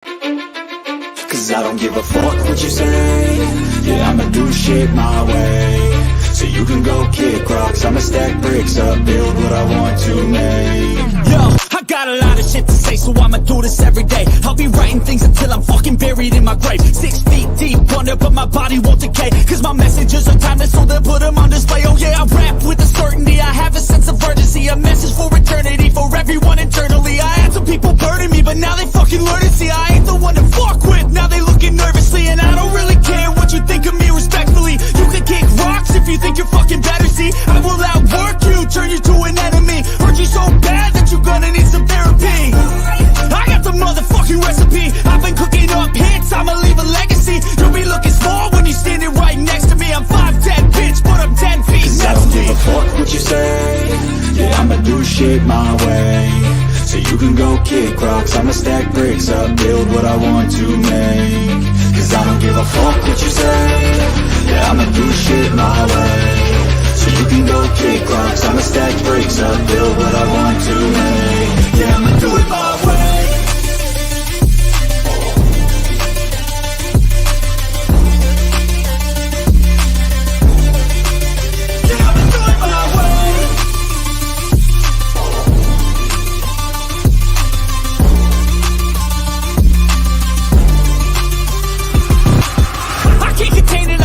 Cause I don't give a fuck what you say. Yeah, I'ma do shit my way. So you can go kick rocks, I'ma stack bricks up, build what I want to make. Yo, I got a lot of shit to say, so I'ma do this every day. I'll be writing things until I'm fucking buried in my grave. 6 feet deep under, but my body won't decay. Cause my messages are timeless, so they'll put them on display. Oh yeah, I rap with a certainty, I have a sense of urgency. A message for eternity, for everyone internally. I had some people burning me, but now they fucking learn to see I ain't the one to fuck with, now they looking nervously. And I don't really care what you think of me respectfully. You can kick rocks if you think you're fucking better, see. I will outwork you, turn you to an enemy. Hurt you so bad that you're gonna need some therapy. I got the motherfucking recipe. I've been cooking up hits, I'ma leave a legacy. You'll be looking small when you're standing right next to me. I'm 5'10", bitch, but I'm 10 feet next to me. I don't give a fuck what you say. Yeah, I'ma do shit my way. So you can go kick rocks, I'ma stack bricks up, build what I want to make. Cause I don't give a fuck what you say. Yeah, I'ma do shit my way. So you can go kick rocks, I'ma stack bricks up, build what I want to make. Yeah, I'ma do it my way.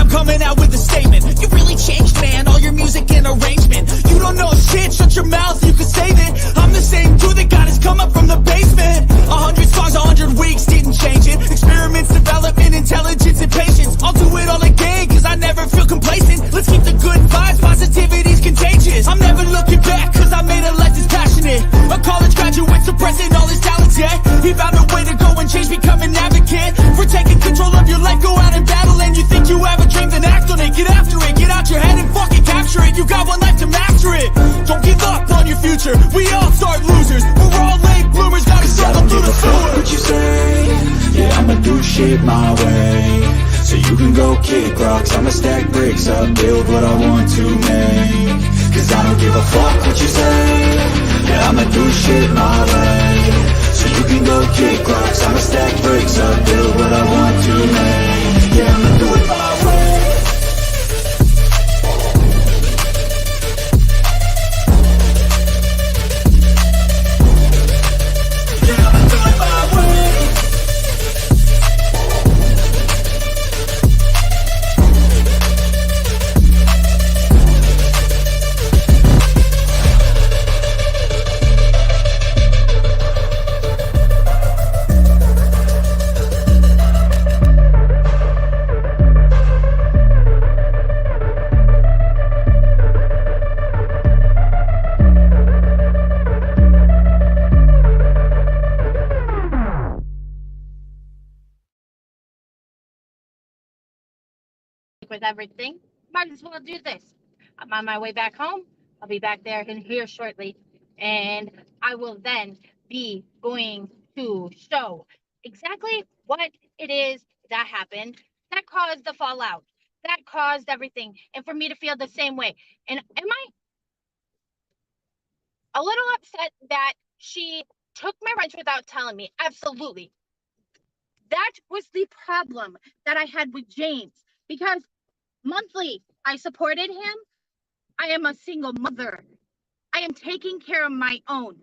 Coming out with a statement. You really changed, man, all your music and arrangement. You don't know shit, shut your mouth, you can save it. I'm the same dude that got his come up from the basement. 100 songs, 100 weeks, didn't change it. Experiments, development, intelligence, and patience. I'll do it all again, cause I never feel complacent. Let's keep the good vibes, positivity's contagious. I'm never looking back, cause I made a life that's passionate. A college graduate suppressing all his talents, yeah. He found a way to go and change, become an advocate. For taking control of your life, go out and battle. And you think you have a dream, then act on it. Get after it, get out your head and fucking capture it. You got one life to master it. Don't give up on your future, we all start losers. We're all late bloomers, gotta struggle through the sewer. What you say? Yeah, I'ma do shit my way. So you can go kick rocks, I'ma stack bricks up, build what I want to make. Cause I don't give a fuck what you say. Yeah, I'ma do shit my way. So you can go kick rocks, I'ma stack bricks up, build what I want to make. Yeah, I'ma do it my way. With everything, might as well do this. I'm on my way back home. I'll be back there in here shortly, and I will then be going to show exactly what it is that happened that caused the fallout, that caused everything, and for me to feel the same way. And am I a little upset that she took my wrench without telling me? Absolutely. That was the problem that I had with James, because monthly, I supported him. I am a single mother. I am taking care of my own.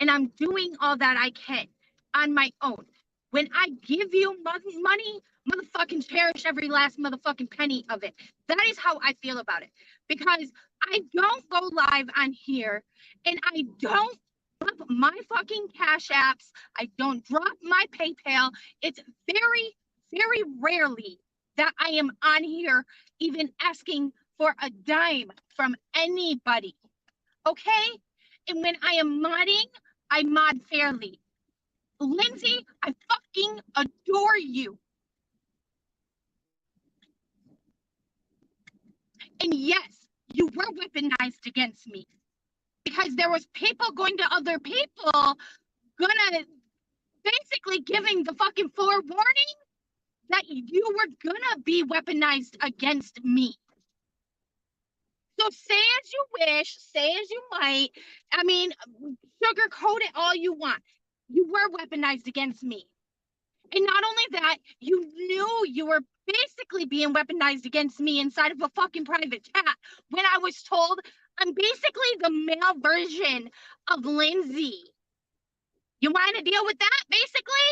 And I'm doing all that I can on my own. When I give you money, motherfucking cherish every last motherfucking penny of it. That is how I feel about it. Because I don't go live on here, and I don't drop my fucking Cash Apps. I don't drop my PayPal. It's very, very rarely that I am on here even asking for a dime from anybody. Okay? And when I am modding, I mod fairly. Lindsay, I fucking adore you. And yes, you were weaponized against me, because there was people going to other people, gonna basically giving the fucking forewarning that you were gonna be weaponized against me. So say as you wish, say as you might. I mean, sugarcoat it all you want. You were weaponized against me. And not only that, you knew you were basically being weaponized against me inside of a fucking private chat when I was told I'm basically the male version of Lindsay. You want to deal with that, basically?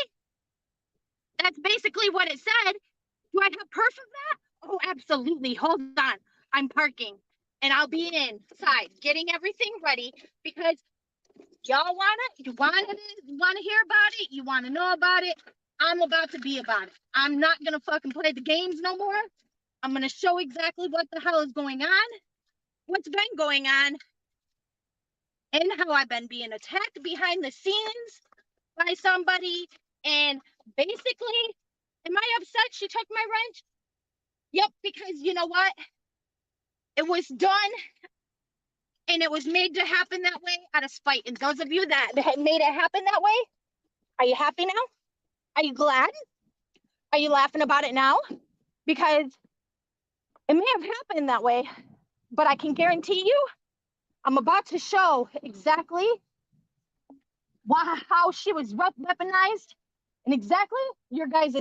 That's basically what it said. Do I have proof of that? Oh, absolutely. Hold on. I'm parking and I'll be inside getting everything ready because y'all wanna hear about it? You wanna know about it? I'm about to be about it. I'm not gonna fucking play the games no more. I'm gonna show exactly what the hell is going on, what's been going on, and how I've been being attacked behind the scenes by somebody. And basically, am I upset she took my wrench? Yep, because you know what? It was done and it was made to happen that way out of spite. And those of you that had made it happen that way, are you happy now? Are you glad? Are you laughing about it now? Because it may have happened that way, but I can guarantee you, I'm about to show exactly how she was weaponized and exactly your guys'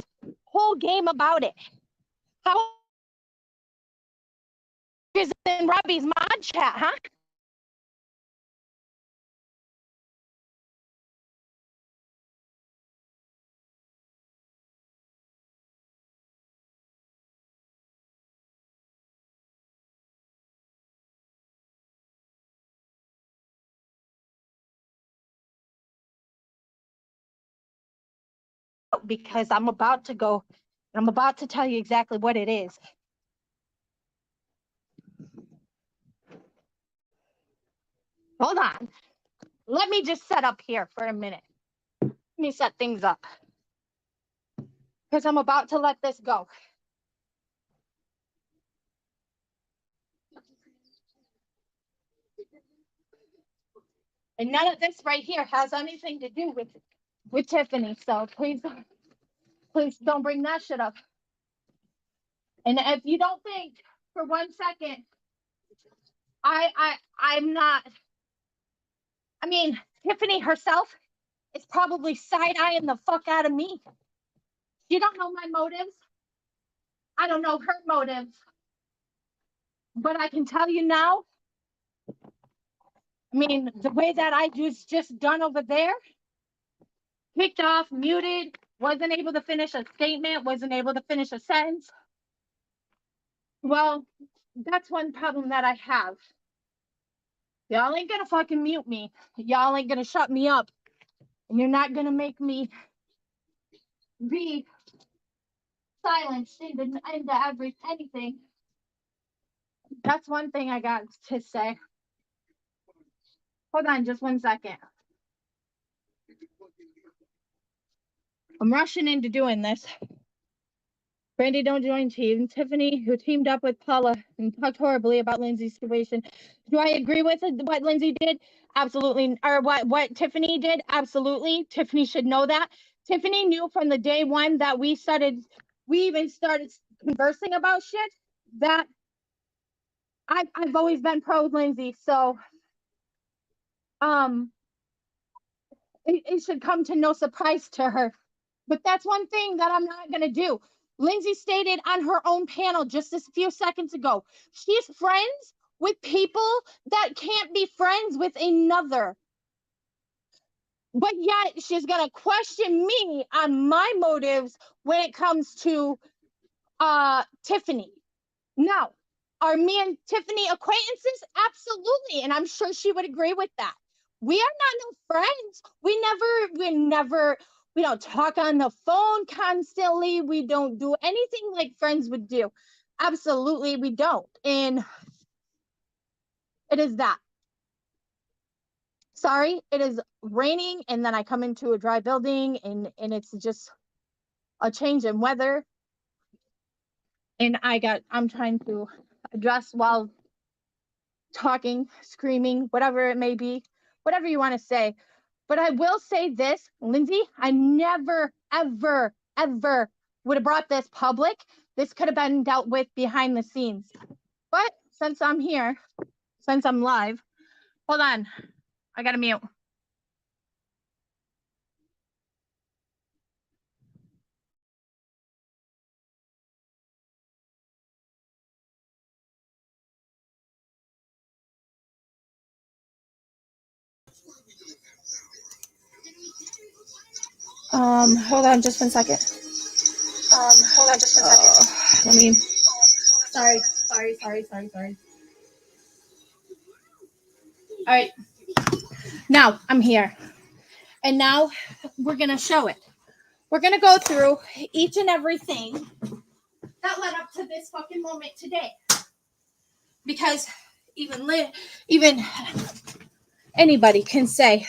whole game about it. How is in Robbie's mod chat, huh? Because I'm about to go, I'm about to tell you exactly what it is. Hold on. Let me just set up here for a minute. Let me set things up. Because I'm about to let this go. And none of this right here has anything to do with Tiffany. So please don't bring that shit up. And if you don't think for 1 second, I'm not, I mean, Tiffany herself is probably side-eyeing the fuck out of me. You don't know my motives. I don't know her motives. But I can tell you now, I mean, the way that I was just done over there, kicked off, muted, wasn't able to finish a statement, wasn't able to finish a sentence. Well, that's one problem that I have. Y'all ain't gonna fucking mute me. Y'all ain't gonna shut me up. And you're not gonna make me be silenced into anything. That's one thing I got to say. Hold on just 1 second. I'm rushing into doing this. Brandy, don't join team. Tiffany, who teamed up with Paula and talked horribly about Lindsay's situation. Do I agree with it, what Lindsay did? Absolutely. Or what Tiffany did? Absolutely. Tiffany should know that. Tiffany knew from the day one that we even started conversing about shit that I've always been pro Lindsay. So it should come to no surprise to her. But that's one thing that I'm not going to do. Lindsay stated on her own panel just a few seconds ago, she's friends with people that can't be friends with another. But yet she's going to question me on my motives when it comes to Tiffany. Now, are me and Tiffany acquaintances? Absolutely. And I'm sure she would agree with that. We are not no friends. We don't talk on the phone constantly. We don't do anything like friends would do. Absolutely, we don't. And it is that. Sorry, it is raining and then I come into a dry building and it's just a change in weather. And I'm trying to address while talking, screaming, whatever it may be, whatever you want to say. But I will say this, Lindsay, I never, ever, ever would have brought this public. This could have been dealt with behind the scenes. But since I'm here, since I'm live, hold on, I gotta mute. Hold on just 1 second. Let me. Sorry. All right. Now I'm here. And now we're going to show it. We're going to go through each and everything that led up to this fucking moment today. Because even anybody can sit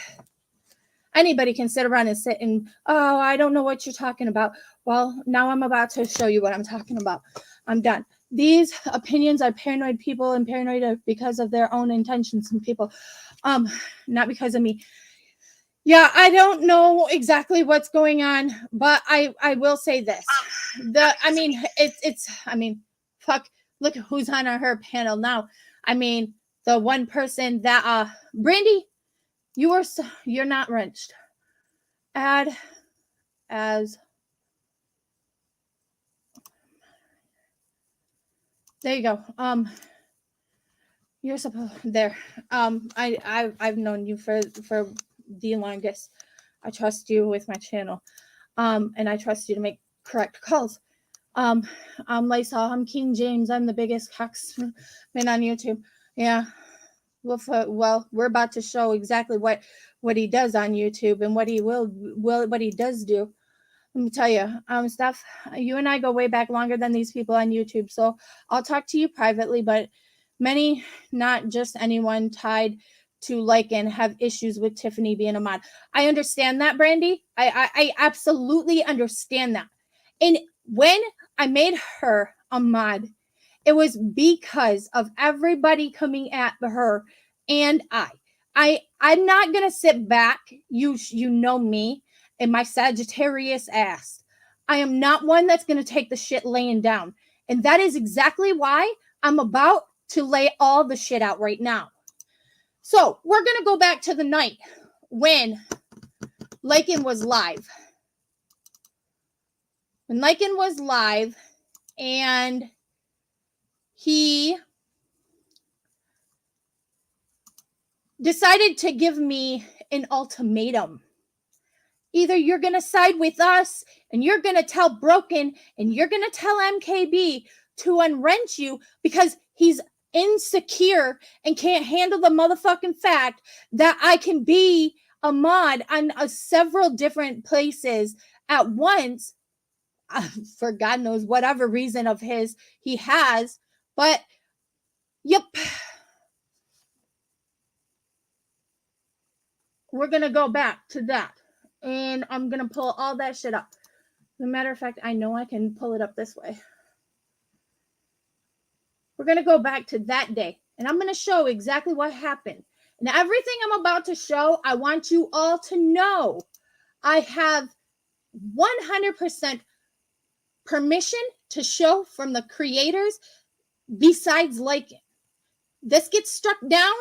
around and sit and, oh, I don't know what you're talking about. Well, now I'm about to show you what I'm talking about. I'm done. These opinions are paranoid people, and paranoid because of their own intentions and people. Not because of me. Yeah, I don't know exactly what's going on, but I will say this. Fuck, look who's on her panel now. I mean, the one person that Brandy, you're not wrenched. Add as there you go. You're supposed there. I've known you for the longest. I trust you with my channel. And I trust you to make correct calls. I'm Lysol. I'm King James. I'm the biggest cocksman on YouTube. Yeah. Well, we're about to show exactly what he does on YouTube and what he does do. Let me tell you, Steph, you and I go way back longer than these people on YouTube. So I'll talk to you privately, but many, not just anyone tied to Lycan, have issues with Tiffany being a mod. I understand that, Brandy. I absolutely understand that. And when I made her a mod, it was because of everybody coming at her and I'm not gonna sit back. You know me and my Sagittarius ass. I am not one that's gonna take the shit laying down. And that is exactly why I'm about to lay all the shit out right now. So we're gonna go back to the night when Lycan was live. When Lycan was live and he decided to give me an ultimatum. Either you're going to side with us and you're going to tell Broken and you're going to tell MKB to unwrench you because he's insecure and can't handle the motherfucking fact that I can be a mod on several different places at once for God knows whatever reason of his he has. But, yep. We're going to go back to that. And I'm going to pull all that shit up. As a matter of fact, I know I can pull it up this way. We're going to go back to that day. And I'm going to show exactly what happened. And everything I'm about to show, I want you all to know I have 100% permission to show from the creators besides Lycan. This gets struck down.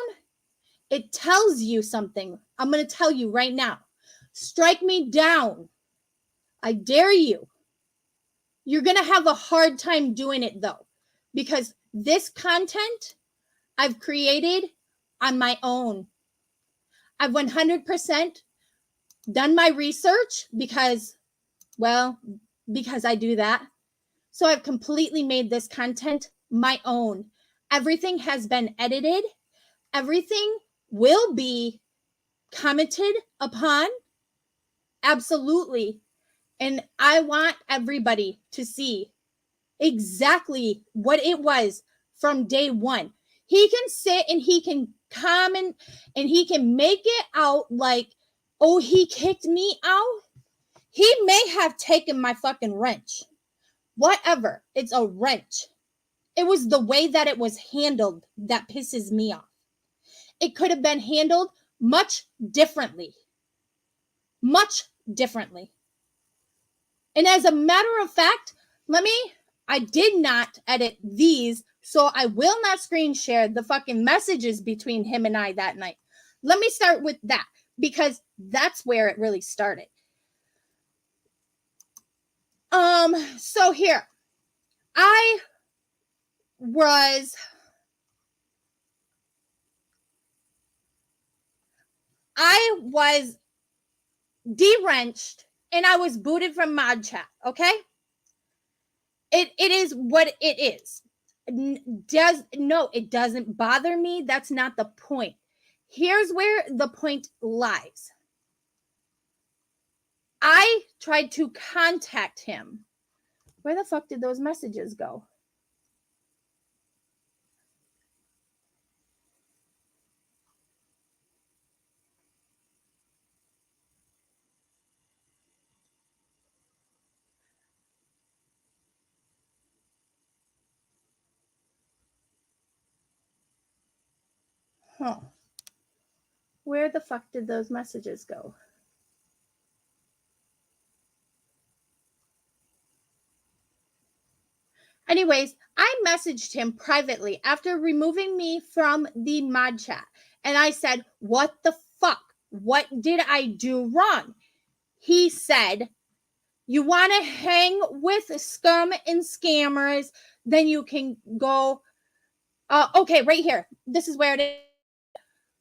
It tells you something. I'm going to tell you right now. Strike me down. I dare you. You're going to have a hard time doing it, though, because this content I've created on my own. I've 100% done my research because I do that. So I've completely made this content my own. Everything has been edited. Everything will be commented upon. Absolutely. And I want everybody to see exactly what it was from day one. He can sit and he can comment and he can make it out like, oh, he kicked me out. He may have taken my fucking wrench. Whatever. It's a wrench. It was the way that it was handled that pisses me off. It could have been handled much differently. Much differently. And as a matter of fact, I did not edit these, so I will not screen share the fucking messages between him and I that night. Let me start with that, because that's where it really started. So here, I was de-wrenched and I was booted from mod chat. Okay. It is what it is. It doesn't bother me. That's not the point. Here's where the point lies. I tried to contact him. Where the fuck did those messages go? Huh. Where the fuck did those messages go? Anyways, I messaged him privately after removing me from the mod chat. And I said, what the fuck? What did I do wrong? He said, you want to hang with scum and scammers, then you can go. Okay, right here. This is where it is.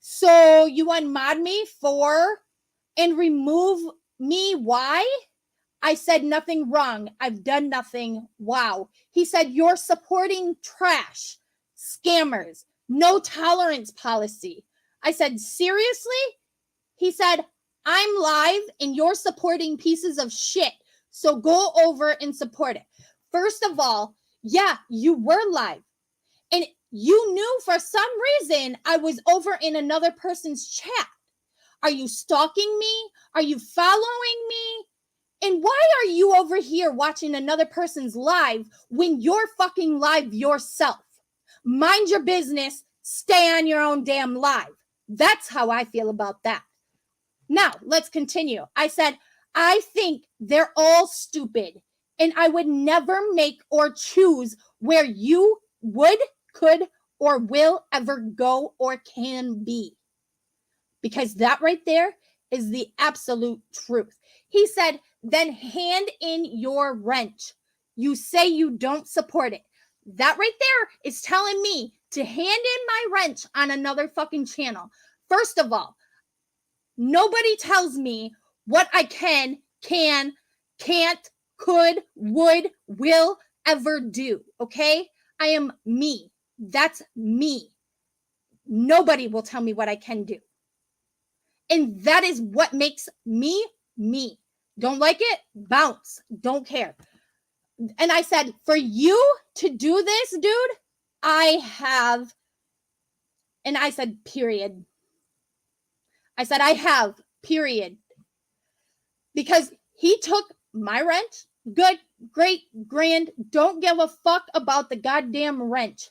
So you unmod me for and remove me. Why? I said nothing wrong. I've done nothing. Wow. He said, you're supporting trash, scammers, no tolerance policy. I said, seriously? He said, I'm live and you're supporting pieces of shit. So go over and support it. First of all, yeah, you were live. And you knew for some reason I was over in another person's chat. Are you stalking me? Are you following me? And why are you over here watching another person's live when you're fucking live yourself? Mind your business. Stay on your own damn live. That's how I feel about that. Now, let's continue. I said, I think they're all stupid, and I would never make or choose where you would, could, or will ever go or can be. Because that right there is the absolute truth. He said, then hand in your wrench. You say you don't support it. That right there is telling me to hand in my wrench on another fucking channel. First of all, nobody tells me what I can, can't, could, would, will ever do. Okay? I am me. That's me. Nobody will tell me what I can do. And that is what makes me, me. Don't like it? Bounce. Don't care. And I said, for you to do this, dude, I have, and I said, period. I said, I have, period. Because he took my wrench. Good, great, grand. Don't give a fuck about the goddamn wrench.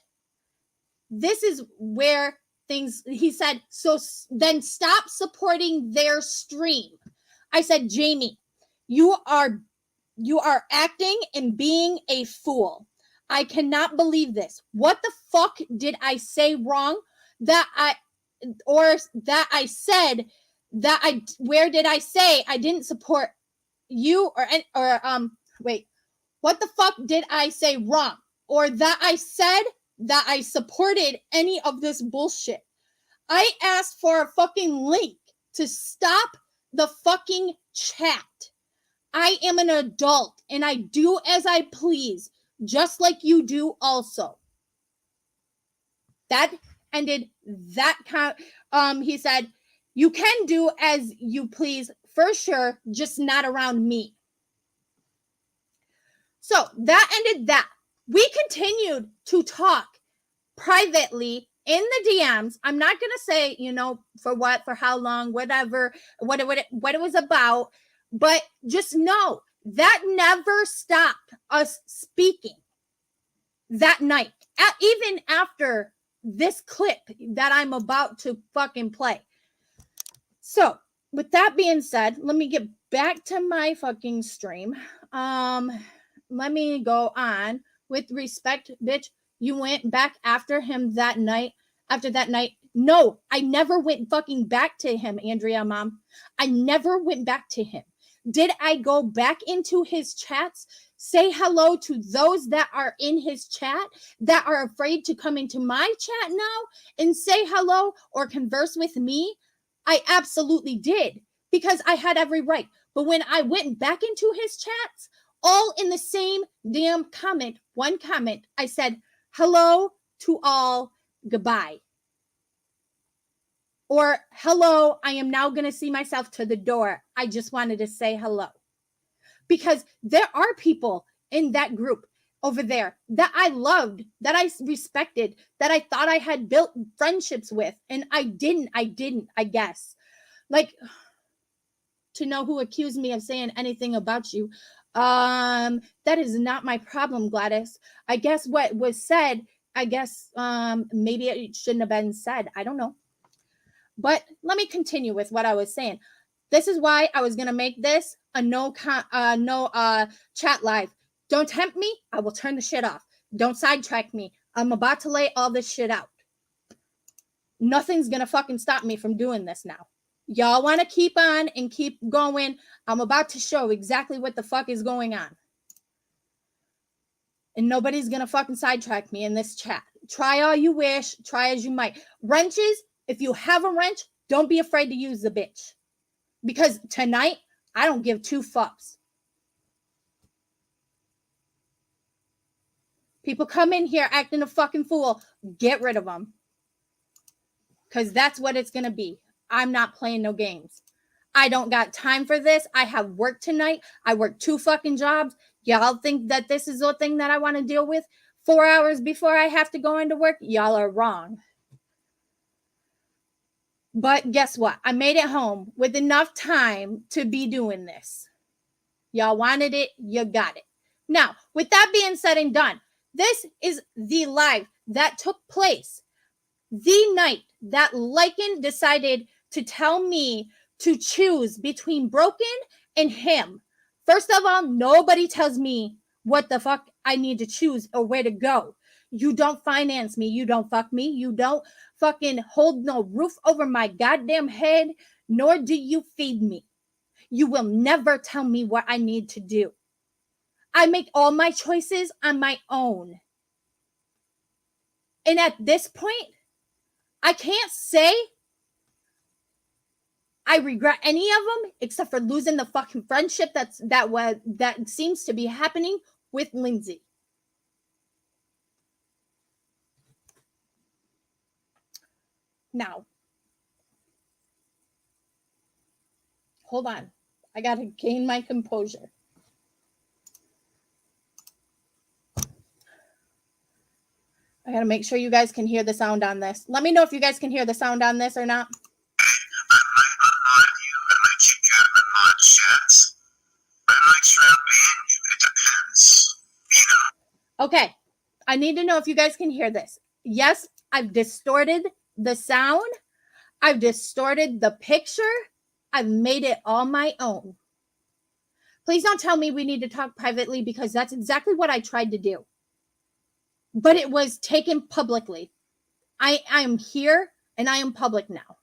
This is where things, he said, so then stop supporting their stream. I said, Jamie, you are acting and being a fool. I cannot believe this. What the fuck did I say wrong? Where did I say I didn't support you wait, what the fuck did I say wrong? Or that I said that I supported any of this bullshit? I asked for a fucking link to stop the fucking chat. I am an adult and I do as I please, just like you do also. That ended that he said, you can do as you please for sure, just not around me. So that ended that. We continued to talk privately in the DMs. I'm not going to say, for what, for how long, whatever, what it was about, but just know that never stopped us speaking that night, even after this clip that I'm about to fucking play. So with that being said, let me get back to my fucking stream. Let me go on. With respect, bitch, you went back after him that night. After that night, no, I never went fucking back to him, Andrea, mom. I never went back to him. Did I go back into his chats, say hello to those that are in his chat that are afraid to come into my chat now and say hello or converse with me? I absolutely did, because I had every right. But when I went back into his chats, all in the same damn comment, one comment, I said, hello to all, goodbye. Or, hello, I am now going to see myself to the door. I just wanted to say hello. Because there are people in that group over there that I loved, that I respected, that I thought I had built friendships with. And I didn't, I guess. Like, to know who accused me of saying anything about you. That is not my problem, Gladys. I guess what was said, maybe it shouldn't have been said. I don't know. But let me continue with what I was saying. This is why I was going to make this a no chat live. Don't tempt me. I will turn the shit off. Don't sidetrack me. I'm about to lay all this shit out. Nothing's going to fucking stop me from doing this now. Y'all want to keep on and keep going. I'm about to show exactly what the fuck is going on. And nobody's going to fucking sidetrack me in this chat. Try all you wish. Try as you might. Wrenches, if you have a wrench, don't be afraid to use the bitch. Because tonight, I don't give two fucks. People come in here acting a fucking fool. Get rid of them. Because that's what it's going to be. I'm not playing no games. I don't got time for this. I have work tonight. I work 2 fucking jobs. Y'all think that this is the thing that I want to deal with 4 hours before I have to go into work? Y'all are wrong. But guess what? I made it home with enough time to be doing this. Y'all wanted it. You got it. Now, with that being said and done, this is the live that took place the night that Lycan decided to tell me to choose between Broken and him. First of all, nobody tells me what the fuck I need to choose or where to go. You don't finance me. You don't fuck me. You don't fucking hold no roof over my goddamn head, nor do you feed me. You will never tell me what I need to do. I make all my choices on my own. And at this point, I can't say I regret any of them except for losing the fucking friendship that seems to be happening with Lindsay. Now, hold on. I got to gain my composure. I got to make sure you guys can hear the sound on this. Let me know if you guys can hear the sound on this or not. Okay. I need to know if you guys can hear this. Yes, I've distorted the sound. I've distorted the picture. I've made it all my own. Please don't tell me we need to talk privately because that's exactly what I tried to do. But it was taken publicly. I am here and I am public now.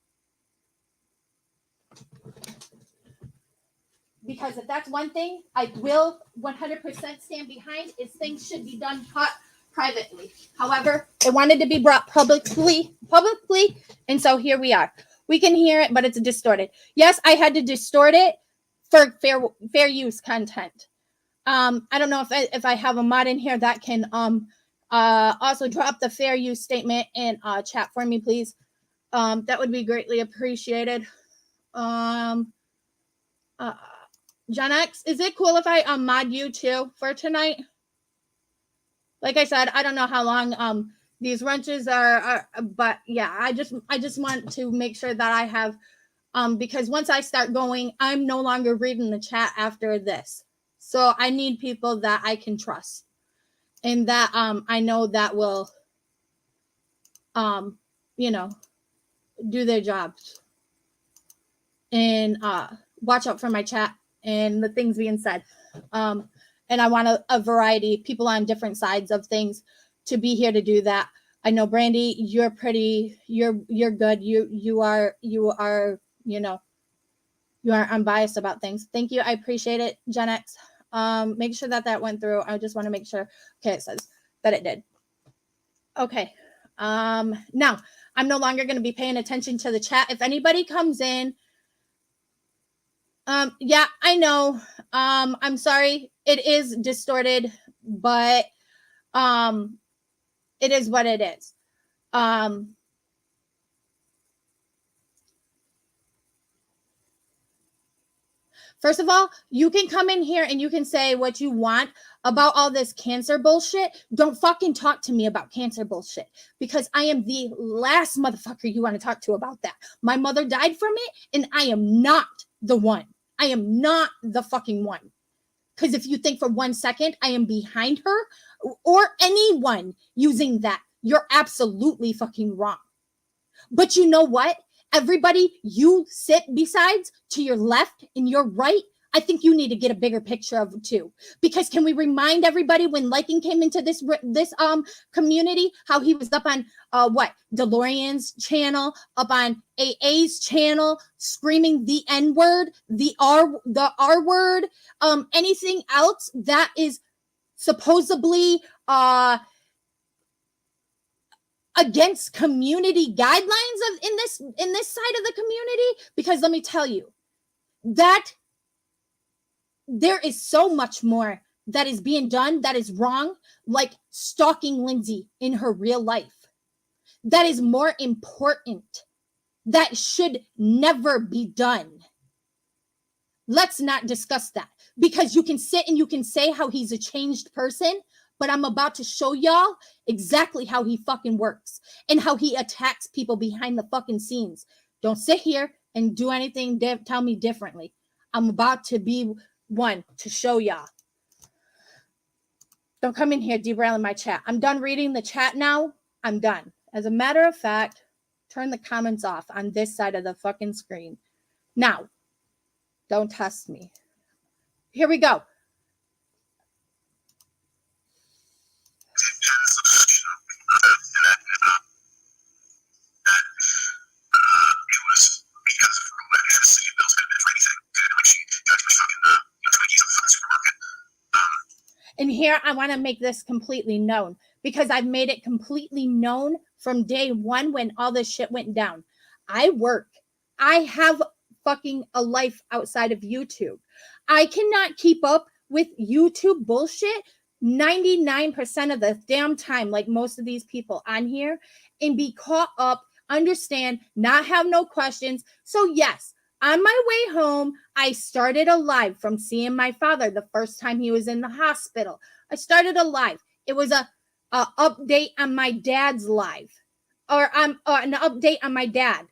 Because if that's one thing I will 100% stand behind is things should be done privately. However, it wanted to be brought publicly, and so here we are. We can hear it, but it's distorted. Yes, I had to distort it for fair use content. I don't know if I have a mod in here that can also drop the fair use statement in chat for me, please. That would be greatly appreciated. John X, is it cool if I mod you too for tonight? Like I said, I don't know how long these wrenches are, but yeah, I just want to make sure that I have because once I start going, I'm no longer reading the chat after this. So I need people that I can trust and that I know that will do their jobs and watch out for my chat and the things being said. And I want a variety, people on different sides of things to be here to do that. I know Brandy, you're good. You are unbiased about things. Thank you. I appreciate it, Gen X. Make sure that went through. I just want to make sure. Okay, it says that it did. Okay. Now I'm no longer going to be paying attention to the chat. If anybody comes in Yeah, I know. I'm sorry. It is distorted, but it is what it is. First of all, you can come in here and you can say what you want about all this cancer bullshit. Don't fucking talk to me about cancer bullshit, because I am the last motherfucker you want to talk to about that. My mother died from it, and I am not the one. I am not the fucking one. Because if you think for 1 second I am behind her or anyone using that, you're absolutely fucking wrong. But you know what? Everybody you sit besides, to your left and your right, I think you need to get a bigger picture of it too. Because can we remind everybody when Liking came into this community, how he was up on DeLorean's channel, up on AA's channel, screaming the N word, the R word, anything else that is supposedly against community guidelines of in this side of the community. Because let me tell you that there is so much more that is being done that is wrong, like stalking Lindsay in her real life. That is more important. That should never be done. Let's not discuss that, because you can sit and you can say how he's a changed person, but I'm about to show y'all exactly how he fucking works and how he attacks people behind the fucking scenes. Don't sit here and do anything, tell me differently. I'm about to be one to show y'all. Don't come in here derailing my chat. I'm done reading the chat now. I'm done. As a matter of fact, turn the comments off on this side of the fucking screen. Now, don't test me. Here we go. And here I want to make this completely known, because I've made it completely known from day one when all this shit went down. I work. I have fucking a life outside of YouTube. I cannot keep up with YouTube bullshit 99% of the damn time, like most of these people on here, and be caught up, understand, not have no questions. So yes, on my way home, I started a live from seeing my father the first time he was in the hospital. I started a live. It was a update on my dad's live, or an update on my dad.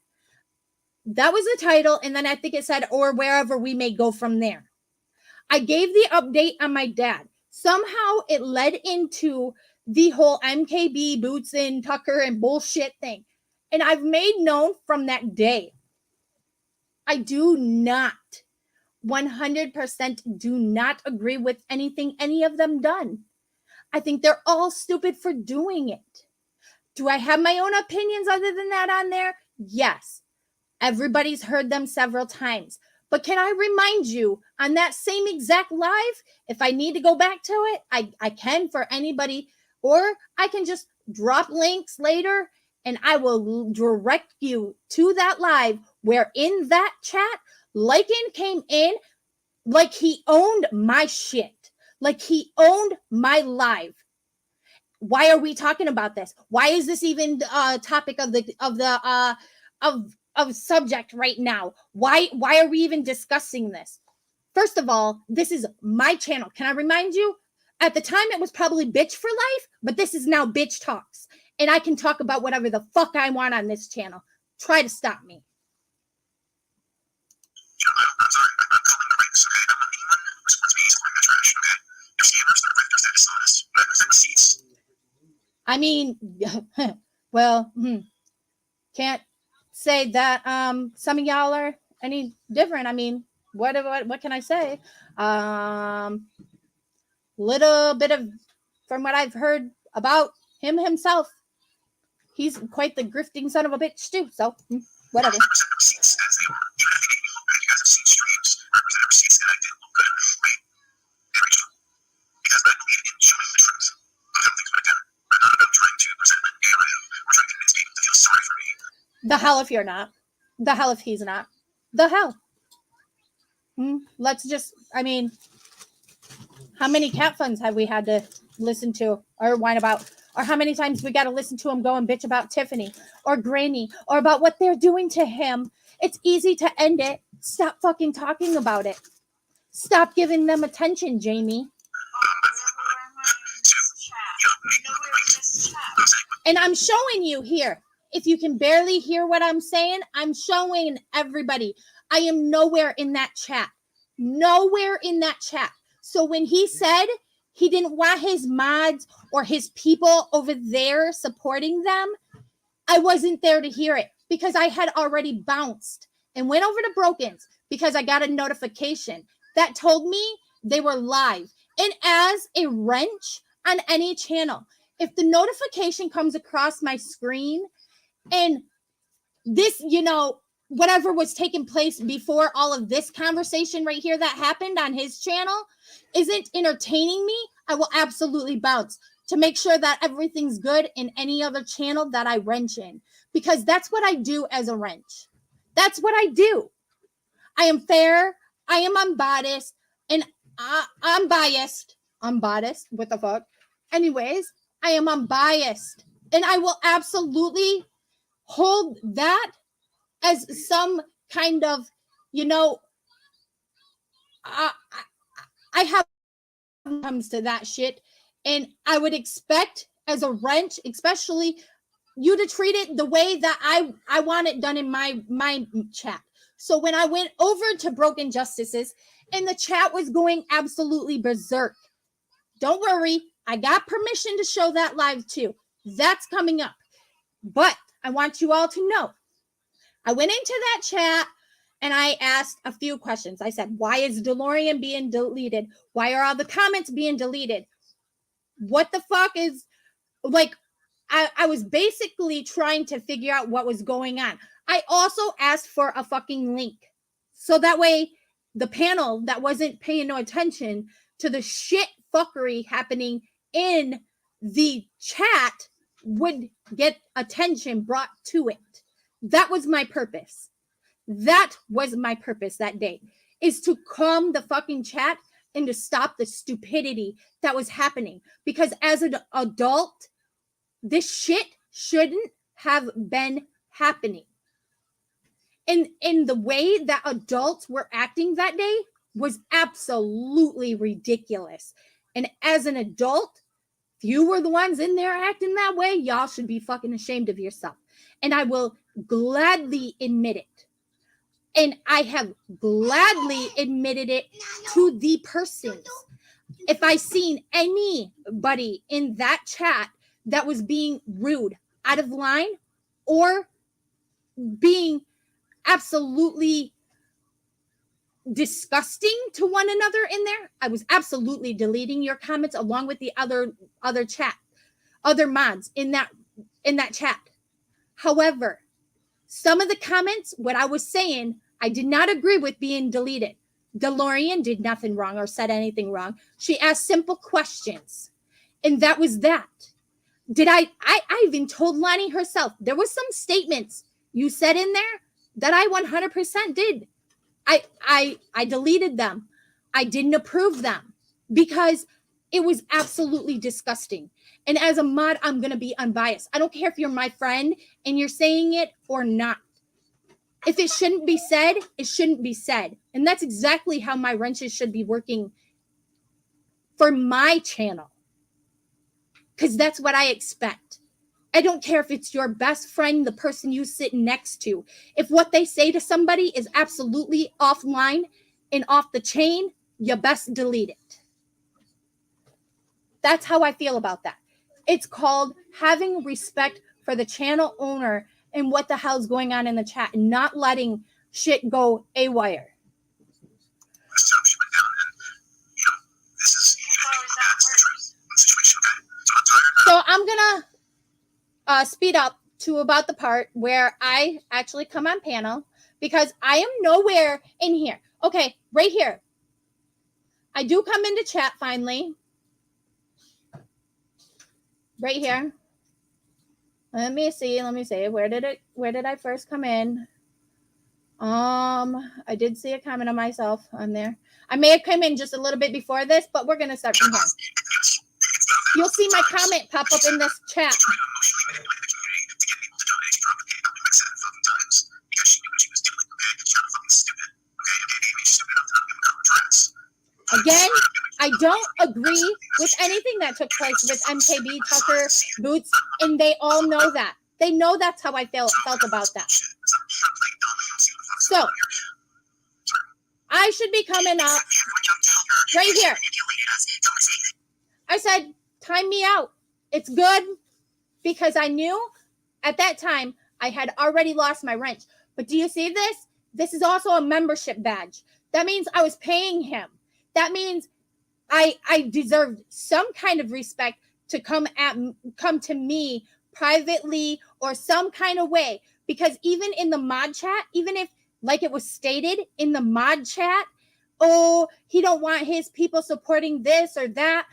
That was the title, and then I think it said, or wherever we may go from there. I gave the update on my dad. Somehow it led into the whole MKB, Boots and Tucker and bullshit thing. And I've made known from that day, I do not 100% do not agree with anything any of them done. I think they're all stupid for doing it. Do I have my own opinions other than that on there? Yes. Everybody's heard them several times. But can I remind you on that same exact live, if I need to go back to it, I can for anybody, or I can just drop links later and I will direct you to that live where in that chat, Lycan came in like he owned my shit, like he owned my live. Why are we talking about this? Why is this even a topic of subject right now? Why are we even discussing this? First of all, this is my channel. Can I remind you? At the time, it was probably Bitch for Life, but this is now Bitch Talks. And I can talk about whatever the fuck I want on this channel. Try to stop me. I mean, well, can't say that some of y'all are any different. I mean, what can I say? Little bit of, from what I've heard about him himself, he's quite the grifting son of a bitch too. So whatever. The hell if you're not. The hell if he's not. The hell. Let's just, I mean, how many cat funds have we had to listen to or whine about? Or how many times we got to listen to him go and bitch about Tiffany or Granny or about what they're doing to him? It's easy to end it. Stop fucking talking about it. Stop giving them attention, Jamie. And I'm showing you here. If you can barely hear what I'm saying, I'm showing everybody. I am nowhere in that chat. Nowhere in that chat. So when he said he didn't want his mods or his people over there supporting them, I wasn't there to hear it because I had already bounced and went over to Broken's because I got a notification that told me they were live. And as a wrench on any channel, if the notification comes across my screen and this, whatever was taking place before all of this conversation right here that happened on his channel isn't entertaining me, I will absolutely bounce to make sure that everything's good in any other channel that I wrench in, because that's what I do as a wrench. That's what I do. I am fair. I am unbiased, and I'm biased. Unbiased? What the fuck? Anyways, I am unbiased, and I will absolutely hold that as some kind of, I have comes to that shit, and I would expect as a wrench, especially you to treat it the way that I want it done in my chat. So when I went over to Broken Justices and the chat was going absolutely berserk, don't worry, I got permission to show that live too. That's coming up. But I want you all to know, I went into that chat and I asked a few questions. I said, why is DeLorean being deleted? Why are all the comments being deleted? What the fuck is, like, I was basically trying to figure out what was going on. I also asked for a fucking link. So that way the panel that wasn't paying no attention to the shit fuckery happening in the chat would get attention brought to it. That was my purpose. That was my purpose that day, is to calm the fucking chat and to stop the stupidity that was happening. Because as an adult, this shit shouldn't have been happening. And in the way that adults were acting that day was absolutely ridiculous. And as an adult, if you were the ones in there acting that way, y'all should be fucking ashamed of yourself. And I will gladly admit it. And I have gladly admitted it to the persons. If I seen anybody in that chat that was being rude, out of line, or being absolutely disgusting to one another in there, I was absolutely deleting your comments along with the other mods in that chat. However, some of the comments, what I was saying, I did not agree with being deleted. DeLorean did nothing wrong or said anything wrong. She asked simple questions, and that was that. Did I even told Lonnie herself, there was some statements you said in there that I 100% did. I deleted them. I didn't approve them because it was absolutely disgusting. And as a mod, I'm going to be unbiased. I don't care if you're my friend and you're saying it or not. If it shouldn't be said, it shouldn't be said. And that's exactly how my wrenches should be working for my channel. Because that's what I expect. I don't care if it's your best friend, the person you sit next to. If what they say to somebody is absolutely offline and off the chain, you best delete it. That's how I feel about that. It's called having respect for the channel owner and what the hell's going on in the chat and not letting shit go awire. So I'm going to speed up to about the part where I actually come on panel because I am nowhere in here. Okay, right here. I do come into chat finally. Right here. Let me see. Where did I first come in? I did see a comment on myself on there. I may have come in just a little bit before this, but we're gonna start from here. You'll see my comment pop up in this chat. Again, I don't agree with anything that took place with MKB, Tucker, Boots, and they all know that. They know that's how I felt about that. So, I should be coming up right here. I said, time me out. It's good because I knew at that time I had already lost my wrench. But do you see this? This is also a membership badge. That means I was paying him. That means I deserved some kind of respect to come to me privately or some kind of way. Because even in the mod chat, even if like it was stated in the mod chat, oh, he don't want his people supporting this or that.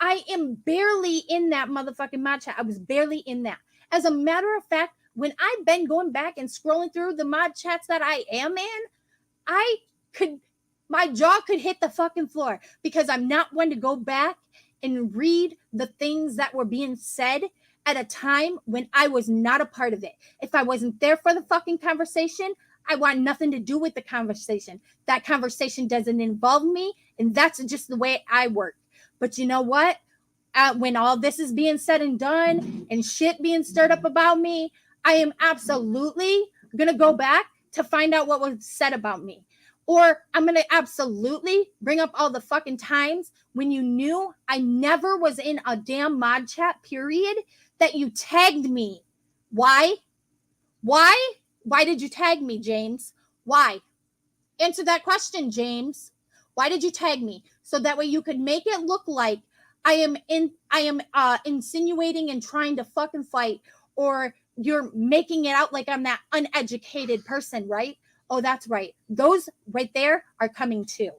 I am barely in that motherfucking mod chat. I was barely in that. As a matter of fact, when I've been going back and scrolling through the mod chats that I am in, my jaw could hit the fucking floor because I'm not one to go back and read the things that were being said at a time when I was not a part of it. If I wasn't there for the fucking conversation, I want nothing to do with the conversation. That conversation doesn't involve me, and that's just the way I work. But you know what? When all this is being said and done and shit being stirred up about me, I am absolutely going to go back to find out what was said about me. Or I'm going to absolutely bring up all the fucking times when you knew I never was in a damn mod chat, period, that you tagged me. Why? Why? Why did you tag me, James? Why? Answer that question, James. Why did you tag me? So that way you could make it look like I am insinuating and trying to fucking fight, or you're making it out like I'm that uneducated person, right? Oh, that's right. Those right there are coming too.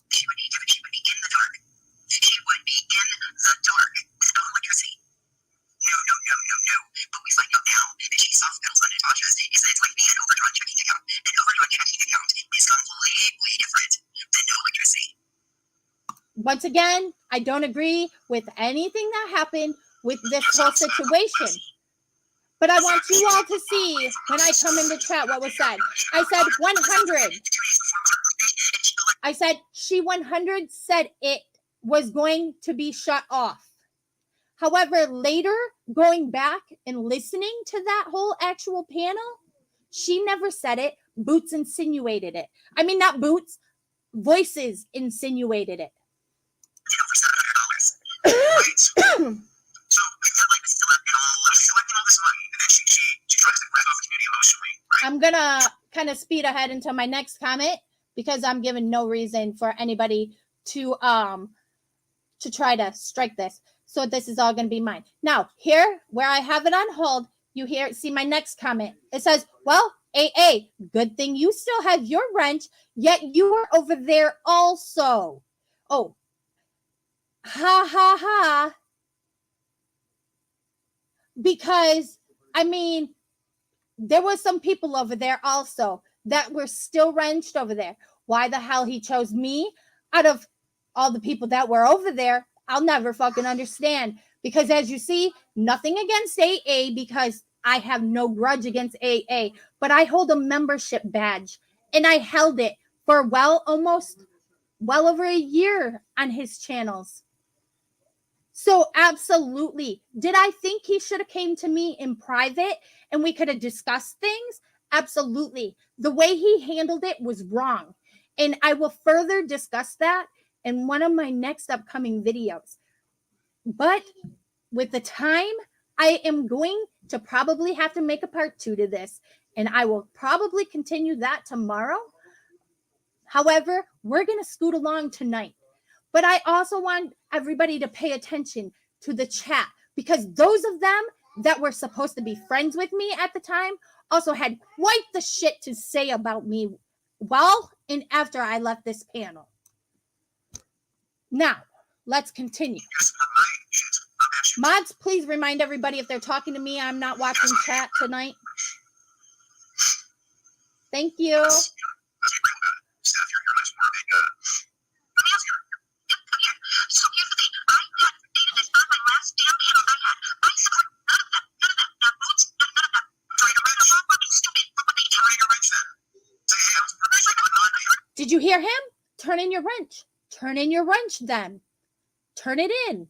She would be in the dark. She would be in the dark with no electricity. No. But we find out now that she soft pedals on Natasha's is that it's like being an overdrawn checking account. An overdrawn checking account is completely different than no electricity. Once again, I don't agree with anything that happened with this whole situation. But I want you all to see when I come in the chat what was said. I said 100. I said she 100 said it was going to be shut off. However, later going back and listening to that whole actual panel, she never said it. Boots insinuated it. I mean, not Boots. Voices insinuated it. I'm gonna kind of speed ahead into my next comment because I'm giving no reason for anybody to try to strike this. So this is all gonna be mine. Now, here where I have it on hold, you see my next comment. It says, well, AA, good thing you still have your wrench, yet you are over there also. Oh, ha ha ha. Because I mean, there was some people over there also that were still wrenched over there. Why the hell he chose me out of all the people that were over there, I'll never fucking understand. Because as you see, nothing against AA, because I have no grudge against AA, but I hold a membership badge and I held it for well over a year on his channels. So absolutely. Did I think he should have came to me in private and we could have discussed things? Absolutely. The way he handled it was wrong. And I will further discuss that in one of my next upcoming videos. But with the time, I am going to probably have to make a part 2 to this. And I will probably continue that tomorrow. However, we're going to scoot along tonight. But I also want everybody to pay attention to the chat, because those of them that were supposed to be friends with me at the time also had quite the shit to say about me while and after I left this panel. Now, let's continue. Mods, please remind everybody if they're talking to me, I'm not watching chat tonight. Thank you. That's real good. Steph, you're much more of a so here's the thing. I had dated this on my last damn panel I had. I support none of that. None of that. Not roots, none of that. Trying to wrench. So fucking stupid. What would they trying to wrench then? Did you hear him? Turn in your wrench. Turn in your wrench then. Turn it in.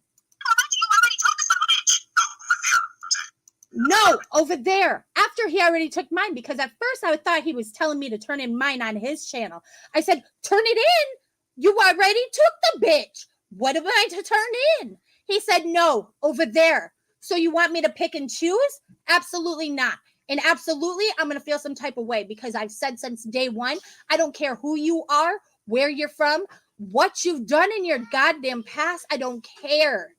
No, over there. After he already took mine, because at first I thought he was telling me to turn in mine on his channel. I said, turn it in. You already took the bitch. What am I to turn in? He said, no, over there. So you want me to pick and choose? Absolutely not. And absolutely, I'm going to feel some type of way because I've said since day one, I don't care who you are, where you're from, what you've done in your goddamn past. I don't care.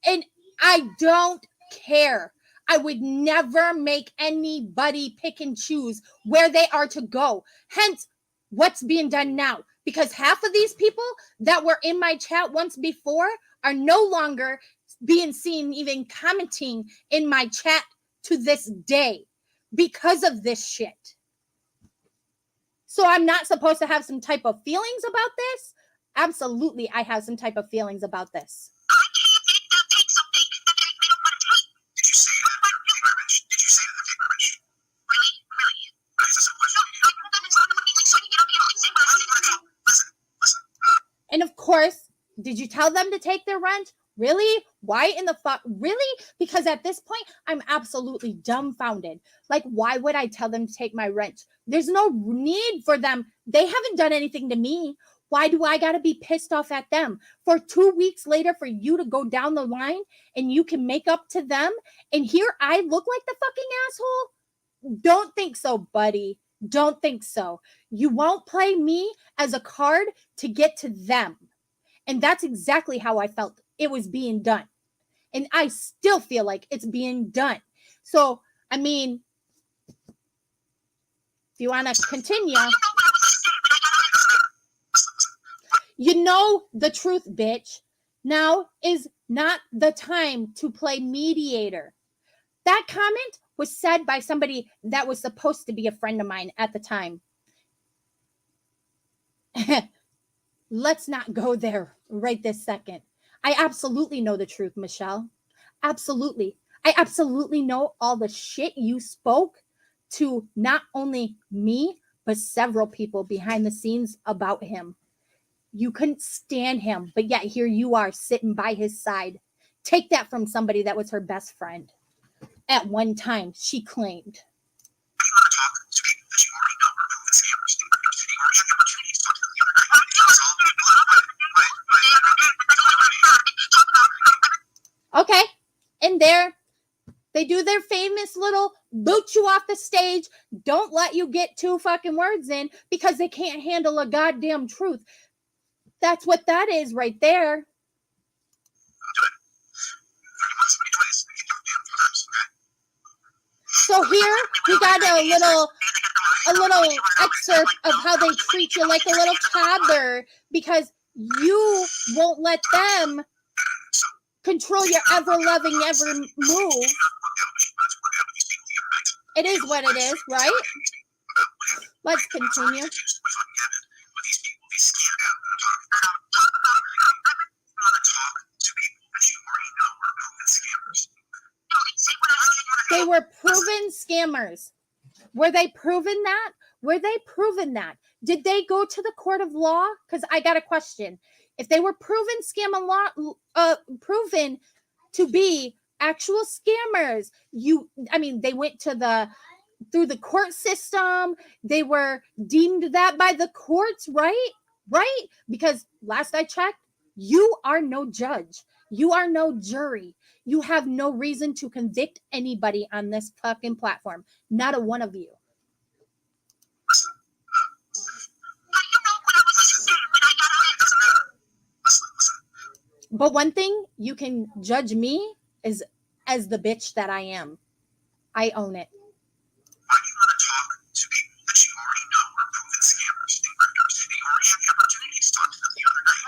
And I don't care. I would never make anybody pick and choose where they are to go. Hence, what's being done now. Because half of these people that were in my chat once before are no longer being seen even commenting in my chat to this day because of this shit. So I'm not supposed to have some type of feelings about this? Absolutely, I have some type of feelings about this. And of course, did you tell them to take their wrench? Really? Why in the fuck? Really? Because at this point, I'm absolutely dumbfounded. Like, why would I tell them to take my wrench? There's no need for them. They haven't done anything to me. Why do I got to be pissed off at them? For 2 weeks later, for you to go down the line and you can make up to them. And here I look like the fucking asshole? Don't think so, buddy. Don't think so. You won't play me as a card to get to them. And that's exactly how I felt it was being done. And I still feel like it's being done. So, I mean, if you want to continue, you know the truth, bitch. Now is not the time to play mediator. That comment was said by somebody that was supposed to be a friend of mine at the time. Let's not go there right this second. I absolutely know the truth, Michelle. Absolutely. I absolutely know all the shit you spoke to not only me, but several people behind the scenes about him. You couldn't stand him, but yet here you are sitting by his side. Take that from somebody that was her best friend. At one time, she claimed. Okay, and there they do their famous little boot you off the stage, don't let you get 2 fucking words in because they can't handle a goddamn truth. That's what that is right there. So here we got a little excerpt of how they treat you like a little toddler because you won't let them control your ever-loving every move. It is what it is, right? Let's continue. They were proven scammers. Were they proven that? Were they proven that? Did they go to the court of law? Because I got a question. If they were proven proven to be actual scammers, they went to through the court system. They were deemed that by the courts, right? Right? Because last I checked, you are no judge. You are no jury. You have no reason to convict anybody on this fucking platform. Not a one of you. But one thing you can judge me is as the bitch that I am. I own it. Why do you want to talk to people that you already know are proven scammers and grifters? You already had the opportunity to talk to them the other night.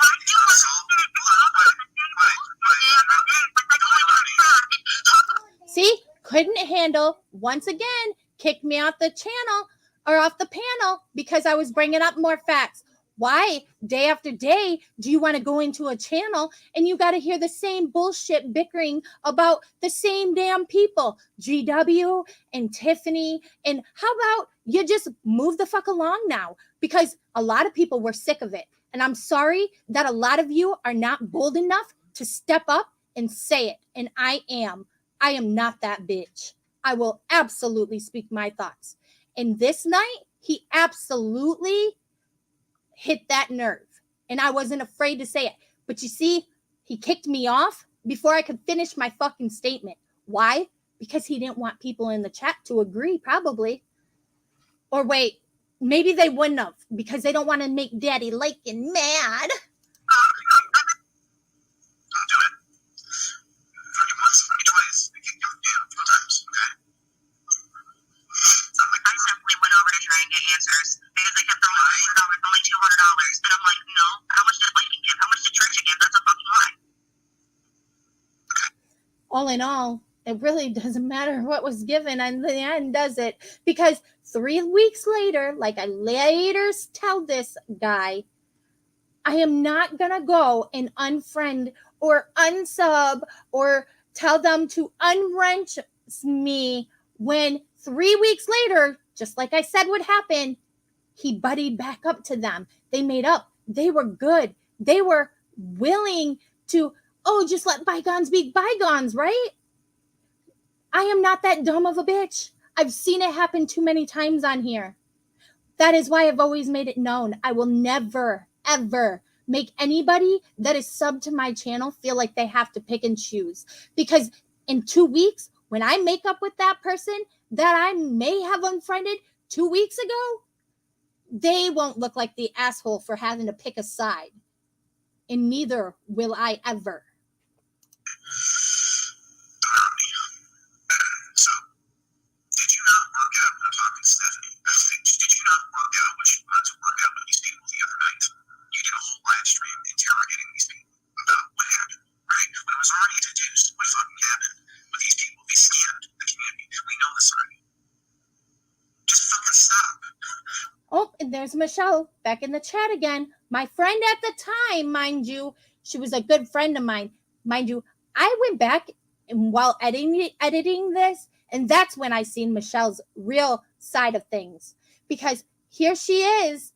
See? Couldn't handle, once again, kicked me off the channel. are off the panel because I was bringing up more facts. Why, day after day, do you want to go into a channel and you got to hear the same bullshit bickering about the same damn people? GW and Tiffany. And how about you just move the fuck along now? Because a lot of people were sick of it. And I'm sorry that a lot of you are not bold enough to step up and say it. And I am not that bitch. I will absolutely speak my thoughts. And this night, he absolutely hit that nerve. And I wasn't afraid to say it. But you see, he kicked me off before I could finish my fucking statement. Why? Because he didn't want people in the chat to agree, probably. Or wait, maybe they wouldn't have, because they don't want to make Daddy Lakin mad. Answers because they kept throwing $100, only $200, and I'm like, no. How much did Lakin give? How much did Trisha give? That's a fucking lie. All in all, it really doesn't matter what was given in the end, does it? Because 3 weeks later, like I later tell this guy, I am not gonna go and unfriend or unsub or tell them to unwrench me when 3 weeks later, just like I said would happen, he buddied back up to them. They made up. They were good. They were willing to, just let bygones be bygones, right? I am not that dumb of a bitch. I've seen it happen too many times on here. That is why I've always made it known. I will never, ever make anybody that is sub to my channel feel like they have to pick and choose. Because in 2 weeks, when I make up with that person that I may have unfriended 2 weeks ago, they won't look like the asshole for having to pick a side. And neither will I ever. So, did you not work out, I'm talking to Stephanie, did you not work out what you wanted to work out with these people the other night? You did a whole live stream interrogating these people about what happened, right? When it was already introduced what fucking happened with these people, they scammed the community. We know this already. Just fucking stop. Oh, and there's Michelle back in the chat again. My friend at the time, mind you, she was a good friend of mine. Mind you, I went back and while editing this, and that's when I seen Michelle's real side of things. Because here she is,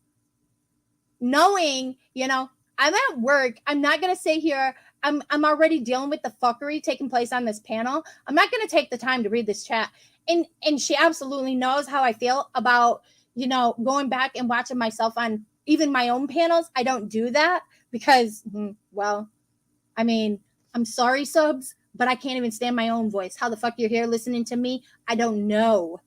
knowing, I'm at work. I'm not going to say here, I'm already dealing with the fuckery taking place on this panel. I'm not going to take the time to read this chat. And she absolutely knows how I feel about, going back and watching myself on even my own panels. I don't do that because, I'm sorry, subs, but I can't even stand my own voice. How the fuck you're here listening to me? I don't know.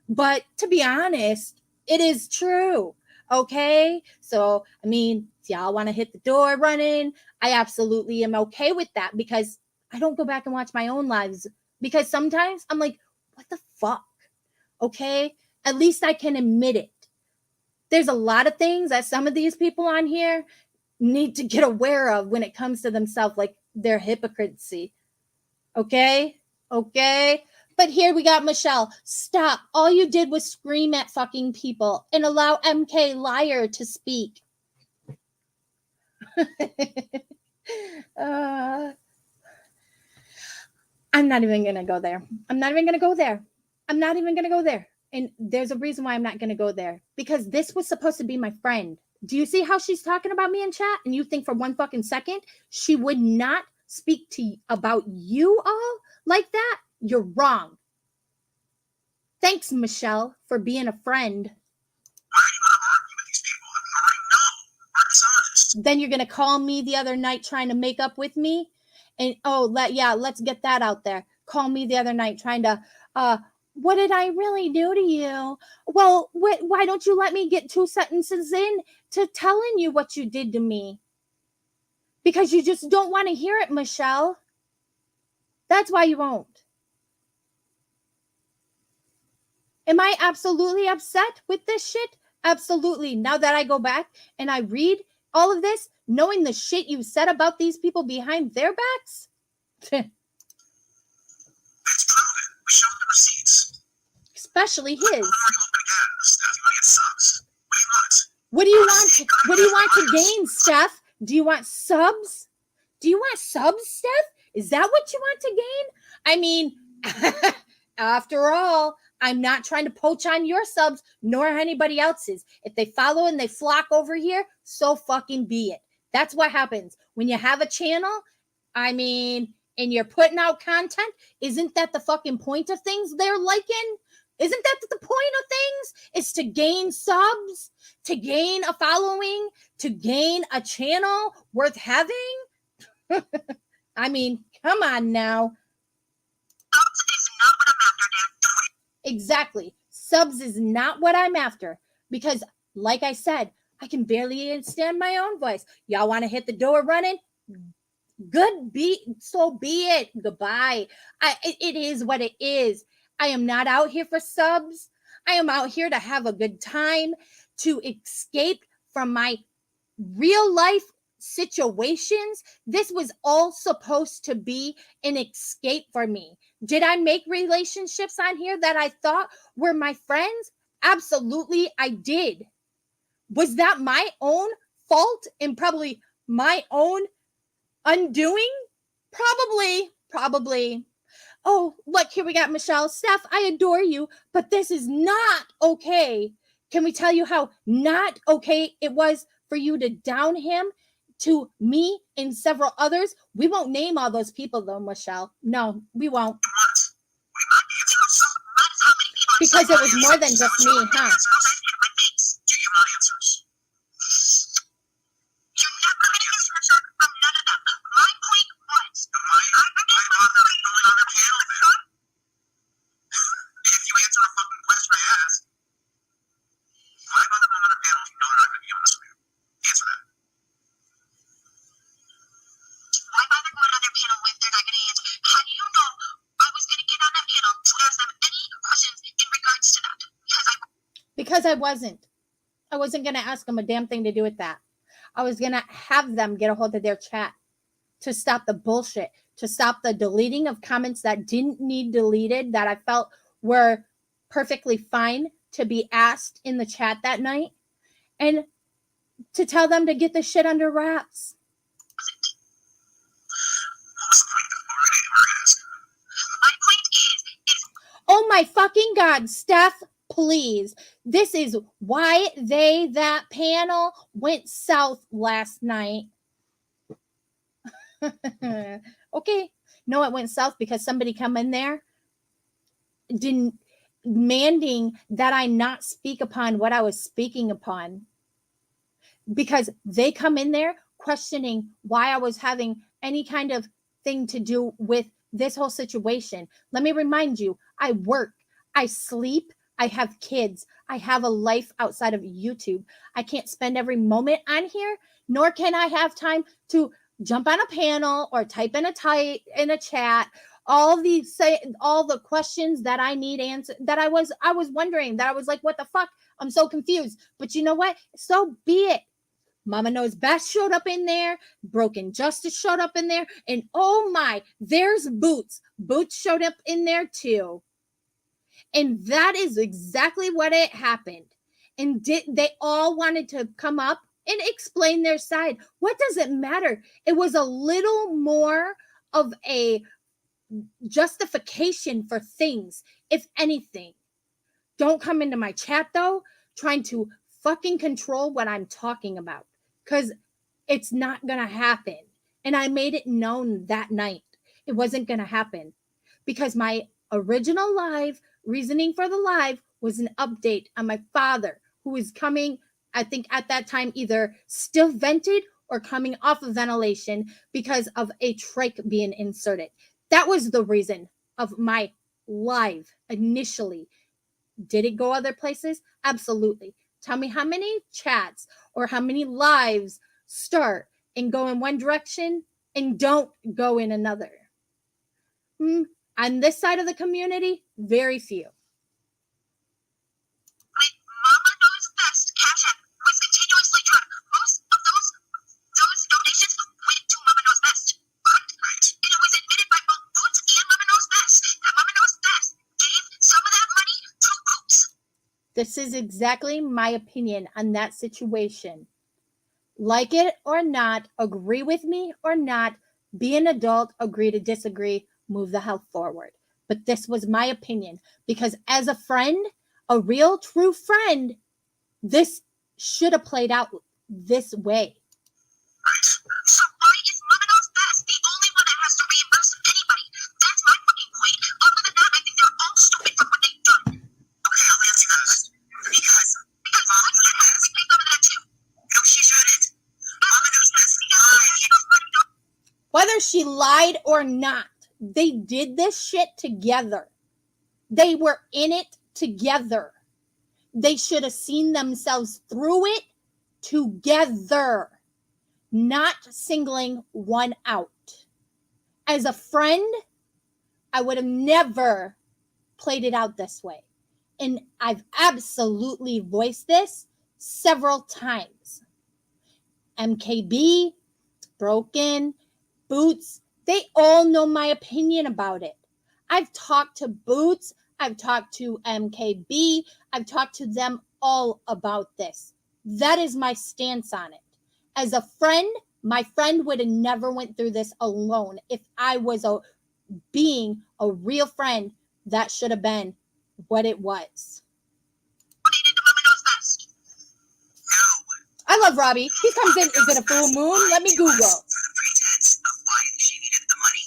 But to be honest, it is true. Okay? So, if y'all want to hit the door running, I absolutely am okay with that because I don't go back and watch my own lives because sometimes I'm like, what the fuck? Okay? At least I can admit it. There's a lot of things that some of these people on here need to get aware of when it comes to themselves, like their hypocrisy. Okay? But here we got Michelle. Stop. All you did was scream at fucking people and allow MK Liar to speak. I'm not even going to go there. And there's a reason why I'm not going to go there. Because this was supposed to be my friend. Do you see how she's talking about me in chat? And you think for one fucking second she would not speak to about you all like that? You're wrong. Thanks, Michelle, for being a friend. Why do you want to argue with these people? I already know. We're dishonest. Then you're going to call me the other night trying to make up with me? And let's get that out there. Call me the other night trying to, what did I really do to you? Well, why don't you let me get 2 sentences in to telling you what you did to me? Because you just don't want to hear it, Michelle. That's why you won't. Am I absolutely upset with this shit? Absolutely. Now that I go back and I read all of this, knowing the shit you said about these people behind their backs? It's proven. We showed the receipts. Especially his. We're not open again, Steph. You want to get subs. What do you want? What do you want to gain, Steph? Do you want subs? Do you want subs, Steph? Is that what you want to gain? I mean, after all, I'm not trying to poach on your subs nor anybody else's. If they follow and they flock over here, so fucking be it. That's what happens when you have a channel. I mean, and you're putting out content. Isn't that the fucking point of things they're liking? Isn't that the point of things? Is to gain subs, to gain a following, to gain a channel worth having? I mean, come on now. Subs is not what I'm after, dude. Exactly. Subs is not what I'm after because, like I said, I can barely understand my own voice. Y'all want to hit the door running? So be it. Goodbye. It is what it is. I am not out here for subs. I am out here to have a good time, to escape from my real life situations. This was all supposed to be an escape for me. Did I make relationships on here that I thought were my friends? Absolutely, I did. Was that my own fault and probably my own undoing? Probably. Oh, look, here we got Michelle. Steph, I adore you, but this is not okay. Can we tell you how not okay it was for you to down him to me and several others? We won't name all those people, though, Michelle. No, we won't. Because it was more than just me, huh? Do you want answers? You're not going to answer from none of them. My point was, going on the panel. If you answer a fucking question I asked, why bother going on a panel if you know they're not going to be honest with you? Answer that. Why bother going on their panel if they're not going to answer? How do you know I was going to get on that panel to ask them any questions in regards to that? Because I wasn't. I wasn't going to ask them a damn thing to do with that. I was going to have them get a hold of their chat to stop the bullshit, to stop the deleting of comments that didn't need deleted, that I felt were perfectly fine to be asked in the chat that night, and to tell them to get the shit under wraps. My point is Oh my fucking God, Steph, please. This is why that panel went south last night. Okay. No, it went south because somebody come in there demanding that I not speak upon what I was speaking upon. Because they come in there questioning why I was having any kind of thing to do with this whole situation. Let me remind you, I work, I sleep, I have kids, I have a life outside of YouTube. I can't spend every moment on here, nor can I have time to jump on a panel or type in a chat. All the questions that I need answered, that I was wondering, that I was like, what the fuck? I'm so confused. But you know what? So be it. Mama Knows Best showed up in there. Broken Justice showed up in there. And oh my, there's Boots. Boots showed up in there too. And that is exactly what it happened. And they all wanted to come up and explain their side. What does it matter? It was a little more of a justification for things, if anything. Don't come into my chat, though, trying to fucking control what I'm talking about, because it's not going to happen. And I made it known that night it wasn't going to happen, because my original live reasoning for the live was an update on my father, who was coming, I think at that time, either still vented or coming off of ventilation because of a trach being inserted. That was the reason of my live initially. Did it go other places? Absolutely. Tell me how many chats or how many lives start and go in one direction and don't go in another. On this side of the community, very few. Mama Knows Best Cash App was continuously dropped. Most of those donations went to Mama Knows Best. Right. And it was admitted by both Boots and Mama Knows Best that Mama Knows Best gave some of that money to Boots. This is exactly my opinion on that situation. Like it or not, agree with me or not, be an adult, agree to disagree, move the hell forward. But this was my opinion because as a friend, a real true friend, this should have played out this way. Right. So why is Mamanos Best the only one that has to reimburse anybody? That's my fucking point. Other than that, I think they're all stupid for what they've done. Okay, I'll answer that. Because Mamanos Best paid some of that too. No, she shouldn't. Mamanos Best lied. Whether she lied or not, they did this shit together. They were in it together. They should have seen themselves through it together, not singling one out. As a friend, I would have never played it out this way. And I've absolutely voiced this several times. MKB, Broken, Boots, they all know my opinion about it. I've talked to Boots, I've talked to MKB, I've talked to them all about this. That is my stance on it. As a friend, my friend would have never went through this alone. If I was being a real friend, that should have been what it was. I love Robbie. He comes in, is it a full moon? Let me Google. For the pretense of why she needed the money.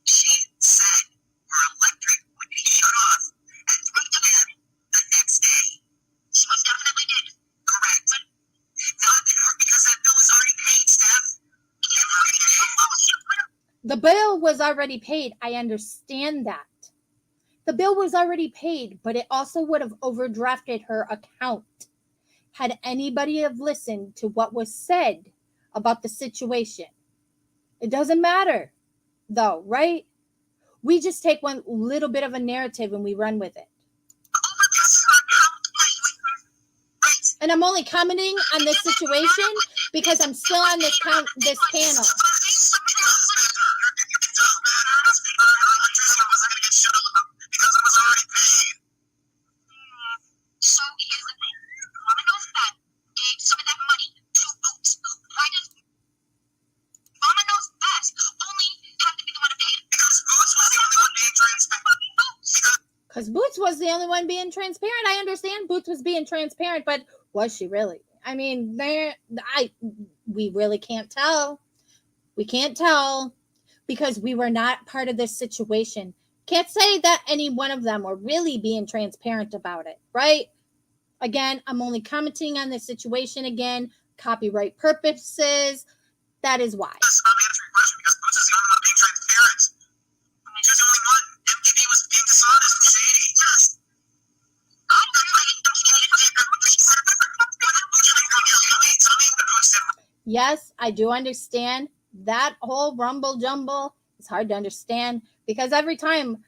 She said her electric would be shut off at 3 p.m. the next day. She most definitely did. Correct. Not that her, because that bill was already paid, Steph. The bill was already paid. I understand that. The bill was already paid, but it also would have overdrafted her account. Had anybody have listened to what was said about the situation. It doesn't matter, though, right? We just take one little bit of a narrative and we run with it. And I'm only commenting on this situation because I'm still on this panel. So here's the thing. Mamanos Best gave some of that money to Boots. Why does Mamanos Best only have to be the one to pay it? Because Boots was the only one being transparent. Because Boots was the only one being transparent. I understand Boots was being transparent, but was she really? I mean, we really can't tell. We can't tell because we were not part of this situation. Can't say that any one of them were really being transparent about it, right? Again, I'm only commenting on the situation again, copyright purposes. That is why. Yes, I'm answering your question because Boots is the only one being transparent. She's the only one. MKB was being dishonest and shady. Yes. Yes, I do understand. That whole rumble jumble is hard to understand because every time,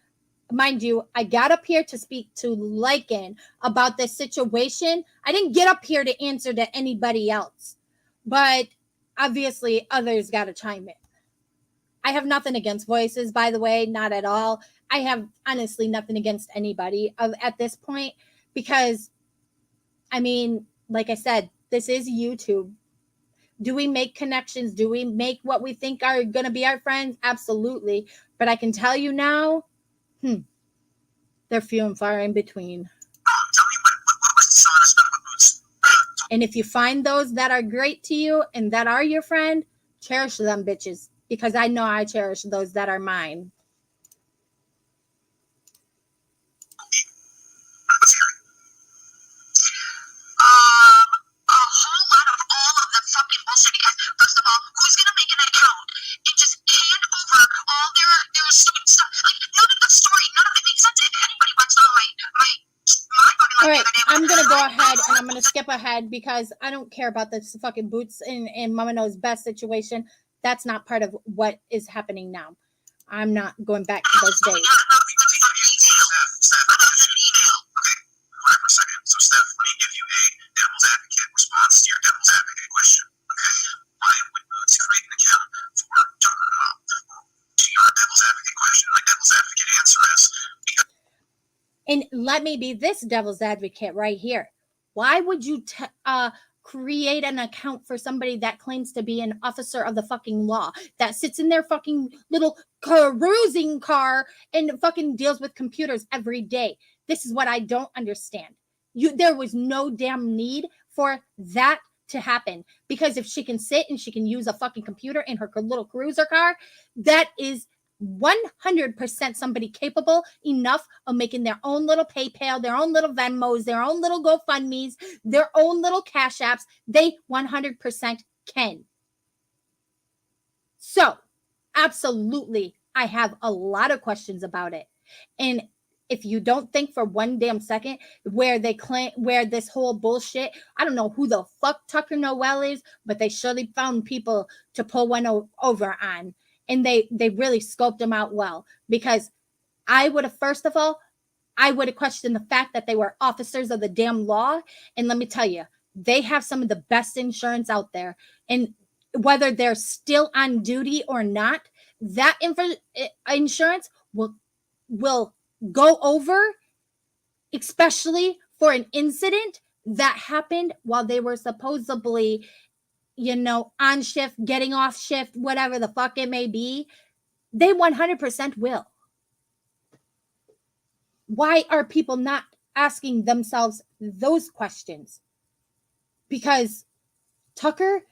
mind you, I got up here to speak to Lycan about this situation. I didn't get up here to answer to anybody else, but obviously others got to chime in. I have nothing against voices, by the way, not at all. I have honestly nothing against anybody at this point because, I mean, like I said, this is YouTube. Do we make connections? Do we make what we think are going to be our friends? Absolutely. But I can tell you now, they're few and far in between. Tell me what was dishonest about Boots? And if you find those that are great to you and that are your friend, cherish them bitches. Because I know I cherish those that are mine. A whole lot of all of the fucking bullshit. Because first of all, who's gonna make an account and just hand over all their stupid stuff? Like none of the story, none of it makes sense. If anybody watched on my fucking all right, I'm gonna go ahead and I'm gonna skip ahead because I don't care about this fucking Boots and Mama Knows Best situation. That's not part of what is happening now. I'm not going back to those days. So, Steph, let me give you a devil's advocate response to your devil's advocate question. Okay. Why would Boots create an account for Donald Trump? To your devil's advocate question, my devil's advocate answer is because And let me be this devil's advocate right here. Why would you create an account for somebody that claims to be an officer of the fucking law, that sits in their fucking little cruising car and fucking deals with computers every day? This is what I don't understand. There was no damn need for that to happen, because if she can sit and she can use a fucking computer in her little cruiser car, that is 100% somebody capable enough of making their own little PayPal, their own little Venmos, their own little GoFundMes, their own little Cash Apps. They 100% can. So, absolutely, I have a lot of questions about it. And if you don't think for one damn second where they claim, where this whole bullshit, I don't know who the fuck Tucker Noel is, but they surely found people to pull one over on. And they really scoped them out well, because I would have, first of all, I would have questioned the fact that they were officers of the damn law. And let me tell you, they have some of the best insurance out there. And whether they're still on duty or not, that insurance will go over, especially for an incident that happened while they were supposedly, on shift, getting off shift, whatever the fuck it may be. They 100% will. Why are people not asking themselves those questions? Because Tucker,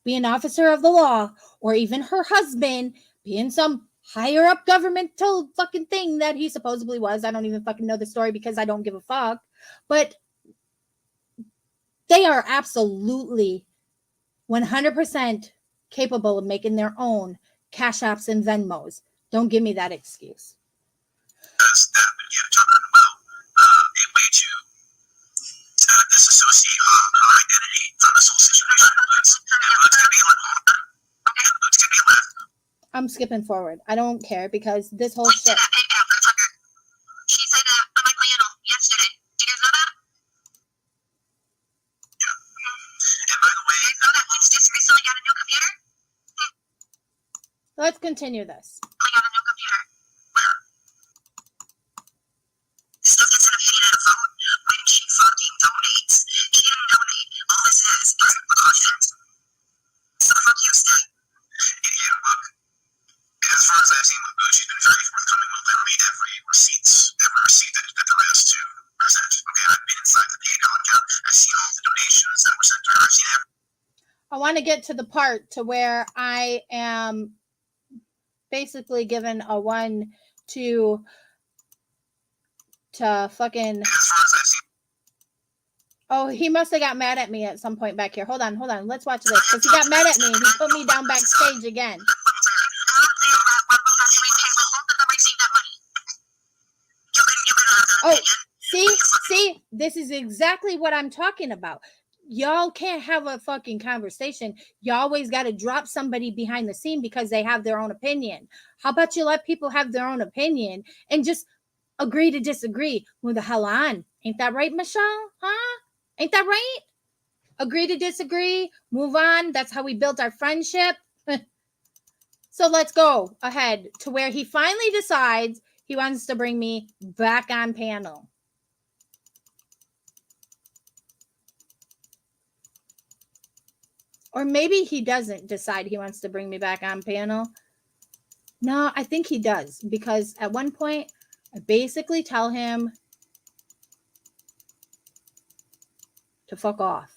being an officer of the law, or even her husband being some higher up governmental fucking thing that he supposedly was. I don't even fucking know the story because I don't give a fuck. But they are absolutely 100% capable of making their own Cash Apps and Venmos. Don't give me that excuse. That would give Tucker Noel a way to disassociate her identity from this whole situation. It's going to be left. I'm skipping forward. I don't care, because this whole shit. She said on my panel yesterday. Do you guys know that? Yeah. And by the way, you know that he's just recently got a new computer? Let's continue this. I got a new computer. Where? Still gets an opinion and a vote when she fucking donates. She didn't donate. All this is content. So fuck you, Steve. Yeah, look. As far as I've seen with Bush, she's been very forthcoming with literally every receipt that there is to present. Okay, I've been inside the PayPal account. I've seen all the donations that were sent to her. I've seen everything. I want to get to the part to where I am basically given a one to fucking. Oh, he must have got mad at me at some point back here. Hold on. Let's watch this, because he got mad at me and he put me down backstage again. Oh, see, this is exactly what I'm talking about. Y'all can't have a fucking conversation. You always got to drop somebody behind the scene because they have their own opinion. How about you let people have their own opinion and just agree to disagree? Move the hell on. Ain't that right, Michelle? Huh? Ain't that right? Agree to disagree. Move on. That's how we built our friendship. So let's go ahead to where he finally decides he wants to bring me back on panel. Or maybe he doesn't decide he wants to bring me back on panel. No, I think he does, because at one point I basically tell him to fuck off,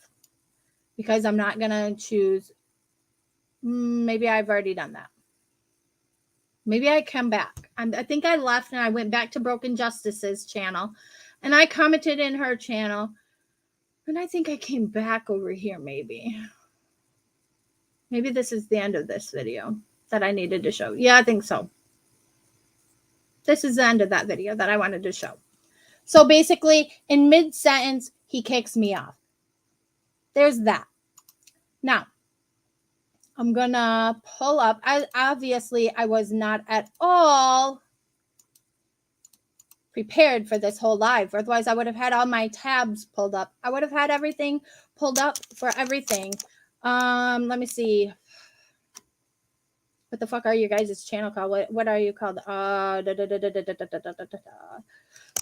because I'm not going to choose. Maybe I've already done that. Maybe I come back. I think I left and I went back to Broken Justice's channel and I commented in her channel. And I think I came back over here maybe. Maybe this is the end of this video that I needed to show. Yeah, I think so. This is the end of that video that I wanted to show. So basically, in mid-sentence, he kicks me off. There's that. Now, I'm going to pull up. Obviously, I was not at all prepared for this whole live. Otherwise, I would have had all my tabs pulled up. I would have had everything pulled up for everything. Let me see. What the fuck are you guys' channel called? What are you called?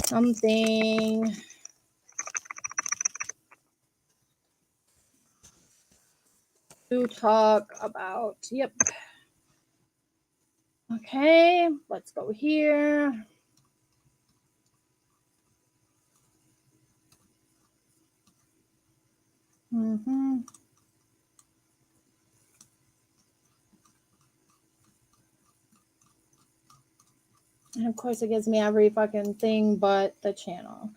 Something to talk about. Yep. Okay, let's go here. Mm-hmm. And of course, it gives me every fucking thing but the channel.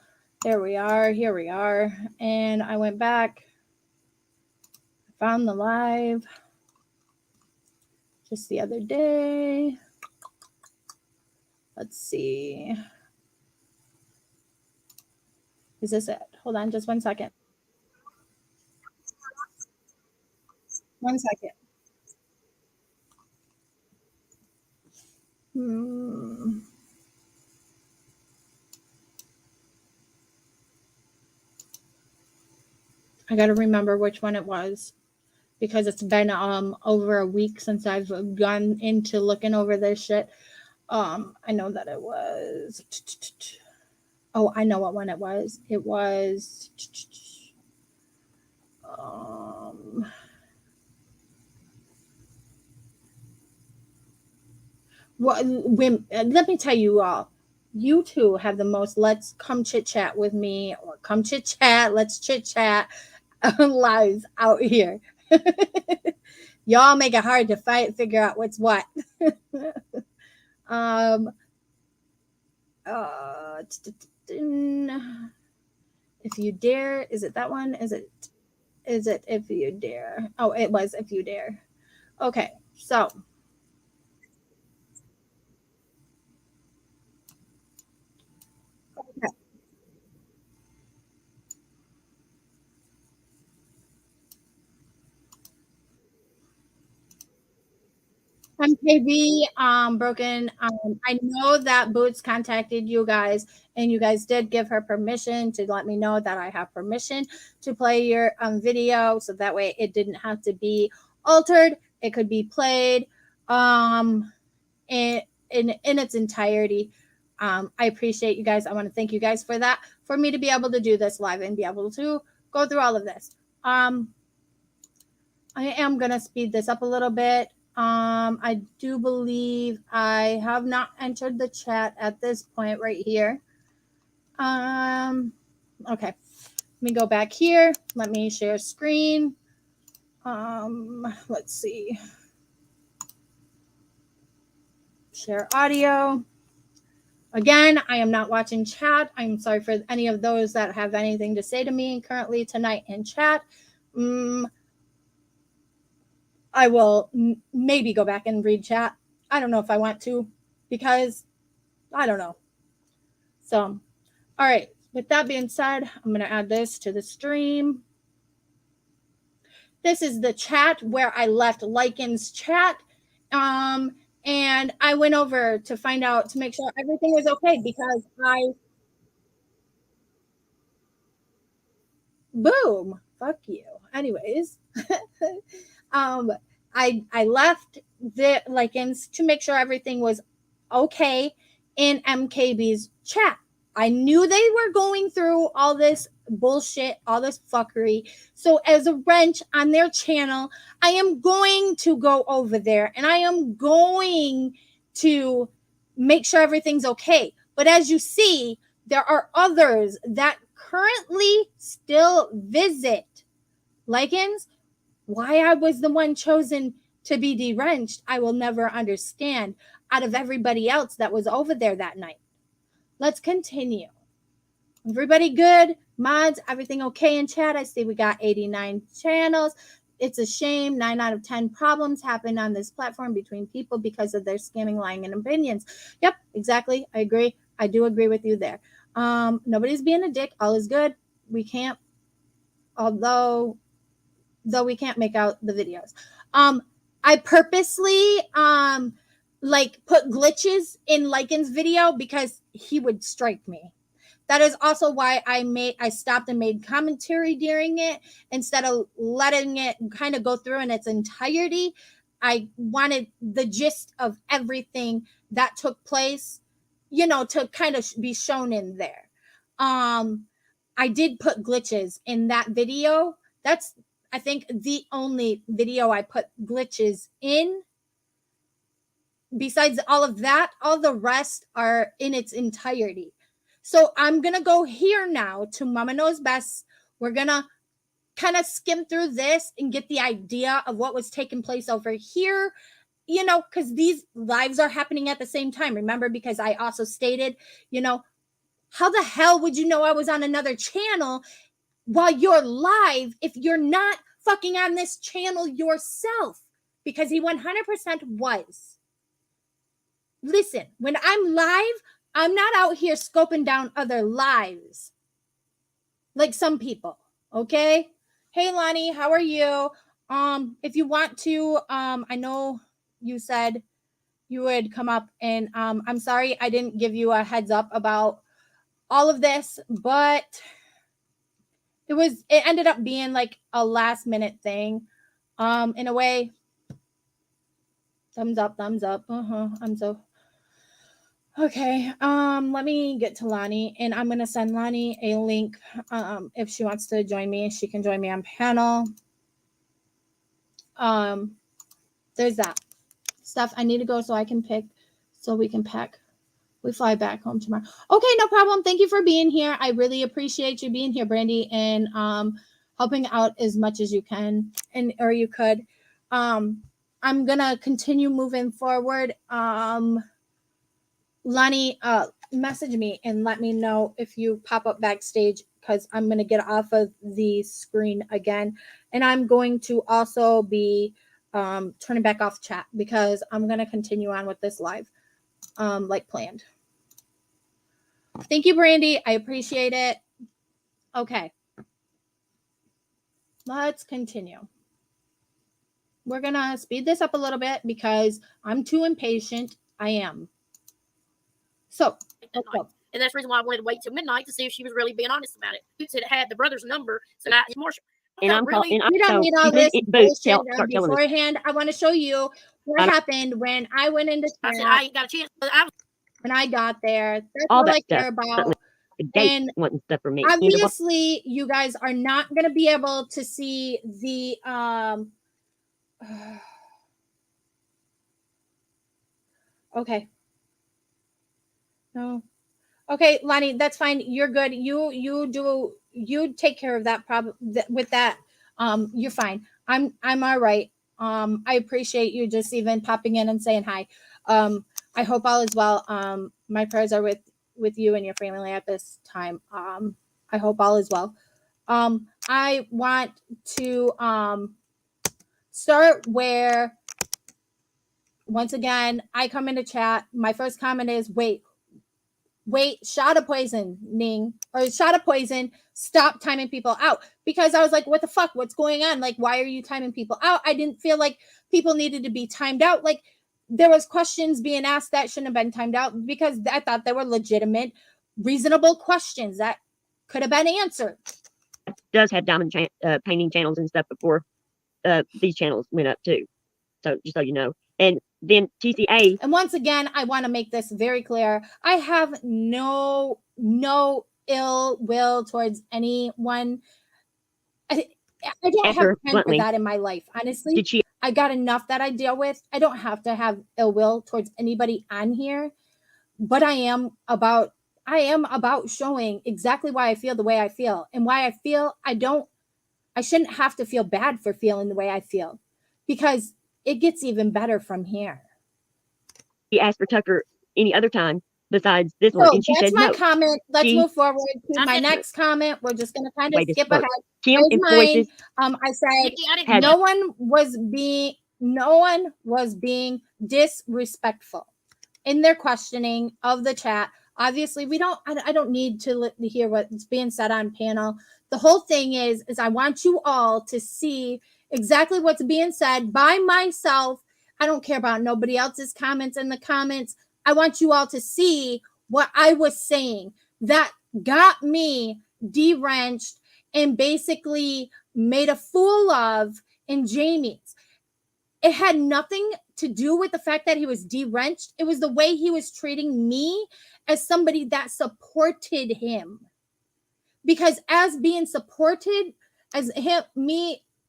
There we are. Here we are. And I went back, found the live just the other day. Let's see. Is this it? Hold on just 1 second. 1 second. I got to remember which one it was because it's been over a week since I've gone into looking over this shit. I know that it was. Oh, I know what one it was. It was. Well, let me tell you all. You two have the most let's come chit chat with me or come chit chat, let's chit chat lives out here. Y'all make it hard to figure out what's what. If you dare, is it that one? Is it if you dare? Oh, it was if you dare. Okay, so MKB, Broken. I know that Boots contacted you guys, and you guys did give her permission to let me know that I have permission to play your video, so that way it didn't have to be altered. It could be played in its entirety. I appreciate you guys. I want to thank you guys for that, for me to be able to do this live and be able to go through all of this. I am going to speed this up a little bit. I do believe I have not entered the chat at this point right here. Okay. Let me go back here. Let me share screen. Let's see. Share audio. Again, I am not watching chat. I'm sorry for any of those that have anything to say to me currently tonight in chat. I will maybe go back and read chat. I don't know if I want to because I don't know. So, all right. With that being said, I'm going to add this to the stream. This is the chat where I left Lycan's chat. And I went over to find out to make sure everything was okay because boom, fuck you. Anyways, I left the Lycans to make sure everything was okay in MKB's chat. I knew they were going through all this bullshit, all this fuckery. So as a wrench on their channel, I am going to go over there and I am going to make sure everything's okay. But as you see, there are others that currently still visit Lycans. Why I was the one chosen to be deranged, I will never understand out of everybody else that was over there that night. Let's continue. Everybody good? Mods, everything okay in chat? I see we got 89 channels. It's a shame 9 out of 10 problems happen on this platform between people because of their scamming, lying, and opinions. Yep, exactly. I agree. I do agree with you there. Nobody's being a dick. All is good. We can't, though we can't make out the videos. I purposely put glitches in Lycan's video because he would strike me. That is also why I stopped and made commentary during it instead of letting it kind of go through in its entirety. I wanted the gist of everything that took place, you know, to kind of be shown in there. I did put glitches in that video. That's, I think, the only video I put glitches in. Besides all of that, all the rest are in its entirety. So I'm going to go here now to Mama Knows Best. We're going to kind of skim through this and get the idea of what was taking place over here, you know, because these lives are happening at the same time. Remember, because I also stated, you know, how the hell would you know I was on another channel while you're live if you're not fucking on this channel yourself? Because he 100% was. Listen, when I'm live, I'm not out here scoping down other lives like some people, okay? Hey, Lonnie, how are you? If you want to, I know you said you would come up, and I'm sorry I didn't give you a heads up about all of this, but it ended up being like a last minute thing. In a way. Thumbs up. I'm so okay. Let me get to Lonnie, and I'm gonna send Lonnie a link. If she wants to join me, she can join me on panel. There's that stuff. I need to go so I can pick, so we can pack. We fly back home tomorrow. Okay, no problem. Thank you for being here. I really appreciate you being here, Brandy, and helping out as much as you can, and or you could. I'm gonna continue moving forward. Lonnie, message me and let me know if you pop up backstage, because I'm going to get off of the screen again. And I'm going to also be turning back off chat, because I'm going to continue on with this live like planned. Thank you, Brandy. I appreciate it. Okay. Let's continue. We're going to speed this up a little bit because I'm too impatient. I am. So, let's go. And that's the reason why I wanted to wait till midnight to see if she was really being honest about it. You said it had the brother's number, so that's Marshall. And I'm really. We don't need all this bullshit beforehand. I want to show you what happened when I went into chat. I said I ain't got a chance. When I got there, that's all I care about. And stuff for me. Obviously, you guys are not going to be able to see the okay. No. Okay, Lonnie, that's fine. You're good. You take care of that problem with that. You're fine. I'm all right. I appreciate you just even popping in and saying hi. I hope all is well. My prayers are with you and your family at this time. I hope all is well. I want to start where, once again, I come into chat. My first comment is, wait, shot of poisoning or shot of poison, stop timing people out. Because I was like, what the fuck? What's going on? Like, why are you timing people out? I didn't feel like people needed to be timed out. Like, there was questions being asked that shouldn't have been timed out, because I thought they were legitimate, reasonable questions that could have been answered. It does have diamond painting channels and stuff before these channels went up too. So just so you know. And then TCA. And once again, I want to make this very clear. I have no ill will towards anyone. I don't have time for that in my life. Honestly, I got enough that I deal with. I don't have to have ill will towards anybody on here. But I am about showing exactly why I feel the way I feel, and why I feel I shouldn't have to feel bad for feeling the way I feel, because it gets even better from here. He asked for Tucker any other time besides this one, and she said no. That's my comment. Let's move forward to my next comment. We're just going to kind of skip ahead. Kim and Voices. I said no one was being disrespectful in their questioning of the chat. Obviously, I don't need to hear what's being said on panel. The whole thing is I want you all to see exactly what's being said by myself. I don't care about nobody else's comments in the comments. I want you all to see what I was saying that got me de-wrenched and basically made a fool of in Jamie's. It had nothing to do with the fact that he was deranged. It was the way he was treating me as somebody that supported him. Because as being supported, as the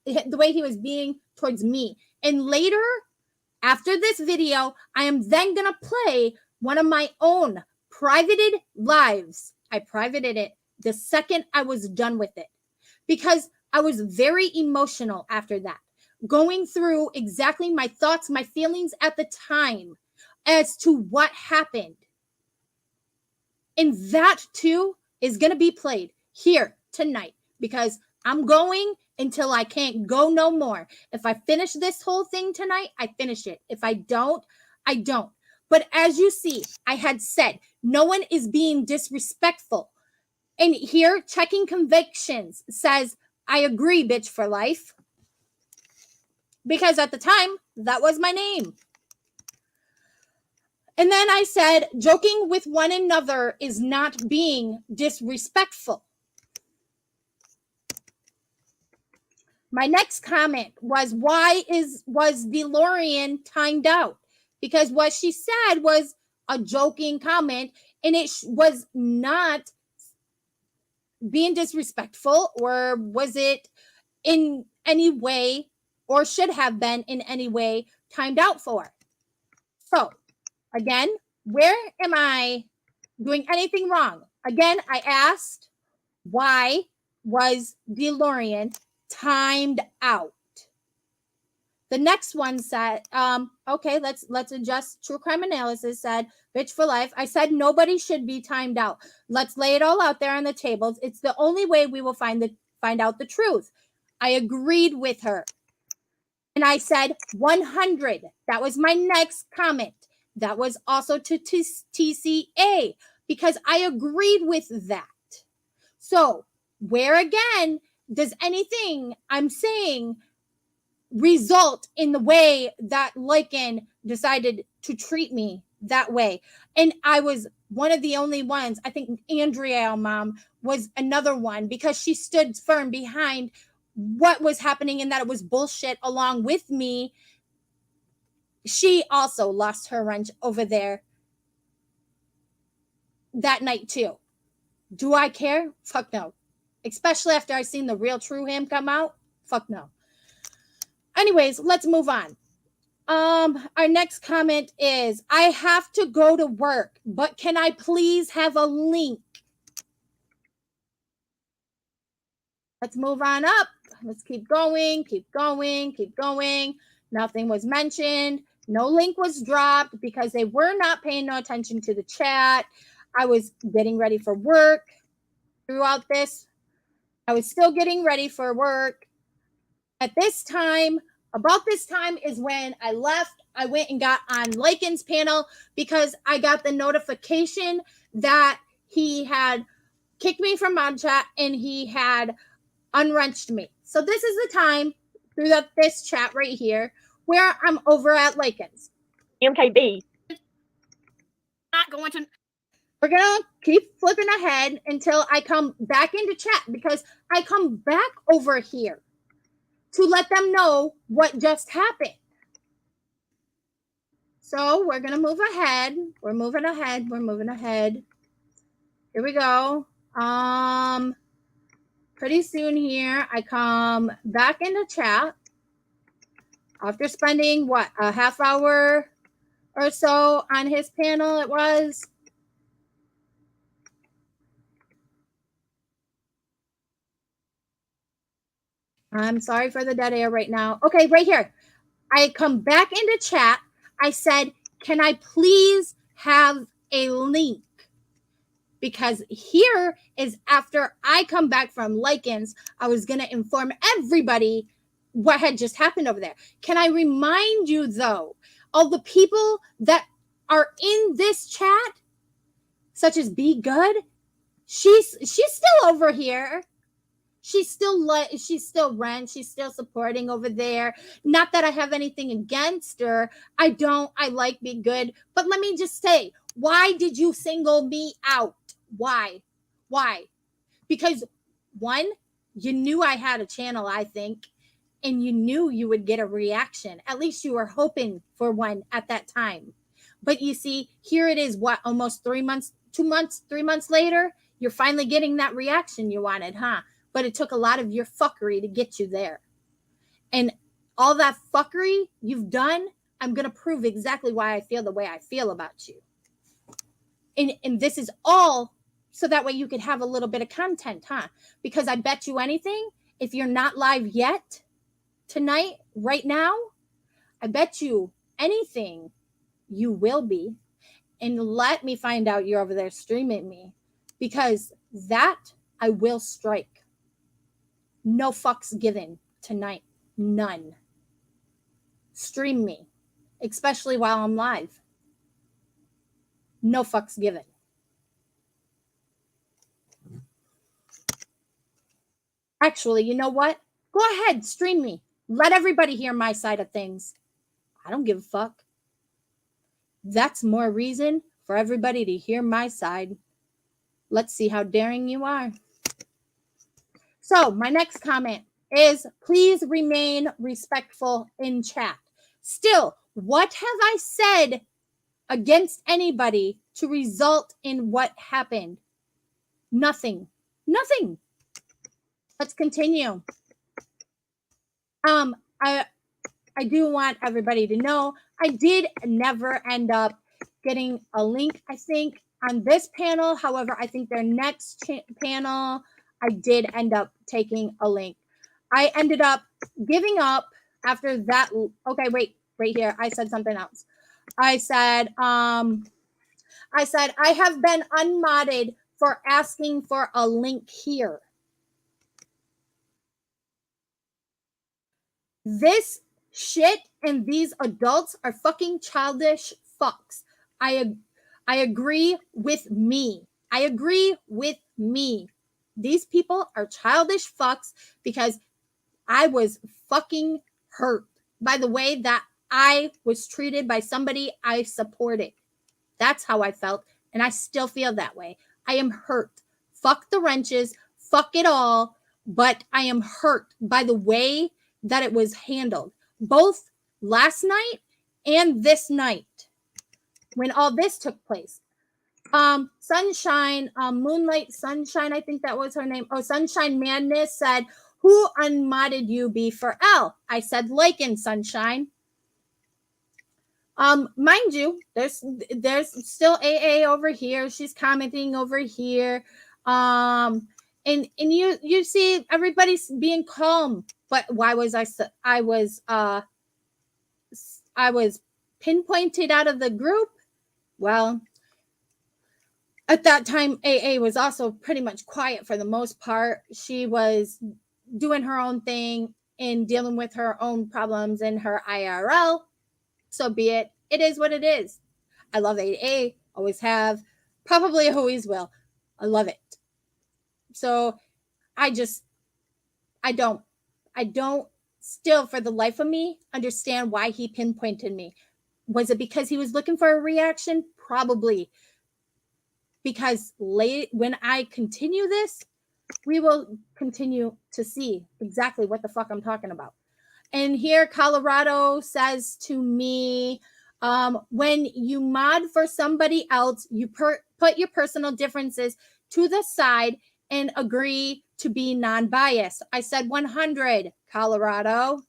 way he was being towards me. And later, after this video, I am then going to play one of my own privated lives. I privated it the second I was done with it because I was very emotional after that, going through exactly my thoughts, my feelings at the time as to what happened. And that too is going to be played here tonight because I'm going until I can't go no more. If I finish this whole thing tonight, I finish it. If I don't, I don't. But as you see, I had said, no one is being disrespectful. And here, checking convictions says, I agree, bitch for life. Because at the time, that was my name. And then I said, joking with one another is not being disrespectful. My next comment was, was DeLorean timed out? Because what she said was a joking comment, and it was not being disrespectful, or was it in any way, or should have been in any way timed out for. So, again, where am I doing anything wrong? Again, I asked, why was DeLorean timed out? The next one said, okay, let's adjust. True crime analysis said, bitch for life. I said nobody should be timed out. Let's lay it all out there on the tables. It's the only way we will find out the truth. I agreed with her. And I said 100. That was my next comment. That was also to TCA because I agreed with that. So, where again does anything I'm saying result in the way that Lycan decided to treat me that way? And I was one of the only ones. I think Andrea, mom, was another one because she stood firm behind what was happening and that it was bullshit along with me. She also lost her wrench over there that night too. Do I care? Fuck no. Especially after I seen the real true him come out. Fuck no. Anyways, let's move on. Our next comment is, I have to go to work, but can I please have a link? Let's move on up. Let's keep going, keep going, keep going. Nothing was mentioned. No link was dropped because they were not paying no attention to the chat. I was getting ready for work throughout this. I was still getting ready for work. At this time, about this time is when I left. I went and got on Lycan's panel because I got the notification that he had kicked me from mod chat and he had unwrenched me. So this is the time through this chat right here where I'm over at Lycan's. MKB. Not going to. We're going to keep flipping ahead until I come back into chat because I come back over here to let them know what just happened. So we're going to move ahead. We're moving ahead. We're moving ahead. Here we go. Pretty soon here, I come back into chat after spending, a half hour or so on his panel it was. I'm sorry for the dead air right now. Okay, right here. I come back into chat. I said, can I please have a link? Because here is after I come back from Lycan's, I was going to inform everybody what had just happened over there. Can I remind you, though, of the people that are in this chat, such as Be Good? She's still over here. She's still Ren. She's still supporting over there. Not that I have anything against her. I like Be Good. But let me just say, why did you single me out? Why? Because one, you knew I had a channel, I think. and you knew you would get a reaction. At least you were hoping for one at that time. But you see, here it is, what, almost 3 months, 2 months, 3 months later, you're finally getting that reaction you wanted, huh? But it took a lot of your fuckery to get you there. And all that fuckery you've done, I'm going to prove exactly why I feel the way I feel about you. And this is all so that way you could have a little bit of content, huh? Because I bet you anything, if you're not live yet tonight, right now, I bet you anything you will be. And let me find out you're over there streaming me, because that I will strike. No fucks given tonight. None. Stream me, especially while I'm live. No fucks given. Actually, you know what? Go ahead, stream me. Let everybody hear my side of things. I don't give a fuck. That's more reason for everybody to hear my side. Let's see how daring you are. So, my next comment is, please remain respectful in chat. Still, what have I said against anybody to result in what happened? Nothing. Nothing. Let's continue. I do want everybody to know I did never end up getting a link, I think, on this panel. However, I think their next panel, I did end up taking a link. I ended up giving up after that. Okay, wait, right here. I said something else. I said I have been unmodded for asking for a link here. This shit and these adults are fucking childish fucks. I agree with me. I agree with me. These people are childish fucks because I was fucking hurt by the way that I was treated by somebody I supported. That's how I felt, and I still feel that way. I am hurt. Fuck the wrenches. Fuck it all. But I am hurt by the way that it was handled, both last night and this night when all this took place. Sunshine, Moonlight Sunshine, I think that was her name. Oh, Sunshine Madness said, who unmodded you, B4L? I said, Lycan, Sunshine. Mind you, there's still AA over here. She's commenting over here. And you see everybody's being calm. But why was I was pinpointed out of the group? Well, at that time, AA was also pretty much quiet for the most part. She was doing her own thing and dealing with her own problems in her IRL. So be it. It is what it is. I love AA. Always have. Probably always will. I love it. So I don't still for the life of me understand why he pinpointed me. Was it because he was looking for a reaction? Probably. Because when I continue this, we will continue to see exactly what the fuck I'm talking about. And here Colorado says to me, when you mod for somebody else, you put your personal differences to the side and agree to be non-biased. I said 100, Colorado.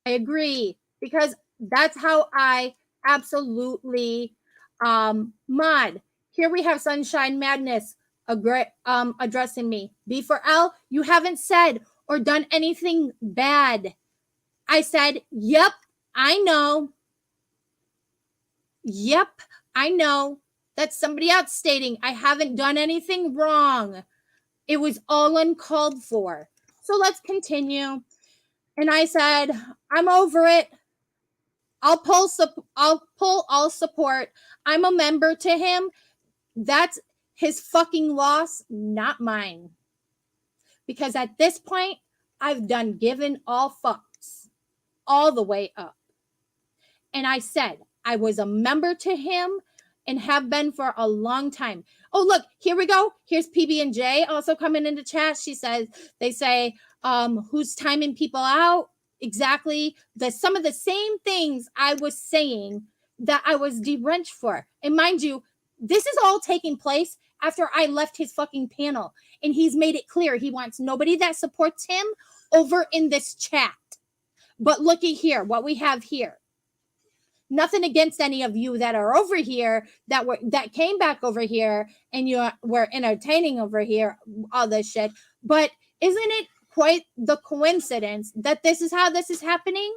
I agree, because that's how I absolutely mod. Here we have Sunshine Madness addressing me. B4L, you haven't said or done anything bad. I said, yep, I know. Yep, I know. That's somebody else stating I haven't done anything wrong. It was all uncalled for. So let's continue. And I said, I'm over it. I'll pull all support. I'm a member to him. That's his fucking loss, not mine. Because at this point, I've done given all fucks all the way up. And I said I was a member to him and have been for a long time. Oh, look, here we go. Here's PB&J also coming into chat. They say, who's timing people out, exactly some of the same things I was saying that I was deranged for. And mind you, this is all taking place after I left his fucking panel, and he's made it clear he wants nobody that supports him over in this chat. But looky here, what we have here. Nothing against any of you that are over here that came back over here and you were entertaining over here, all this shit. But isn't it quite the coincidence that this is how this is happening?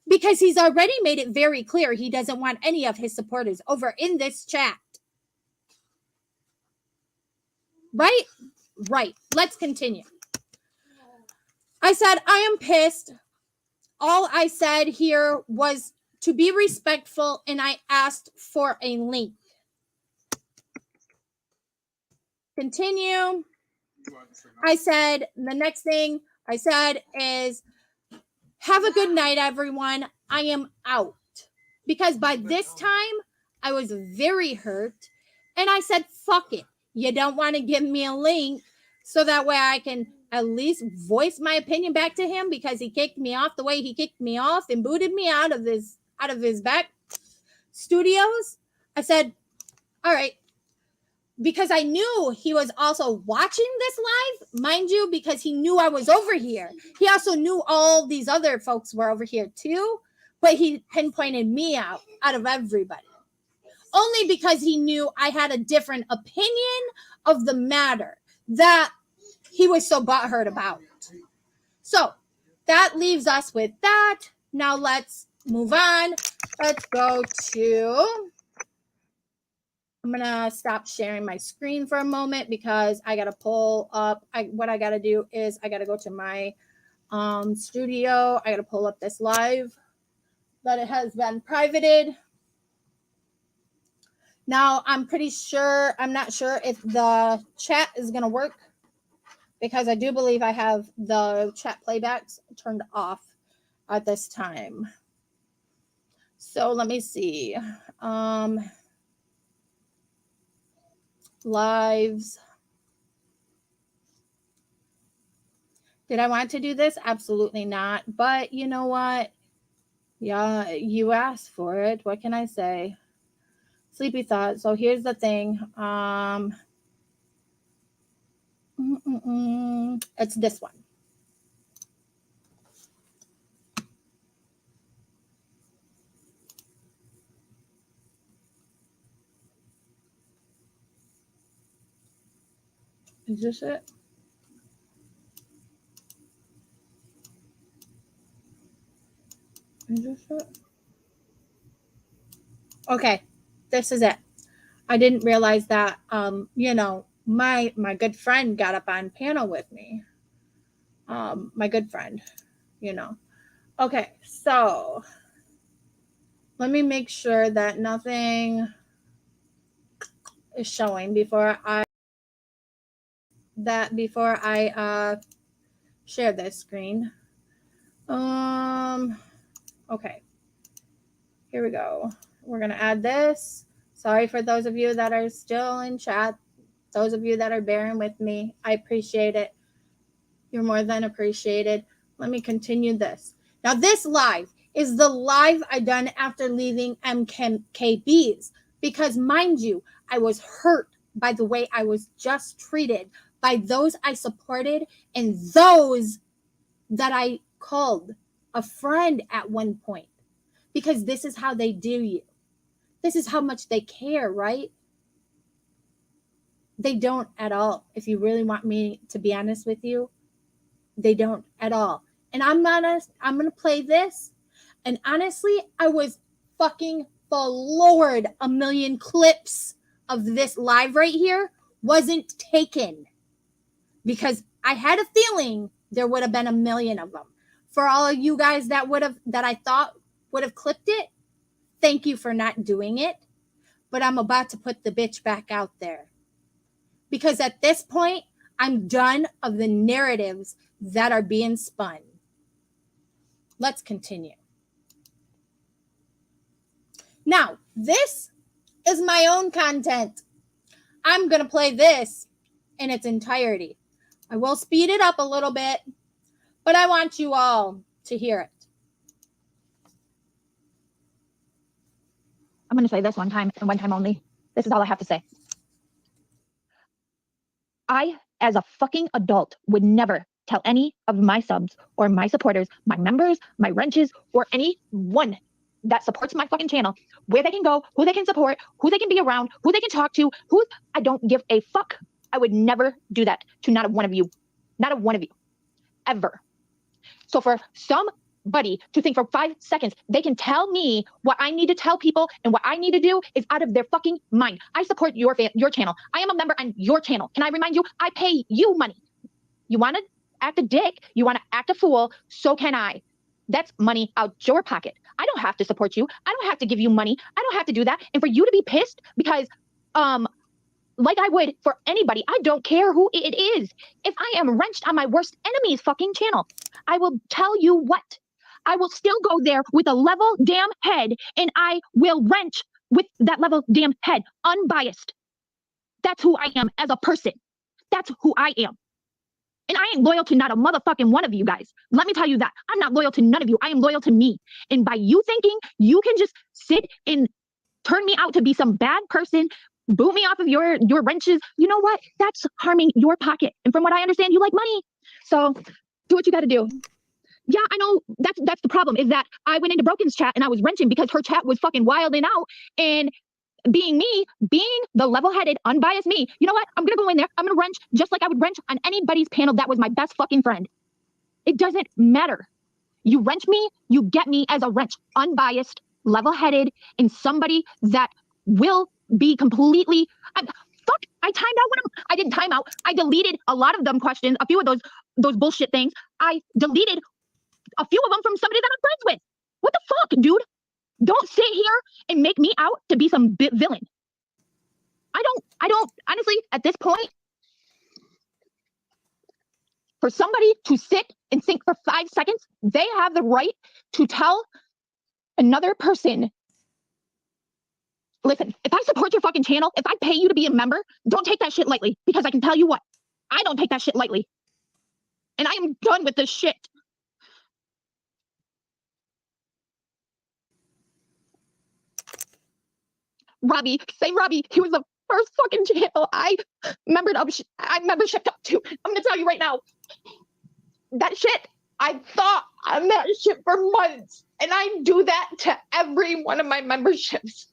Because he's already made it very clear he doesn't want any of his supporters over in this chat. Right? Right. Let's continue. I said, I am pissed. All I said here was to be respectful, and I asked for a link. Continue. I said, the next thing I said is, have a good night, everyone. I am out. Because by this time, I was very hurt, and I said, fuck it. You don't want to give me a link so that way I can at least voice my opinion back to him, because he kicked me off the way he kicked me off and booted me out of his back studios. I said, all right, because I knew he was also watching this live, mind you, because he knew I was over here. He also knew all these other folks were over here too, but he pinpointed me out of everybody. Only because he knew I had a different opinion of the matter that he was so butthurt about. So that leaves us with that. Now let's move on. Let's go to, I'm going to stop sharing my screen for a moment because I got to pull up. What I got to do is I got to go to my studio. I got to pull up this live that it has been privated. Now, I'm not sure if the chat is going to work, because I do believe I have the chat playbacks turned off at this time. So let me see. Lives. Did I want to do this? Absolutely not. But you know what? Yeah, you asked for it. What can I say? Sleepy thought. So here's the thing. It's this one. Is this it? Is this it? Okay, this is it. I didn't realize that, my good friend got up on panel with me. My good friend, Okay, so let me make sure that nothing is showing before I share this screen. Okay, here we go. We're gonna add this. Sorry for those of you that are still in chat. Those of you that are bearing with me, I appreciate it. You're more than appreciated. Let me continue this. Now, this live is the live I done after leaving MKB's, because mind you, I was hurt by the way I was just treated by those I supported and those that I called a friend at one point, because this is how they do you. This is how much they care, right? They don't at all. If you really want me to be honest with you, they don't at all. And I'm going to play this. And honestly, I was fucking floored. A million clips of this live right here wasn't taken, because I had a feeling there would have been a million of them. For all of you guys that I thought would have clipped it, thank you for not doing it. But I'm about to put the bitch back out there, because at this point, I'm done of the narratives that are being spun. Let's continue. Now, this is my own content. I'm going to play this in its entirety. I will speed it up a little bit, but I want you all to hear it. I'm going to say this one time and one time only. This is all I have to say. I, as a fucking adult, would never tell any of my subs or my supporters, my members, my wrenches, or anyone that supports my fucking channel where they can go, who they can support, who they can be around, who they can talk to, I don't give a fuck. I would never do that to not a one of you. Not a one of you. Ever. So for somebody to think for 5 seconds they can tell me what I need to tell people and what I need to do is out of their fucking mind. I support your channel. I am a member on your channel. Can I remind you? I pay you money. You want to act a dick? You want to act a fool? So can I. That's money out your pocket. I don't have to support you. I don't have to give you money. I don't have to do that. And for you to be pissed because, like I would for anybody, I don't care who it is. If I am wrenched on my worst enemy's fucking channel, I will tell you what. I will still go there with a level damn head and I will wrench with that level damn head, unbiased. That's who I am as a person. That's who I am. And I ain't loyal to not a motherfucking one of you guys. Let me tell you that. I'm not loyal to none of you. I am loyal to me. And by you thinking you can just sit and turn me out to be some bad person, boot me off of your wrenches, you know what? That's harming your pocket. And from what I understand, you like money. So do what you got to do. Yeah, I know that's the problem is that I went into Broken's chat and I was wrenching because her chat was fucking wilding out. And being me, being the level-headed, unbiased me, you know what? I'm gonna go in there. I'm gonna wrench just like I would wrench on anybody's panel that was my best fucking friend. It doesn't matter. You wrench me, you get me as a wrench, unbiased, level-headed, and somebody that will be completely. I timed out I didn't time out. I deleted a lot of them questions, a few of those bullshit things. I deleted a few of them from somebody that I'm friends with. What the fuck, dude? Don't sit here and make me out to be some villain. I don't, honestly, at this point, for somebody to sit and think for 5 seconds, they have the right to tell another person, listen, if I support your fucking channel, if I pay you to be a member, don't take that shit lightly, because I can tell you what, I don't take that shit lightly. And I am done with this shit. Robbie, he was the first fucking channel I membershiped up to. I'm gonna tell you right now, that shit, I thought on that shit for months, and I do that to every one of my memberships.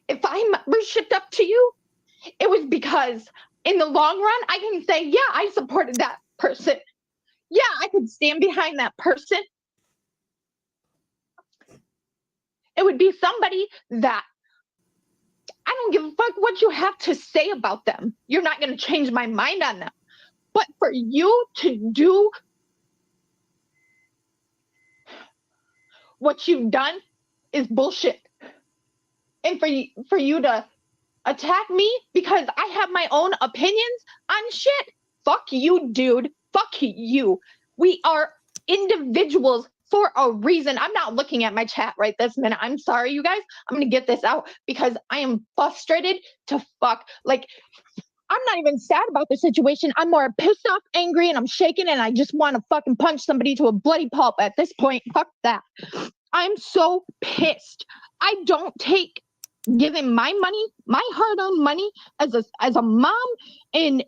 If I membershiped up to you, it was because in the long run, I can say, yeah, I supported that person. Yeah, I could stand behind that person. It would be somebody that I don't give a fuck what you have to say about them. You're not going to change my mind on them. But for you to do what you've done is bullshit. And for you to attack me because I have my own opinions on shit, fuck you, dude. Fuck you. We are individuals for a reason. I'm not looking at my chat right this minute. I'm sorry, you guys. I'm going to get this out because I am frustrated to fuck. Like, I'm not even sad about the situation. I'm more pissed off, angry, and I'm shaking, and I just want to fucking punch somebody to a bloody pulp at this point. Fuck that. I'm so pissed. I don't take giving my money, my hard-earned money as a mom and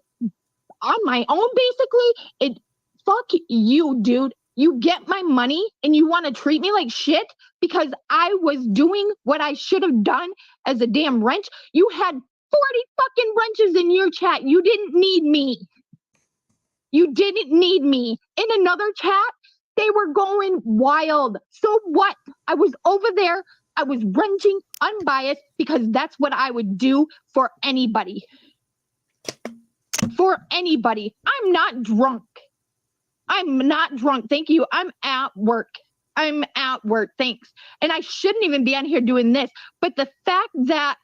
on my own, basically. Fuck you, dude. You get my money and you want to treat me like shit because I was doing what I should have done as a damn wrench. You had 40 fucking wrenches in your chat. You didn't need me. You didn't need me. In another chat, they were going wild. So what? I was over there. I was wrenching unbiased because that's what I would do for anybody. For anybody. I'm not drunk. I'm not drunk. Thank you. I'm at work. Thanks. And I shouldn't even be on here doing this. But the fact that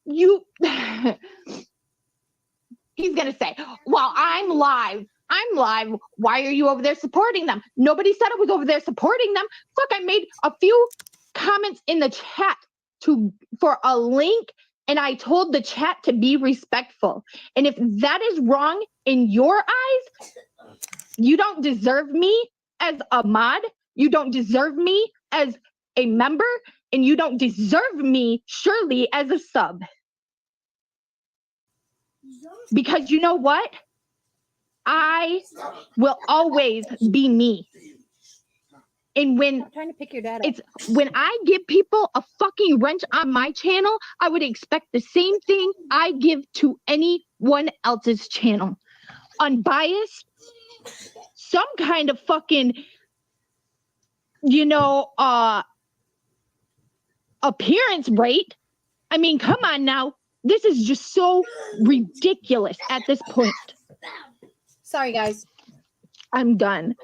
you he's gonna say, well, I'm live. Why are you over there supporting them? Nobody said I was over there supporting them. Fuck, I made a few comments in the chat for a link And I told the chat to be respectful. And if that is wrong in your eyes, you don't deserve me as a mod. You don't deserve me as a member. And you don't deserve me, surely, as a sub. Because you know what? I will always be me. And when I'm trying to pick your dad up. it's when I give people a fucking wrench on my channel, I would expect the same thing I give to anyone else's channel. Unbiased, some kind of fucking, appearance rate. I mean, come on now. This is just so ridiculous at this point. Sorry, guys. I'm done.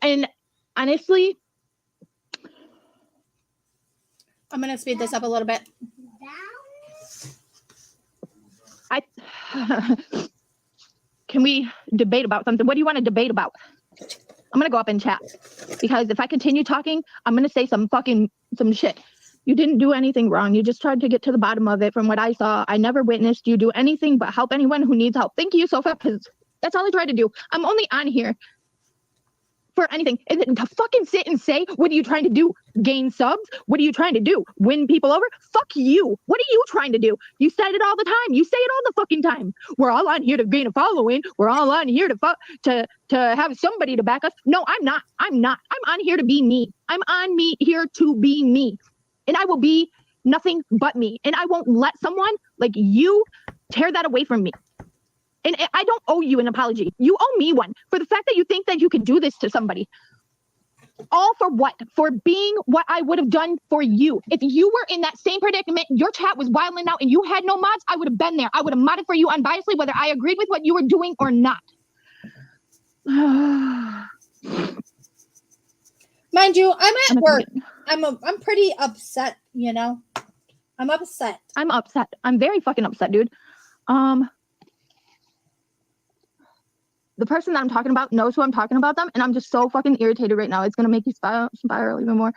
And honestly, I'm going to speed this up a little bit. can we debate about something? What do you want to debate about? I'm going to go up in chat because if I continue talking, I'm going to say some shit. You didn't do anything wrong. You just tried to get to the bottom of it. From what I saw, I never witnessed you do anything but help anyone who needs help. Thank you, Sofa, because that's all I tried to do. I'm only on here for anything. And then to fucking sit and say, what are you trying to do? Gain subs? What are you trying to do? Win people over? Fuck you. What are you trying to do? You said it all the time. You say it all the fucking time. We're all on here to gain a following. We're all on here to have somebody to back us. No, I'm not. I'm on here to be me. I'm on here to be me. And I will be nothing but me. And I won't let someone like you tear that away from me. And I don't owe you an apology. You owe me one for the fact that you think that you can do this to somebody. All for what? For being what I would have done for you. If you were in that same predicament, your chat was wilding out and you had no mods, I would have been there. I would have modded for you unbiasedly, whether I agreed with what you were doing or not. Mind you, I'm at work. I'm pretty upset, I'm upset. I'm upset. I'm very fucking upset, dude. The person that I'm talking about knows who I'm talking about them, and I'm just so fucking irritated right now. It's gonna make you spiral even more.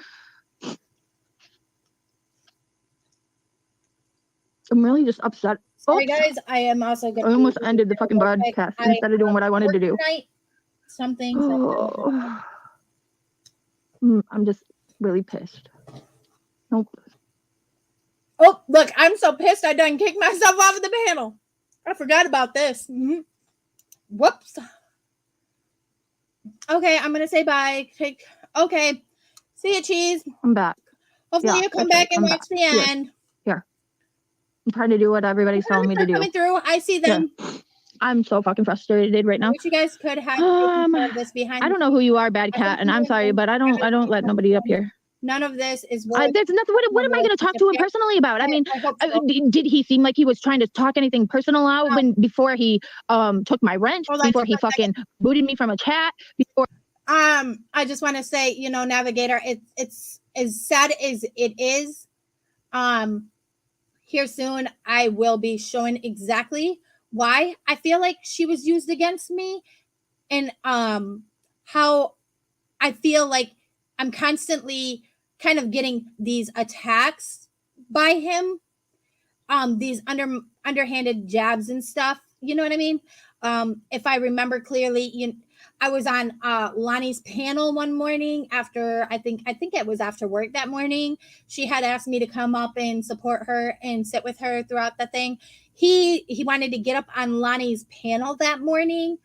I'm really just upset. Sorry, guys. I am also gonna. I almost ended the fucking broadcast instead of doing what I wanted to do. Something. I'm just really pissed. Nope. Oh, look, I'm so pissed I done kicked myself off of the panel. I forgot about this. Mm-hmm. Whoops. Okay, I'm gonna say bye. Okay. See you, Cheese. I'm back. Hopefully you come back and watch the end. Here. I'm trying to do what everybody's telling me to do. Coming through. I see them. Yeah. I'm so fucking frustrated right now. I wish you guys could have this behind. I don't know who you are, Bad Cat, and I'm sorry, but I don't let nobody up here. None of this is there's nothing. What am I going to talk to him personally about? I mean, did he seem like he was trying to talk anything personal out before he took my wrench, before he fucking booted me from a chat, before? I just want to say, Navigator, it's as sad as it is. Here soon, I will be showing exactly why I feel like she was used against me, and how I feel like I'm constantly kind of getting these attacks by him, these underhanded jabs and stuff. You know what I mean? If I remember clearly, I was on Lonnie's panel one morning after, I think it was after work that morning. She had asked me to come up and support her and sit with her throughout the thing. He wanted to get up on Lonnie's panel that morning.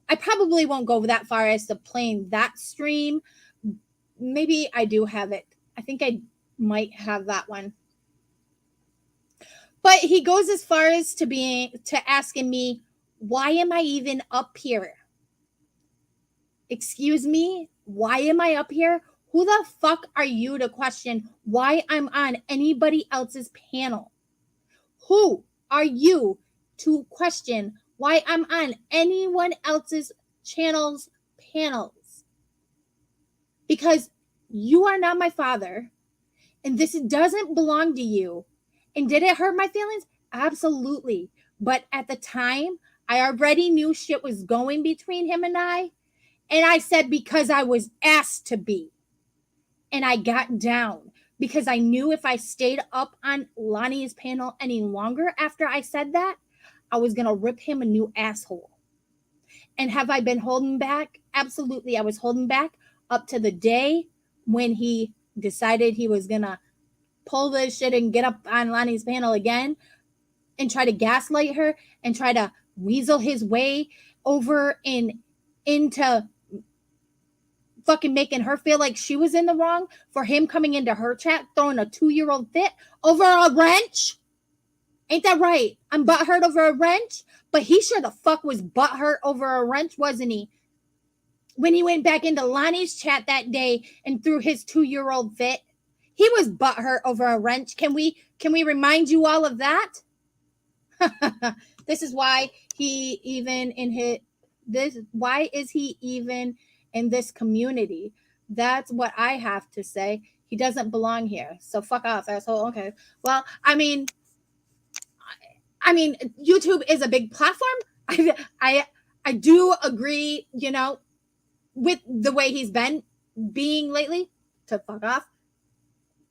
I probably won't go that far as to playing that stream. Maybe I do have it. I think I might have that one. But he goes as far as to asking me, why am I even up here? Excuse me? Why am I up here? Who the fuck are you to question why I'm on anybody else's panel? Who are you to question why I'm on anyone else's channel's panels? Because you are not my father, and this doesn't belong to you. And did it hurt my feelings? Absolutely. But at the time, I already knew shit was going between him and I. And I said, because I was asked to be. And I got down. because I knew if I stayed up on Lonnie's panel any longer after I said that, I was going to rip him a new asshole. And have I been holding back? Absolutely. I was holding back up to the day when he decided he was going to pull this shit and get up on Lonnie's panel again and try to gaslight her and try to weasel his way over into fucking making her feel like she was in the wrong for him coming into her chat throwing a 2-year-old fit over a wrench. Ain't that right? I'm butthurt over a wrench, but he sure the fuck was butthurt over a wrench, wasn't he? When he went back into Lonnie's chat that day and threw his 2-year-old fit, he was butthurt over a wrench. Can we remind you all of that? This is why he even in his this. Why is he even in this community? That's what I have to say. He doesn't belong here. So fuck off, asshole. Okay. Well, I mean, YouTube is a big platform. I do agree, with the way he's been being lately, to fuck off.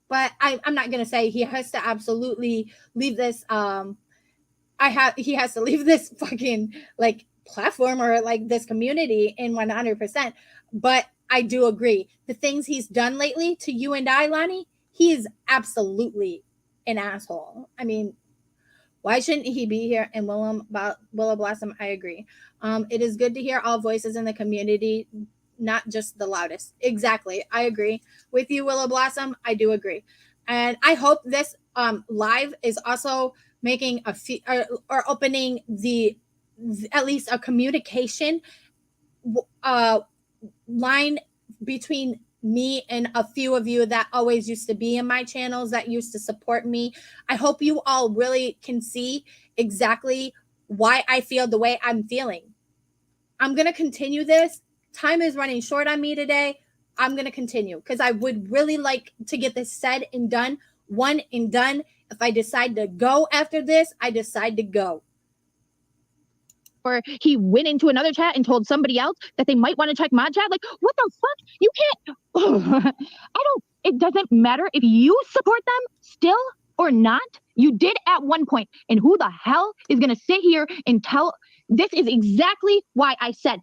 But I'm not gonna say he has to absolutely leave this. He has to leave this fucking like platform or like this community in 100%. But I do agree. The things he's done lately to you and I, Lonnie, he is absolutely an asshole. I mean, why shouldn't he be here? And Willow Blossom, I agree. It is good to hear all voices in the community, not just the loudest. Exactly. I agree with you, Willow Blossom. I do agree. And I hope this live is also making or opening at least a communication line between me and a few of you that always used to be in my channels, that used to support me. I hope you all really can see exactly why I feel the way I'm feeling. I'm going to continue this. Time is running short on me today. I'm going to continue because I would really like to get this said and done, one and done. If I decide to go after this, I decide to go. Or he went into another chat and told somebody else that they might want to check my chat. Like, what the fuck? You can't. It doesn't matter if you support them still or not. You did at one point. And who the hell is going to sit here and tell? This is exactly why I said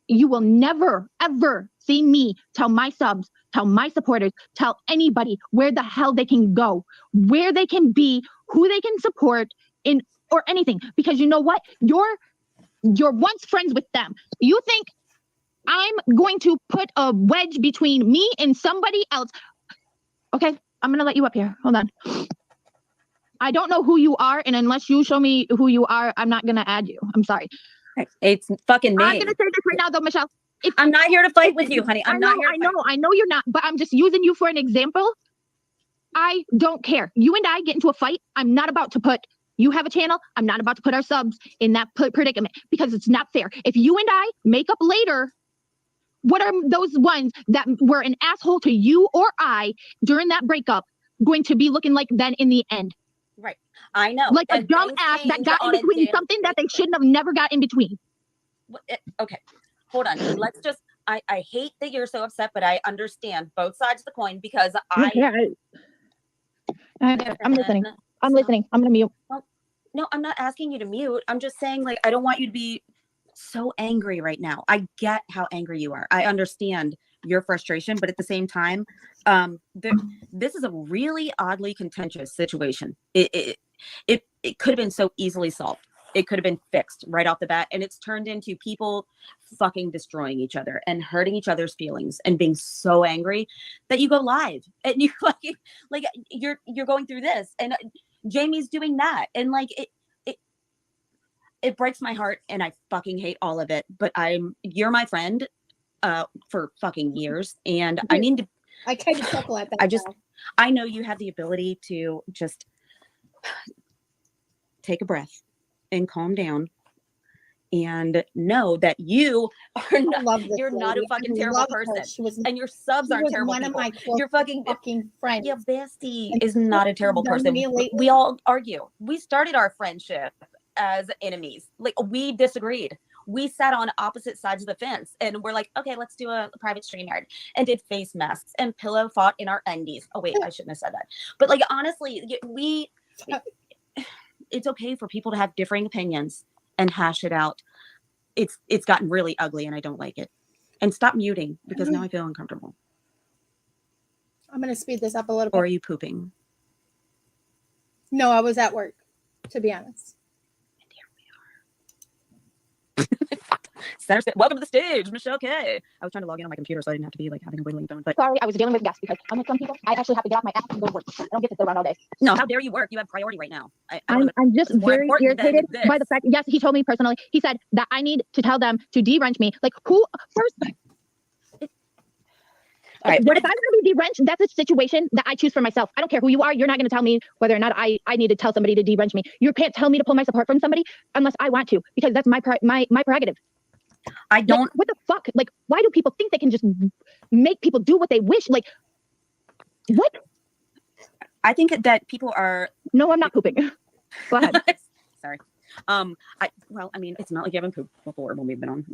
you will never, ever see me tell my subs, tell my supporters, tell anybody where the hell they can go, where they can be, who they can support in or anything. Because you know what? You're once friends with them. You think I'm going to put a wedge between me and somebody else? Okay, I'm going to let you up here. Hold on. I don't know who you are, and unless you show me who you are, I'm not going to add you. I'm sorry. It's fucking me. I'm going to say this right now, though, Michelle. I'm not here to fight with you, honey. I know you're not, but I'm just using you for an example. I don't care. You and I get into a fight. I'm not about to put you have a channel. I'm not about to put our subs in that predicament because it's not fair. If you and I make up later, what are those ones that were an asshole to you or I during that breakup going to be looking like then in the end? Right. I know. Like a dumb ass that got in between something that they shouldn't have never got in between. Okay. Hold on. Let's just, I hate that you're so upset, but I understand both sides of the coin because I'm listening. I'm listening. I'm going to mute. Well, no, I'm not asking you to mute. I'm just saying, like, I don't want you to be so angry right now. I get how angry you are. I understand your frustration, but at the same time, this is a really oddly contentious situation. It could have been so easily solved. It could have been fixed right off the bat, and it's turned into people fucking destroying each other and hurting each other's feelings and being so angry that you go live and you like you're going through this and Jamie's doing that, and like it breaks my heart, and I fucking hate all of it. But you're my friend for fucking years, and I need to. I kind of chuckle at that. I know you have the ability to just take a breath and calm down and know that you are not, you're not a fucking terrible person. And your subs aren't terrible one people. Of my close Your fucking friends. Your bestie is not a terrible person. We all argue. We started our friendship as enemies. Like, we disagreed. we sat on opposite sides of the fence and we're like, okay, let's do a private StreamYard, and did face masks and pillow fought in our undies. Oh wait, I shouldn't have said that. But like honestly, it's okay for people to have differing opinions and hash it out. It's gotten really ugly and I don't like it. And stop muting because now I feel uncomfortable. I'm going to speed this up a little bit. Or are you pooping? No, I was at work, to be honest. And here we are. Welcome to the stage, Michelle K. I was trying to log in on my computer so I didn't have to be like having a wiggling phone. But Sorry, I was dealing with guests because unlike some people, I actually have to get off my ass and go to work. I don't get to sit around all day. no, how dare you work? You have priority right now. I'm just It's more very important than irritated this. by the fact. Yes, he told me personally. He said that I need to tell them to de-wrench me. Like who first? All right, What if I want to be de-wrenched? That's a situation that I choose for myself. I don't care who you are. You're not going to tell me whether or not I need to tell somebody to de-wrench me. You can't tell me to pull my support from somebody unless I want to, because that's my prerogative. I don't. Like, what the fuck? Like, why do people think they can just make people do what they wish? Like, what? I think that people are. No, I'm not pooping. Go ahead. Sorry. I mean, it's not like you haven't pooped before when we've been on,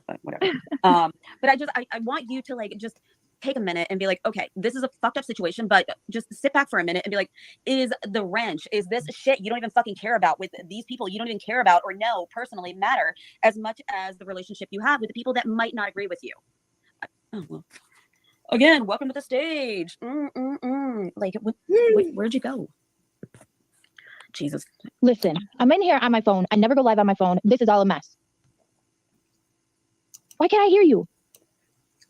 but whatever. But I want you to like just take a minute and be like, okay, this is a fucked up situation, but just sit back for a minute and be like, is the wrench, is this shit you don't even fucking care about with these people you don't even care about or know personally matter as much as the relationship you have with the people that might not agree with you? Oh, well. Again, welcome to the stage. Like, where'd you go? Jesus. Listen, I'm in here on my phone. I never go live on my phone. This is all a mess. Why can't I hear you?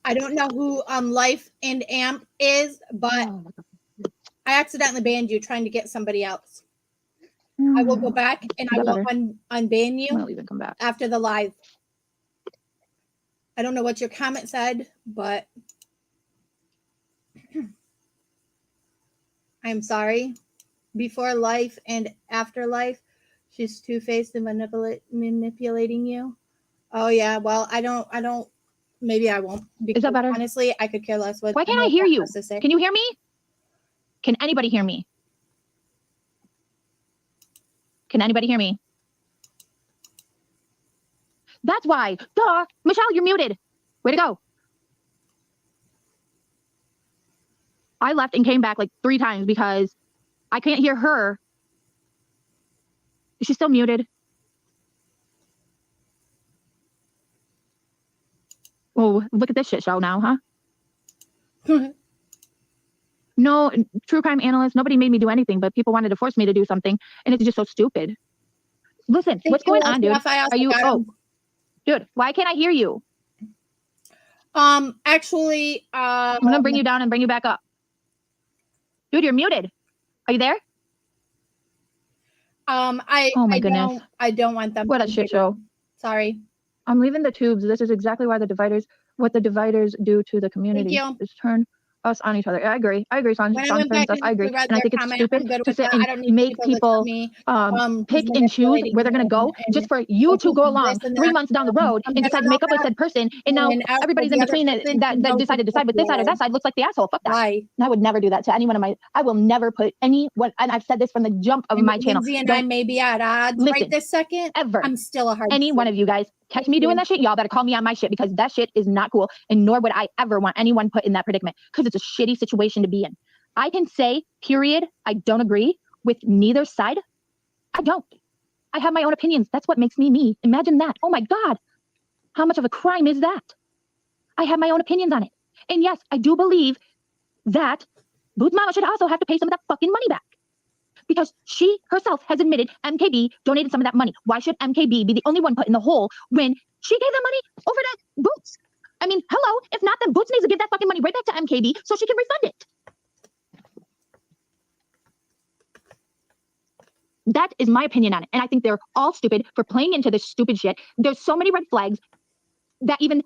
I don't know who Life and Amp is, but I accidentally banned you trying to get somebody else. I will go back and I will unban you I'll even come back after the live. I don't know what your comment said, but I'm sorry. Before life and after life, she's two-faced and manipulating you. Oh yeah, well, I don't. Maybe I won't. Is that better? Honestly, I could care less what. Why can't I hear you? Can you hear me? Can anybody hear me? Can anybody hear me? That's why. Duh. Michelle, you're muted. Way to go. I left and came back like 3 times because I can't hear her. Is she still muted? Oh, look at this shit show now, huh? No, true crime analyst. Nobody made me do anything, but people wanted to force me to do something, and it's just so stupid. Listen, what's going on, dude? Are you? Oh, dude, why can't I hear you? Actually, I'm gonna bring you down and bring you back up. Dude, you're muted. Are you there? Oh my goodness. I don't want them. What a shit show. Sorry. I'm leaving the tubes. This is exactly why what the dividers do to the community is turn us on each other. I agree, son. I agree. And I think it's stupid to sit and make people pick and choose where they're going to go just for you to go along 3 months down the road and decide to make up with said person. And now everybody's in between that decided to decide with this side or that side looks like the asshole. Fuck that. And I would never do that to anyone I will never put anyone, and I've said this from the jump of my channel. Lindsay and I may be at odds right this second. Ever. I'm still a hard. Any one of you guys catch me doing that shit, y'all better call me on my shit, because that shit is not cool, and nor would I ever want anyone put in that predicament, because it's a shitty situation to be in. I can say, period, I don't agree with neither side. I don't. I have my own opinions. That's what makes me me. Imagine that. Oh my God. How much of a crime is that? I have my own opinions on it. And yes, I do believe that Boo's mama should also have to pay some of that fucking money back, because she herself has admitted MKB donated some of that money. Why should MKB be the only one put in the hole when she gave that money over to Boots? I mean, hello, if not, then Boots needs to give that fucking money right back to MKB so she can refund it. That is my opinion on it. And I think they're all stupid for playing into this stupid shit. There's so many red flags that even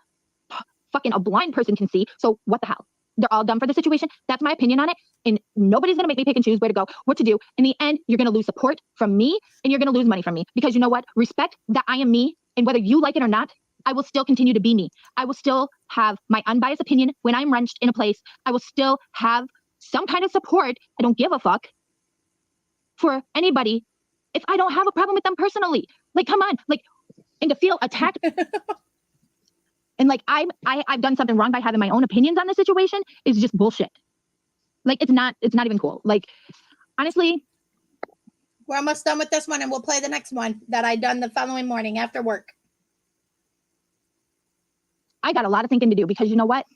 fucking a blind person can see. So what the hell? They're all dumb for the situation. That's my opinion on it. And nobody's going to make me pick and choose where to go, what to do. In the end, you're going to lose support from me, and you're going to lose money from me. Because you know what? Respect that I am me. And whether you like it or not, I will still continue to be me. I will still have my unbiased opinion when I'm wrenched in a place. I will still have some kind of support. I don't give a fuck for anybody if I don't have a problem with them personally. Like, come on. Like, And to feel attacked and like I've done something wrong by having my own opinions on the situation is just bullshit. Like it's not even cool. Like honestly, We're almost done with this one, and we'll play the next one that I done the following morning after work. I got a lot of thinking to do because you know what?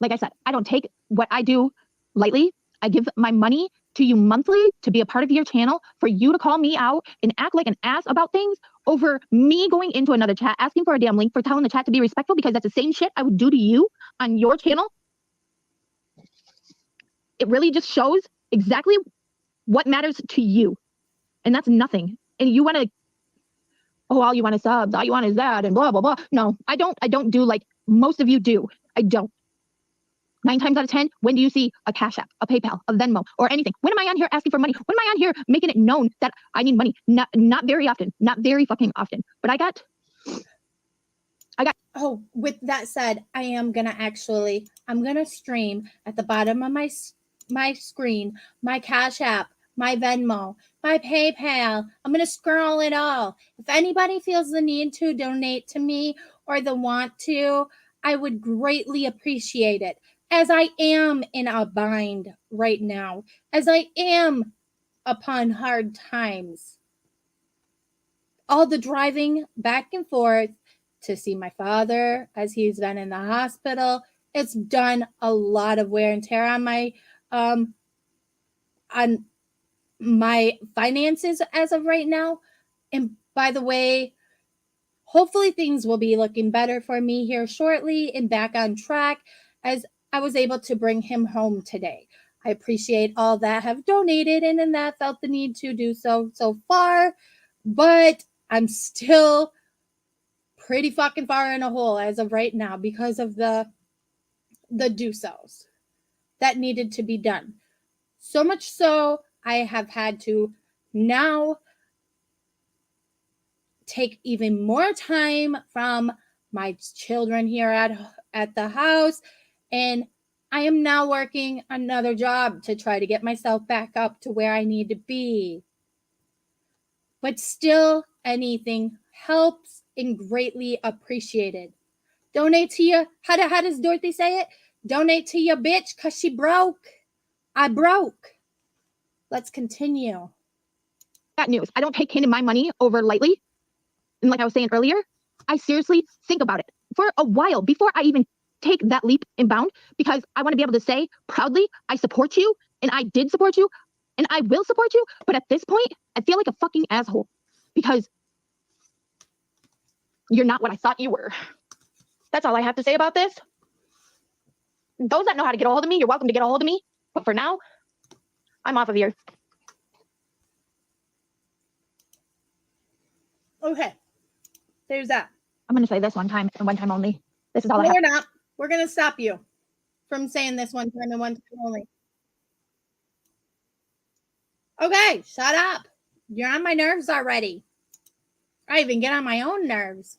Like I said, I don't take what I do lightly. I give my money to you monthly to be a part of your channel, for you to call me out and act like an ass about things over me going into another chat, asking for a damn link, for telling the chat to be respectful, because that's the same shit I would do to you on your channel. It really just shows exactly what matters to you. And that's nothing. And you want to, oh, all you want is subs, all you want is that, and blah, blah, blah. No, I don't do like most of you do. I don't. 9 times out of 10, when do you see a Cash App, a PayPal, a Venmo, or anything? When am I on here asking for money? When am I on here making it known that I need money? Not very often. Not very fucking often. But I got. Oh, with that said, I'm gonna stream at the bottom of my screen, my Cash App, my Venmo, my PayPal. I'm gonna scroll it all. If anybody feels the need to donate to me or the want to, I would greatly appreciate it. As I am in a bind right now, as I am upon hard times, all the driving back and forth to see my father as he's been in the hospital, it's done a lot of wear and tear on my finances as of right now. And by the way, hopefully things will be looking better for me here shortly and back on track, as I was able to bring him home today. I appreciate all that have donated and that felt the need to do so far, but I'm still pretty fucking far in a hole as of right now because of the do-sos that needed to be done. So much so, I have had to now take even more time from my children here at the house, and I am now working another job to try to get myself back up to where I need to be. But still, anything helps and greatly appreciated. Donate to your, how does Dorothy say it? Donate to your bitch because she broke. I broke. Let's continue. That news. I don't take handing my money over lightly. And like I was saying earlier, I seriously think about it for a while before I even take that leap and bound, because I want to be able to say proudly, I support you, and I did support you, and I will support you. But at this point, I feel like a fucking asshole because you're not what I thought you were. That's all I have to say about this. Those that know how to get a hold of me, you're welcome to get a hold of me. But for now, I'm off of here. Okay. There's that. I'm going to say this one time and one time only. This is all I No, have. we're not. We're going to stop you from saying this one time and one time only. Okay, shut up. You're on my nerves already. I even get on my own nerves.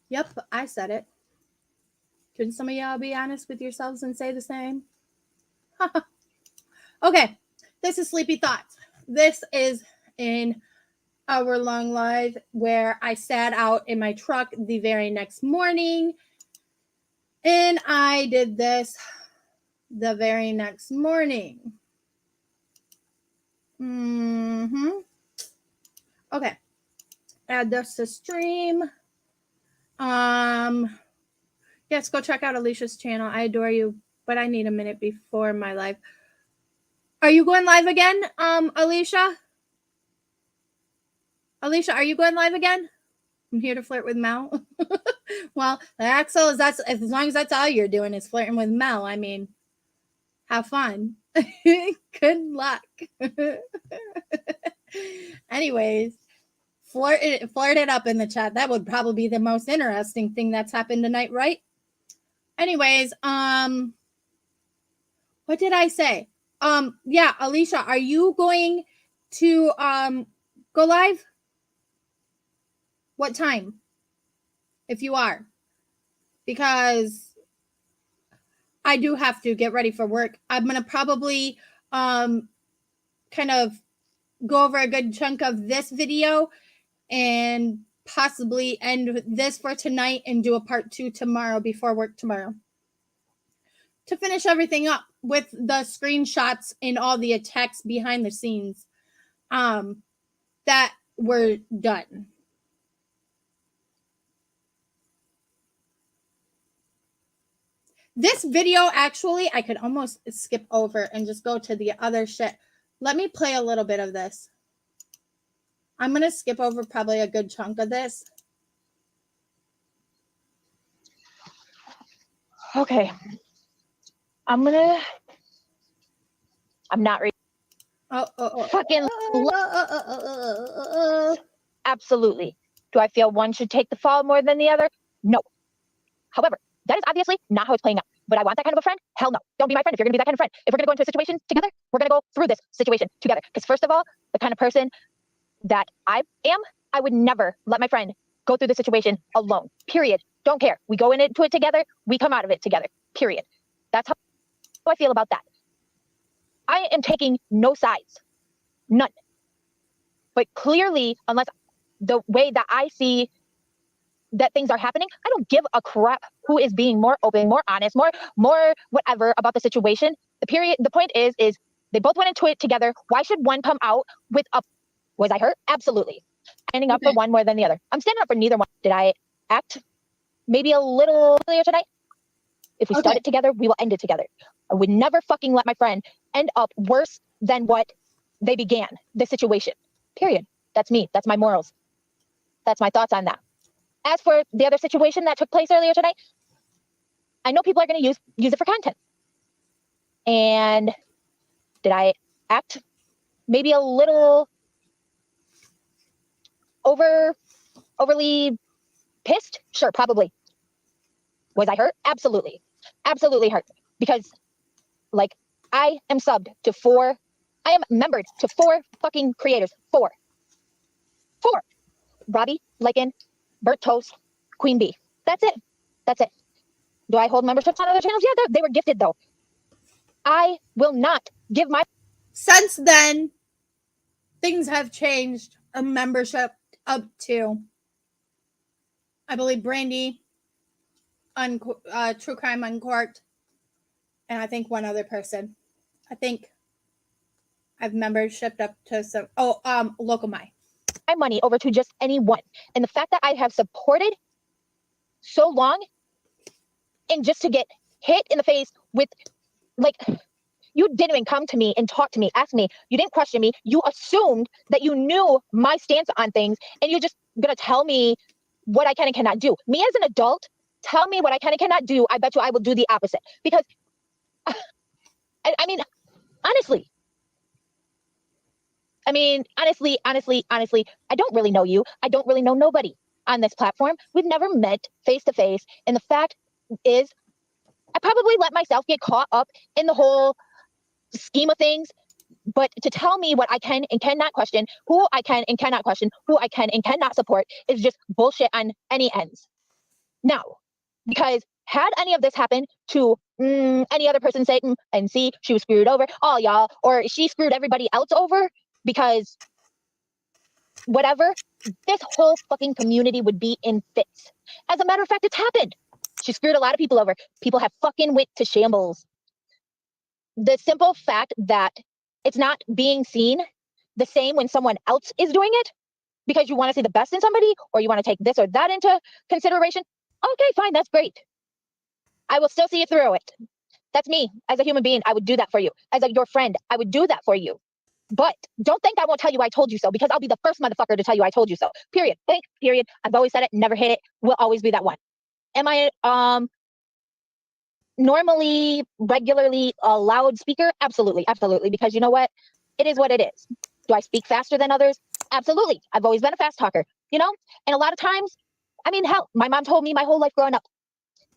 Yep, I said it. Couldn't some of y'all be honest with yourselves and say the same? Okay, this is Sleepy Thoughts. This is an hour-long live where I sat out in my truck the very next morning, and I did this the very next morning. Okay, add this to stream. Yes, go check out Alicia's channel. I adore you, but I need a minute before my live. Are you going live again, Alicia? Alicia, are you going live again? I'm here to flirt with Mel. Well, Axel, that's as long as that's all you're doing is flirting with Mel. I mean, have fun. Good luck. Anyways, flirt it up in the chat. That would probably be the most interesting thing that's happened tonight, right? Anyways, what did I say? Yeah, Alicia, are you going to go live? What time? If you are, because I do have to get ready for work. I'm gonna probably kind of go over a good chunk of this video and possibly end this for tonight and do a part 2 tomorrow before work tomorrow. To finish everything up with the screenshots and all the attacks behind the scenes that were done. This video, actually, I could almost skip over and just go to the other shit. Let me play a little bit of this. I'm going to skip over probably a good chunk of this. Okay. I'm not reading. Fucking absolutely. Do I feel one should take the fall more than the other? No. However, that is obviously not how it's playing out. But I want that kind of a friend? Hell no. Don't be my friend if you're going to be that kind of friend. If we're going to go into a situation together, we're going to go through this situation together. Because first of all, the kind of person that I am, I would never let my friend go through the situation alone. Period. Don't care. We go into it together. We come out of it together. Period. That's how I feel about that. I am taking no sides. None. But clearly, unless the way that I see that things are happening, I don't give a crap who is being more open, more honest, more whatever about the situation. The point is they both went into it together. Why should one come out with a, was I hurt? Absolutely. Standing up for one more than the other. I'm standing up for neither one. Did I act maybe a little earlier tonight? If we start it together, we will end it together. I would never fucking let my friend end up worse than what they began the situation. Period. That's me. That's my morals. That's my thoughts on that. As for the other situation that took place earlier tonight, I know people are going to use it for content. And did I act maybe a little overly pissed? Sure, probably. Was I hurt? Absolutely. Absolutely hurt. Because, like, I am subbed to I am membered to 4 fucking creators. 4. Robbie, Lycan, Bert Toast, Queen Bee. That's it. That's it. Do I hold memberships on other channels? Yeah, they were gifted, though. I will not give my... Since then, things have changed. A membership up to, I believe, Brandy, True Crime Uncorked, and I think one other person. I think I've membershiped up to some... Local My money over to just anyone. And the fact that I have supported so long, and just to get hit in the face with, like, you didn't even come to me and talk to me, ask me. You didn't question me. You assumed that you knew my stance on things, and you're just gonna tell me what I can and cannot do. Me as an adult, tell me what I can and cannot do. I bet you I will do the opposite. Because, I mean, honestly, I don't really know you. I don't really know nobody on this platform. We've never met face to face. And the fact is, I probably let myself get caught up in the whole scheme of things. But to tell me what I can and cannot question, who I can and cannot question, who I can and cannot support is just bullshit on any ends. Now, because had any of this happened to any other person say, and see, she was screwed over, oh, y'all, or she screwed everybody else over, because whatever, this whole fucking community would be in fits. As a matter of fact, it's happened. She screwed a lot of people over. People have fucking went to shambles. The simple fact that it's not being seen the same when someone else is doing it, because you want to see the best in somebody, or you want to take this or that into consideration. Okay, fine, that's great. I will still see you through it. That's me. As a human being, I would do that for you. As your friend, I would do that for you. But don't think I won't tell you I told you so, because I'll be the first motherfucker to tell you I told you so. Period. Think, period. I've always said it, never hit it. Will always be that one. Am I normally, regularly a loud speaker? Absolutely. Absolutely. Because you know what? It is what it is. Do I speak faster than others? Absolutely. I've always been a fast talker, you know? And a lot of times, I mean, hell, my mom told me my whole life growing up,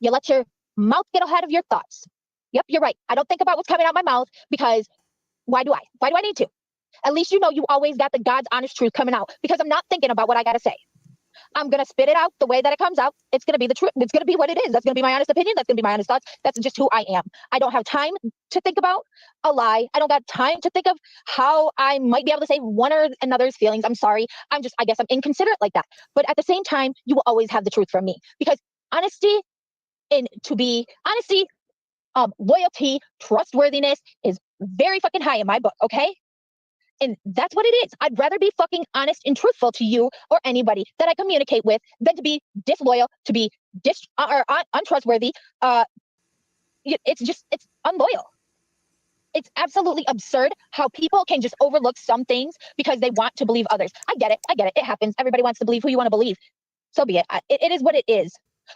you let your mouth get ahead of your thoughts. Yep, you're right. I don't think about what's coming out my mouth, because why do I? Why do I need to? At least you know you always got the God's honest truth coming out, because I'm not thinking about what I got to say. I'm going to spit it out the way that it comes out. It's going to be the truth. It's going to be what it is. That's going to be my honest opinion. That's going to be my honest thoughts. That's just who I am. I don't have time to think about a lie. I don't got time to think of how I might be able to save one or another's feelings. I'm sorry. I guess I'm inconsiderate like that. But at the same time, you will always have the truth from me, because honesty loyalty, trustworthiness is very fucking high in my book. Okay. And that's what it is. I'd rather be fucking honest and truthful to you or anybody that I communicate with than to be disloyal, to be untrustworthy. It's unloyal. It's absolutely absurd how people can just overlook some things because they want to believe others. I get it. It happens. Everybody wants to believe who you want to believe. So be it. It is what it is.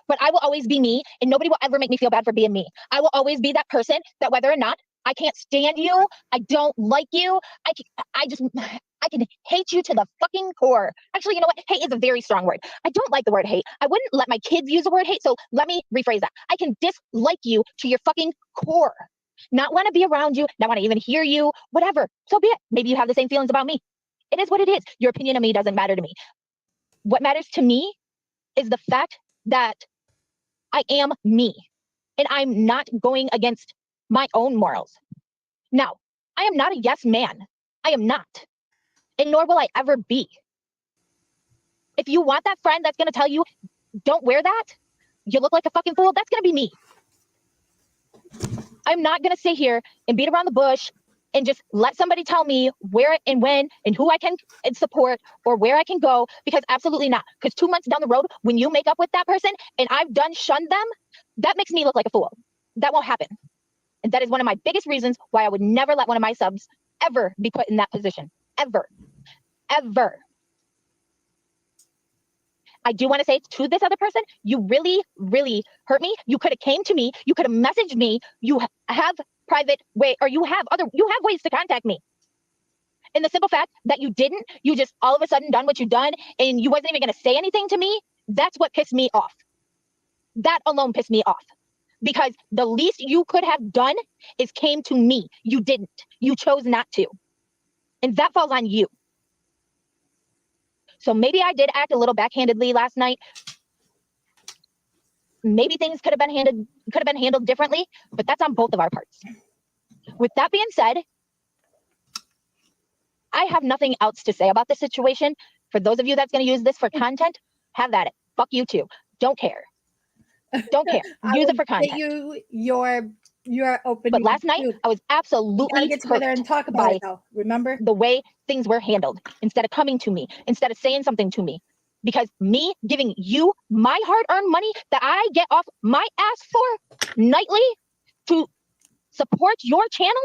But I will always be me, and nobody will ever make me feel bad for being me. I will always be that person that whether or not I can't stand you, I don't like you, I can hate you to the fucking core. Actually, you know what? Hate is a very strong word. I don't like the word hate. I wouldn't let my kids use the word hate, so let me rephrase that. I can dislike you to your fucking core. Not want to be around you, not want to even hear you, whatever. So be it. Maybe you have the same feelings about me. It is what it is. Your opinion of me doesn't matter to me. What matters to me is the fact that I am me, and I'm not going against my own morals. Now, I am not a yes man. I am not, and nor will I ever be. If you want that friend that's going to tell you, don't wear that, you look like a fucking fool, that's going to be me. I'm not going to sit here and beat around the bush and just let somebody tell me where and when and who I can support or where I can go, because absolutely not. Because 2 months down the road, when you make up with that person and I've done shunned them, that makes me look like a fool. That won't happen. And that is one of my biggest reasons why I would never let one of my subs ever be put in that position. Ever. Ever. I do want to say to this other person, you really, really hurt me. You could have came to me. You could have messaged me. You have private way, or you have ways to contact me. And the simple fact that you didn't, you just all of a sudden done what you done, and you wasn't even going to say anything to me. That's what pissed me off. That alone pissed me off, because the least you could have done is came to me. You didn't. You chose not to. And that falls on you. So maybe I did act a little backhandedly last night. Maybe things could have been handled differently, but that's on both of our parts. With that being said, I have nothing else to say about the situation. For those of you that's going to use this for content, have at it. Fuck you too. Don't care. Don't care. Use it for content. Your opening. But last night, I was absolutely get together and talk about it though. Remember the way things were handled, instead of coming to me, instead of saying something to me. Because me giving you my hard-earned money that I get off my ass for nightly to support your channel,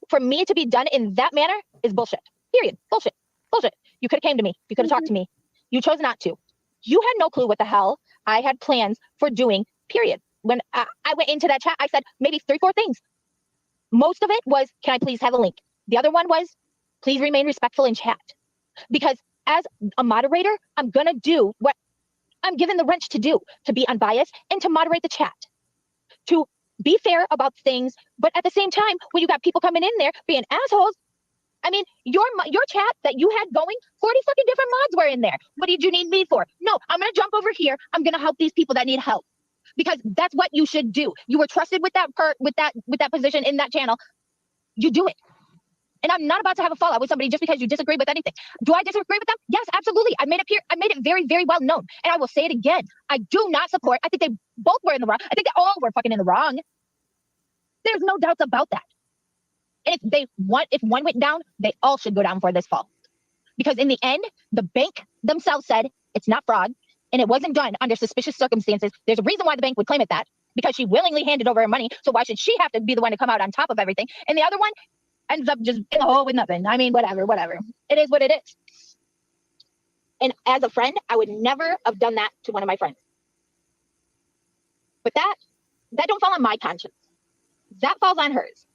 for me to be done in that manner is bullshit. Period. Bullshit. Bullshit. You could have came to me. You could have talked to me. You chose not to. You had no clue what the hell I had plans for doing, period. When I went into that chat, I said maybe 3-4 things. Most of it was, can I please have a link? The other one was, please remain respectful in chat. Because as a moderator, I'm going to do what I'm given the wrench to do, to be unbiased and to moderate the chat, to be fair about things. But at the same time, when you got people coming in there being assholes, I mean, your chat that you had going, 40 fucking different mods were in there. What did you need me for? No, I'm going to jump over here. I'm going to help these people that need help, because that's what you should do. You were trusted with that position in that channel. You do it. And I'm not about to have a fallout with somebody just because you disagree with anything. Do I disagree with them? Yes, absolutely. I made it very, very well known. And I will say it again. I do not support. I think they both were in the wrong. I think they all were fucking in the wrong. There's no doubts about that. And if one went down, they all should go down for this fall. Because in the end, the bank themselves said it's not fraud, and it wasn't done under suspicious circumstances. There's a reason why the bank would claim it that, because she willingly handed over her money. So why should she have to be the one to come out on top of everything? And the other one ends up just in a hole with nothing. I mean, whatever. It is what it is. And as a friend, I would never have done that to one of my friends. But that don't fall on my conscience. That falls on hers.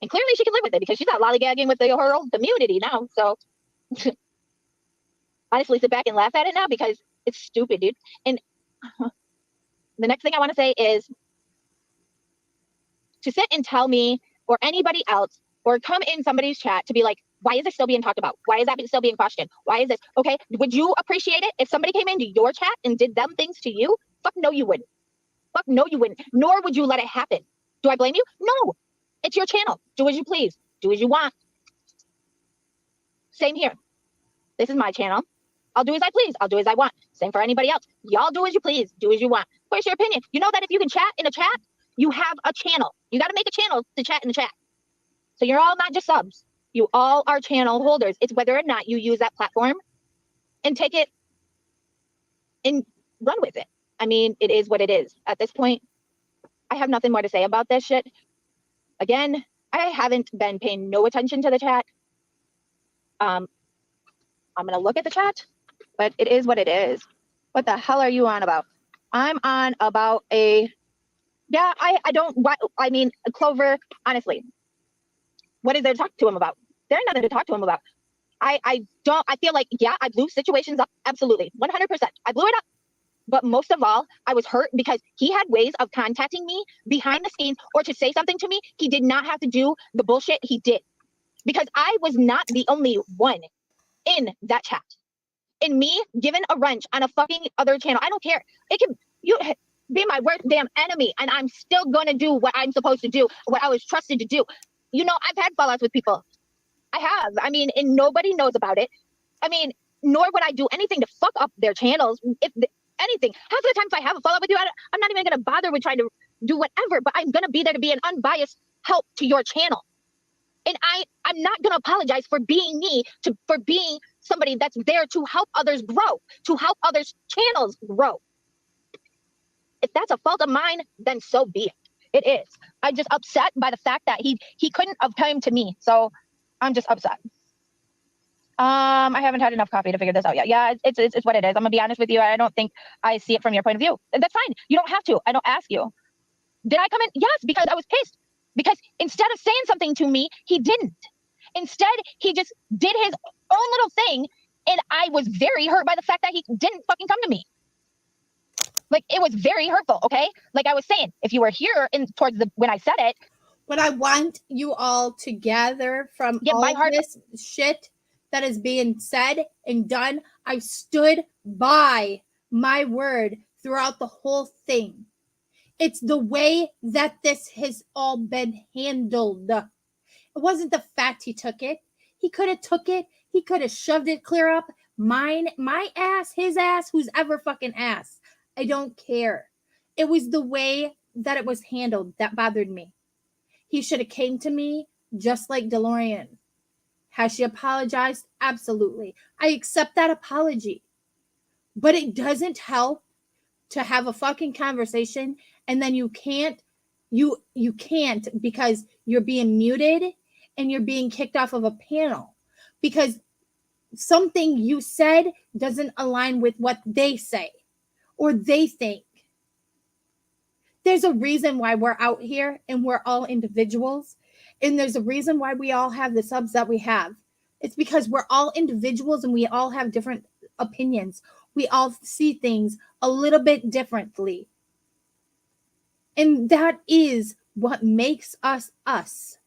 And clearly she can live with it, because she's not lollygagging with her own community now. So honestly, sit back and laugh at it now, because it's stupid, dude. And the next thing I want to say is, to sit and tell me or anybody else or come in somebody's chat to be like, Why is this still being talked about? Why is that still being questioned? Why is this? Okay, would you appreciate it if somebody came into your chat and did them things to you? Fuck no, you wouldn't. Fuck no, you wouldn't. Nor would you let it happen. Do I blame you? No. It's your channel. Do as you please. Do as you want. Same here. This is my channel. I'll do as I please. I'll do as I want. Same for anybody else. Y'all do as you please. Do as you want. Where's your opinion? You know that if you can chat in a chat, you have a channel. You got to make a channel to chat in the chat. So you're all not just subs. You all are channel holders. It's whether or not you use that platform and take it and run with it. I mean, it is what it is. At this point, I have nothing more to say about this shit. Again, I haven't been paying no attention to the chat. I'm going to look at the chat, but it is what it is. What the hell are you on about? I'm on about yeah, I mean, Clover, honestly, what is there to talk to him about? There's nothing to talk to him about. I feel like, yeah, I blew situations up. Absolutely. 100%. I blew it up. But most of all, I was hurt because he had ways of contacting me behind the scenes or to say something to me. He did not have to do the bullshit he did because I was not the only one in that chat. And me giving a wrench on a fucking other channel. I don't care. It can you be my worst damn enemy and I'm still going to do what I'm supposed to do, what I was trusted to do. You know, I've had fallouts with people. I have. I mean, and nobody knows about it. I mean, nor would I do anything to fuck up their channels. Anything. Half of the times I have a fallout with you, I'm not even going to bother with trying to do whatever, but I'm going to be there to be an unbiased help to your channel. And I'm not going to apologize for being me, for being somebody that's there to help others grow, to help others' channels grow. If that's a fault of mine, then so be it. It is. I'm just upset by the fact that he couldn't have come to me. So I'm just upset. I haven't had enough coffee to figure this out yet. Yeah, it's what it is. I'm gonna be honest with you. I don't think I see it from your point of view. That's fine. You don't have to. I don't ask you. Did I come in? Yes, because I was pissed. Because instead of saying something to me, he didn't. Instead, he just did his own little thing, and I was very hurt by the fact that he didn't fucking come to me. Like, it was very hurtful, okay? Like I was saying, if you were here when I said it. What I want you all to gather from this shit that is being said and done, I stood by my word throughout the whole thing. It's the way that this has all been handled. It wasn't the fact he took it. He could have took it. He could have shoved it clear up my ass, his ass, whose ever fucking ass. I don't care. It was the way that it was handled that bothered me. He should have came to me just like DeLorean. Has she apologized? Absolutely. I accept that apology. But it doesn't help to have a fucking conversation and then you can't because you're being muted and you're being kicked off of a panel because something you said doesn't align with what they say or they think. There's a reason why we're out here and we're all individuals. And there's a reason why we all have the subs that we have. It's because we're all individuals and we all have different opinions. We all see things a little bit differently. And that is what makes us us.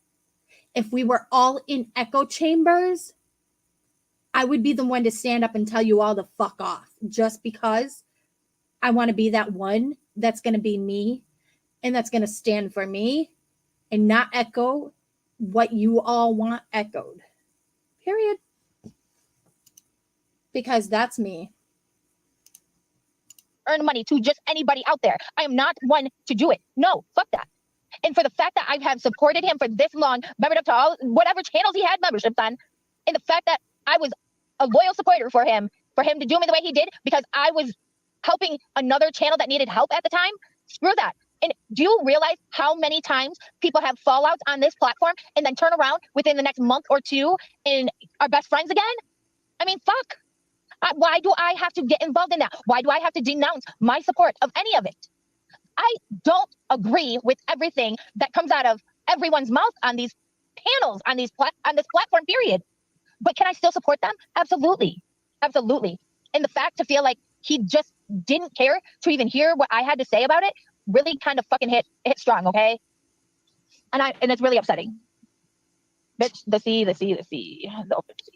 If we were all in echo chambers, I would be the one to stand up and tell you all to fuck off just because I want to be that one that's going to be me and that's going to stand for me and not echo what you all want echoed. Period. Because that's me. Earn money to just anybody out there. I am not one to do it. No, fuck that. And for the fact that I have supported him for this long, membered up to all whatever channels he had memberships on, and the fact that I was a loyal supporter for him to do me the way he did because I was helping another channel that needed help at the time, screw that. And do you realize how many times people have fallouts on this platform and then turn around within the next month or two and are best friends again? I mean, fuck. Why do I have to get involved in that? Why do I have to denounce my support of any of it? I don't agree with everything that comes out of everyone's mouth on these panels, on this platform, period. But can I still support them? Absolutely. Absolutely. And the fact to feel like he just didn't care to even hear what I had to say about it really kind of fucking hit strong, okay? And it's really upsetting. Bitch, the C, the C, the C, the open C.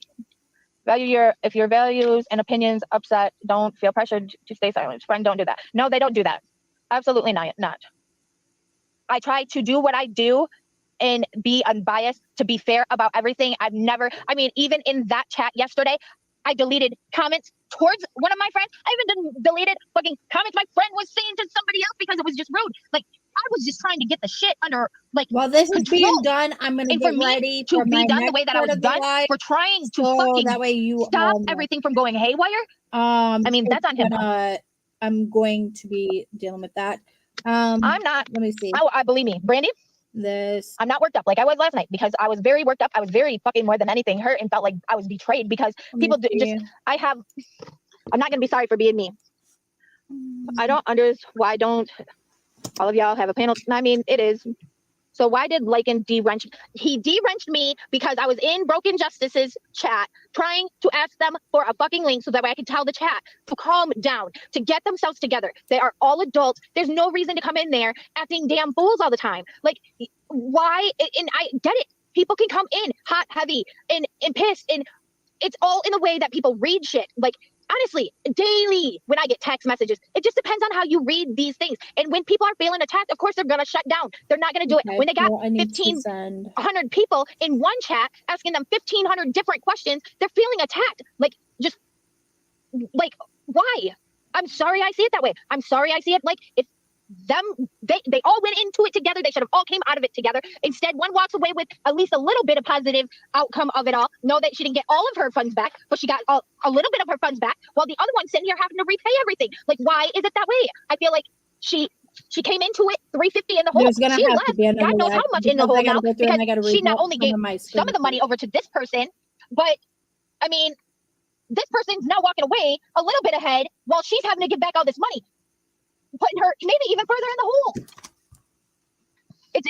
If your values and opinions upset, don't feel pressured to stay silent. Friend, don't do that. No, they don't do that. Absolutely not. I try to do what I do and be unbiased, to be fair about everything. I mean, even in that chat yesterday, I deleted comments towards one of my friends. I even deleted fucking comments my friend was saying to somebody else because it was just rude. Like, I was just trying to get the shit under, like, While this is being control. done, I'm gonna And for get me ready to for be my done the next way that I part was of the done live, for trying to so fucking that way you stop all know. everything from going haywire. I mean, that's on him. I'm going to be dealing with that. I'm not. Let me see. I believe me, Brandy. I'm not worked up like I was last night, because I was very worked up. I was very fucking, more than anything, hurt, and felt like I was betrayed because people I'm not gonna be sorry for being me. I don't understand why don't all of y'all have a panel. I mean, it is. So why did Lakin de-wrench? He de-wrenched me because I was in Broken Justice's chat trying to ask them for a fucking link so that way I could tell the chat to calm down, to get themselves together. They are all adults. There's no reason to come in there acting damn fools all the time. Like, why? And I get it. People can come in hot, heavy, and pissed, and it's all in the way that people read shit. Like, honestly, daily when I get text messages, it just depends on how you read these things. And when people are feeling attacked, of course they're gonna shut down. They're not gonna do it. When they got 1,500 people in one chat asking them 1,500 different questions, they're feeling attacked. Like, just like, why? I'm sorry I see it that way. I'm sorry I see it like it's them. They all went into it together. They should have all came out of it together. Instead, one walks away with at least a little bit of positive outcome of it all. Know that she didn't get all of her funds back, but she got a little bit of her funds back, while the other one's sitting here having to repay everything. Like, why is it that way? I feel like she came into it 350 in the hole. She left. God knows how much in the hole now, because she not only gave some of the money over to this person, but I mean, this person's now walking away a little bit ahead while she's having to give back all this money, putting her maybe even further in the hole. It's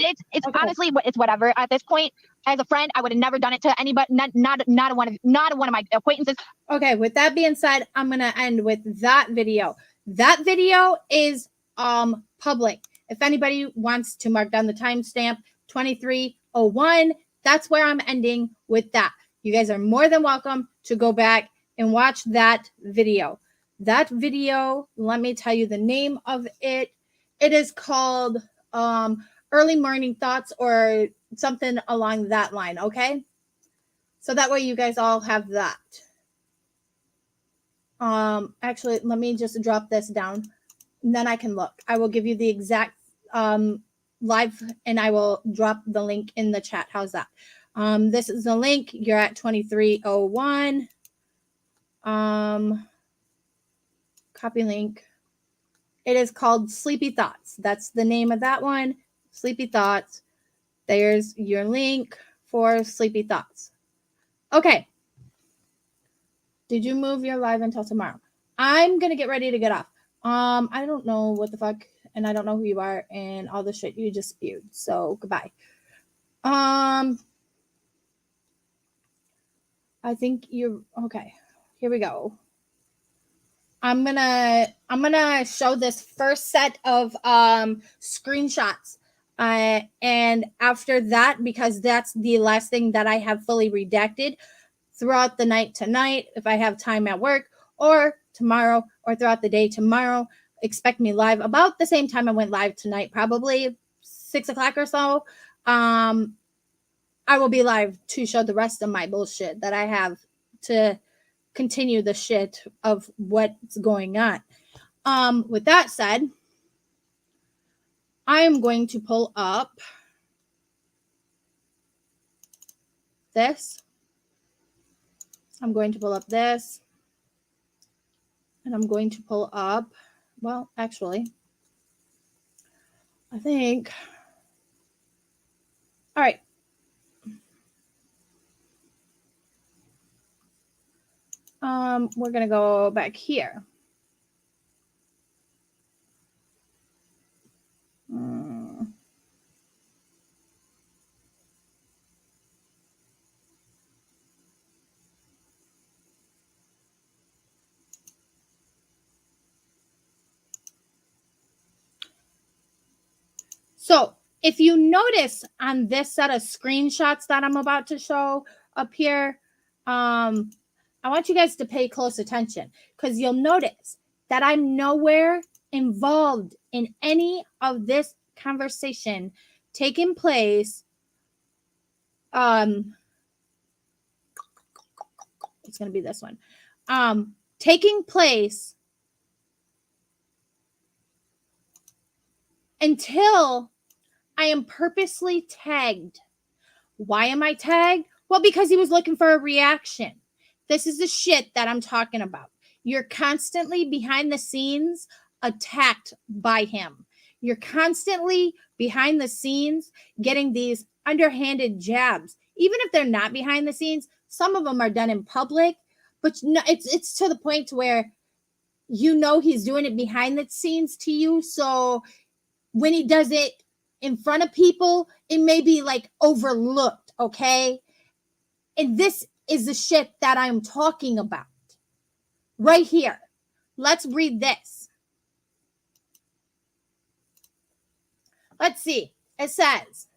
okay. Honestly, it's whatever at this point. As a friend, I would have never done it to anybody, not one of my acquaintances. Okay, with that being said, I'm gonna end with that video. That video is public. If anybody wants to mark down the timestamp 23:01, that's where I'm ending with that. You guys are more than welcome to go back and watch that video. That video, let me tell you the name of it. It is called Early Morning Thoughts, or something along that line, okay? So that way you guys all have that. Actually, let me just drop this down, and then I can look. I will give you the exact live, and I will drop the link in the chat. How's that? This is the link. You're at 23:01. Copy link. It is called Sleepy Thoughts. That's the name of that one. Sleepy Thoughts. There's your link for Sleepy Thoughts. Okay. Did you move your live until tomorrow? I'm going to get ready to get off. I don't know what the fuck, and I don't know who you are, and all the shit you just spewed. So goodbye. I think you're okay. Here we go. I'm gonna show this first set of screenshots, and after that, because that's the last thing that I have fully redacted, throughout the night tonight, if I have time at work, or tomorrow, or throughout the day tomorrow, expect me live about the same time I went live tonight, probably 6 o'clock or so. I will be live to show the rest of my bullshit that I have to continue the shit of what's going on. With that said, I am going to pull up this. I'm going to pull up this. And I'm going to pull up, well, actually, I think, all right. We're going to go back here. So if you notice on this set of screenshots that I'm about to show up here, I want you guys to pay close attention because you'll notice that I'm nowhere involved in any of this conversation taking place. It's going to be this one. Taking place until I am purposely tagged. Why am I tagged? Well, because he was looking for a reaction. This is the shit that I'm talking about. You're constantly behind the scenes attacked by him. You're constantly behind the scenes getting these underhanded jabs. Even if they're not behind the scenes, some of them are done in public, but no, it's to the point where you know he's doing it behind the scenes to you. So when he does it in front of people, it may be like overlooked, okay? And this is the shit that I'm talking about right here. Let's read this. Let's see. It says,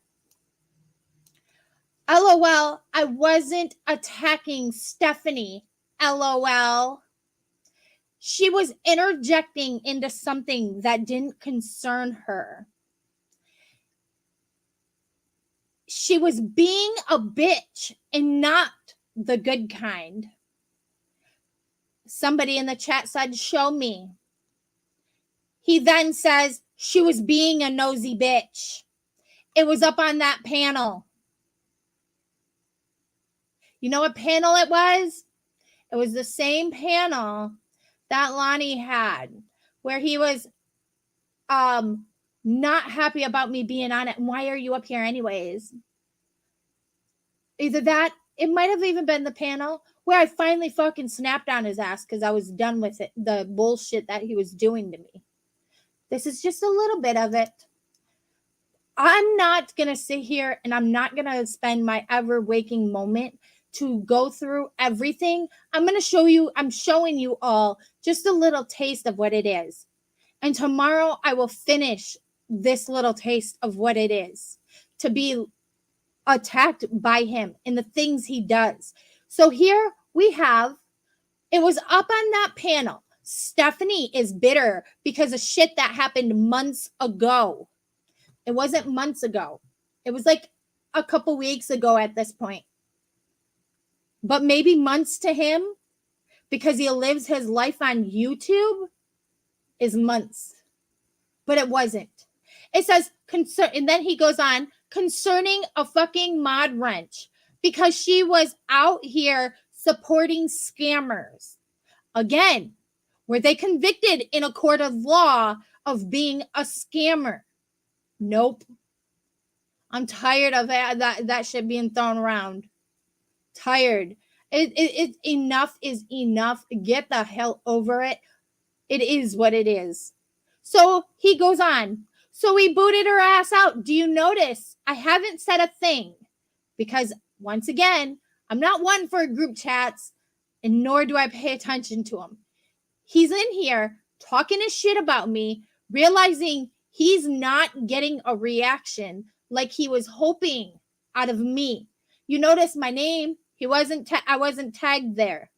LOL, I wasn't attacking Stephanie. LOL. She was interjecting into something that didn't concern her. She was being a bitch and not the good kind. Somebody in the chat said, show me. He then says, she was being a nosy bitch. It was up on that panel. You know what panel it was? It was the same panel that Lonnie had, where he was not happy about me being on it. And why are you up here anyways? Either that, it might have even been the panel where I finally fucking snapped on his ass because I was done with it, the bullshit that he was doing to me. This is just a little bit of it. I'm not going to sit here and I'm not going to spend my ever waking moment to go through everything. I'm showing you all just a little taste of what it is. And tomorrow I will finish this little taste of what it is to be attacked by him and the things he does. So here we have, it was up on that panel. Stephanie is bitter because of shit that happened months ago. It wasn't months ago. It was like a couple weeks ago at this point. But maybe months to him, because he lives his life on YouTube, is months. But it wasn't. It says, and then he goes on, concerning a fucking mod wrench, because she was out here supporting scammers. Again, were they convicted in a court of law of being a scammer? Nope. I'm tired of that shit being thrown around. Tired. It enough is enough. Get the hell over it. It is what it is. So he goes on. So we booted her ass out. Do you notice? I haven't said a thing because once again, I'm not one for group chats and nor do I pay attention to him. He's in here talking his shit about me, realizing he's not getting a reaction like he was hoping out of me. You notice my name. I wasn't tagged there.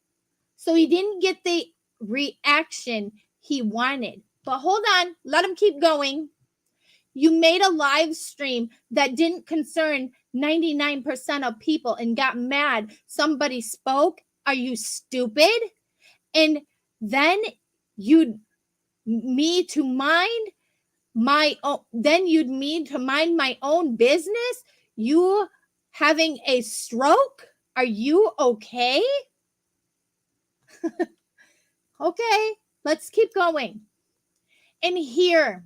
So he didn't get the reaction he wanted. But hold on, let him keep going. You made a live stream that didn't concern 99% of people and got mad. Somebody spoke. Are you stupid? And then you'd me to mind my own, then you'd me to mind my own business. You having a stroke? Are you okay? Okay, let's keep going. And here,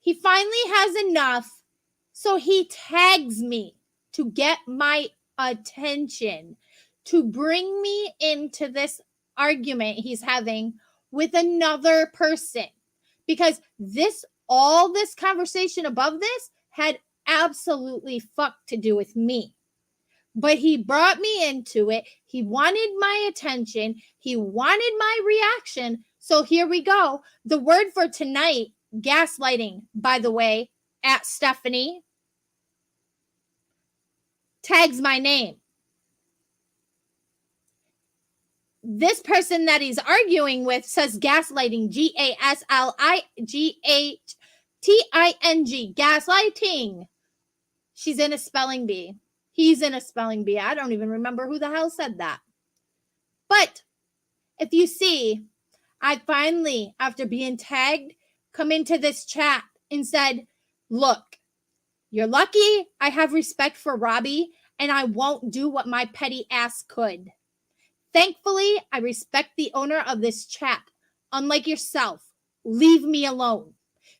he finally has enough, so he tags me to get my attention, to bring me into this argument he's having with another person. Because all this conversation above this had absolutely fuck to do with me. But he brought me into it. He wanted my attention. He wanted my reaction. So here we go. The word for tonight, gaslighting, by the way, at Stephanie, tags my name. This person that he's arguing with says gaslighting, GASLIGHTING, gaslighting. She's in a spelling bee. He's in a spelling bee. I don't even remember who the hell said that. But if you see, I finally, after being tagged, come into this chat and said, look, you're lucky I have respect for Robbie and I won't do what my petty ass could. Thankfully, I respect the owner of this chat. Unlike yourself, leave me alone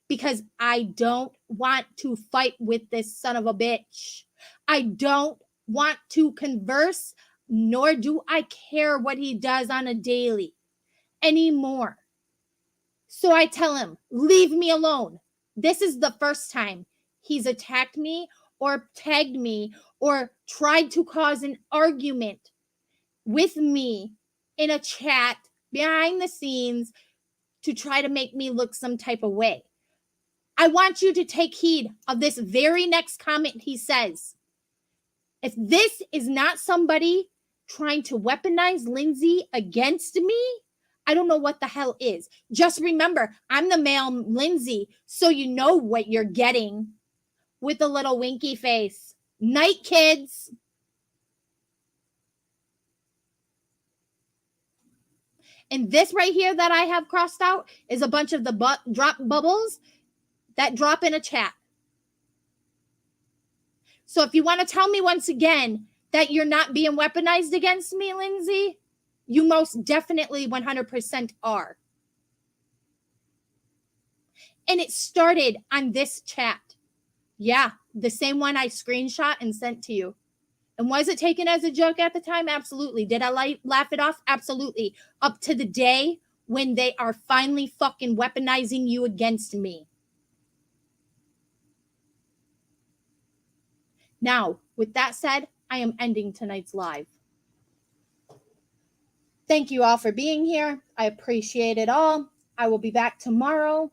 because I don't want to fight with this son of a bitch. I don't want to converse, nor do I care what he does on a daily anymore. So I tell him, leave me alone. This is the first time he's attacked me or tagged me or tried to cause an argument with me in a chat behind the scenes to try to make me look some type of way. I want you to take heed of this very next comment he says. If this is not somebody trying to weaponize Lindsay against me, I don't know what the hell is. Just remember, I'm the male Lindsay, so you know what you're getting with a little winky face. Night, kids. And this right here that I have crossed out is a bunch of the drop bubbles that drop in a chat. So if you want to tell me once again that you're not being weaponized against me, Lindsay, you most definitely 100% are. And it started on this chat. Yeah, the same one I screenshot and sent to you. And was it taken as a joke at the time? Absolutely. Did I laugh it off? Absolutely. Up to the day when they are finally fucking weaponizing you against me. Now, with that said, I am ending tonight's live. Thank you all for being here. I appreciate it all. I will be back tomorrow.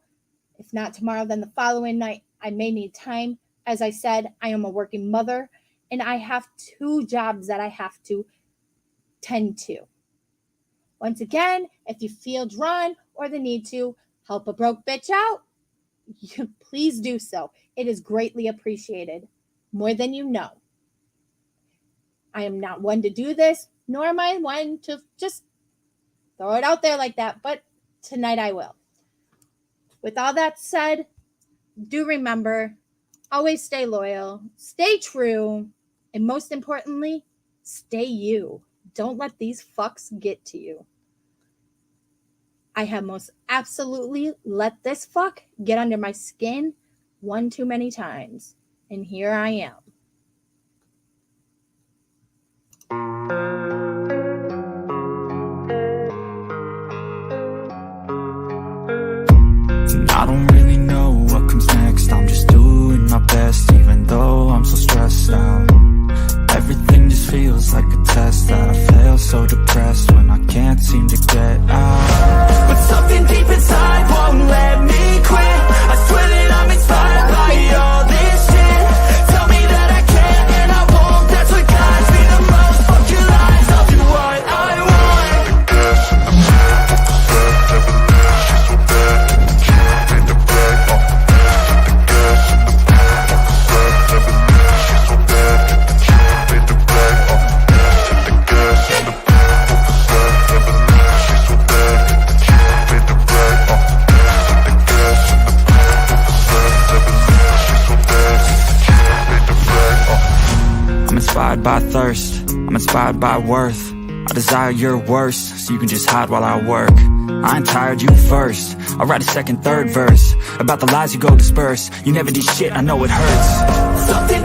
If not tomorrow, then the following night. I may need time. As I said, I am a working mother, and I have 2 jobs that I have to tend to. Once again, if you feel drawn or the need to help a broke bitch out, please do so. It is greatly appreciated. More than you know. I am not one to do this, nor am I one to just throw it out there like that, but tonight I will. With all that said, do remember, always stay loyal, stay true, and most importantly, stay you. Don't let these fucks get to you. I have most absolutely let this fuck get under my skin one too many times. And here I am. And I don't really know what comes next. I'm just doing my best, even though I'm so stressed out. Everything just feels like a test that I fail, so depressed when I can't seem to get out. But something deep inside won't let me quit. I swear that I'm inspired by all this shit. Tell me that I can and I won't. That's what guides me the most. Fuck your lies, I'll do what I want. The gas in the back, never leave. She's so bad, can't pay the back. The gas in the back, never leave. She's so bad, can't pay the back. The gas in the back, never leave. She's so bad, can't pay the back. The gas in the back, never leave. She's so bad, can't pay the back. I'm inspired by thirst, I'm inspired by worth. I desire your worst, so you can just hide while I work. I ain't tired, you first. I'll write a second, third verse about the lies you go disperse. You never did shit, I know it hurts. Something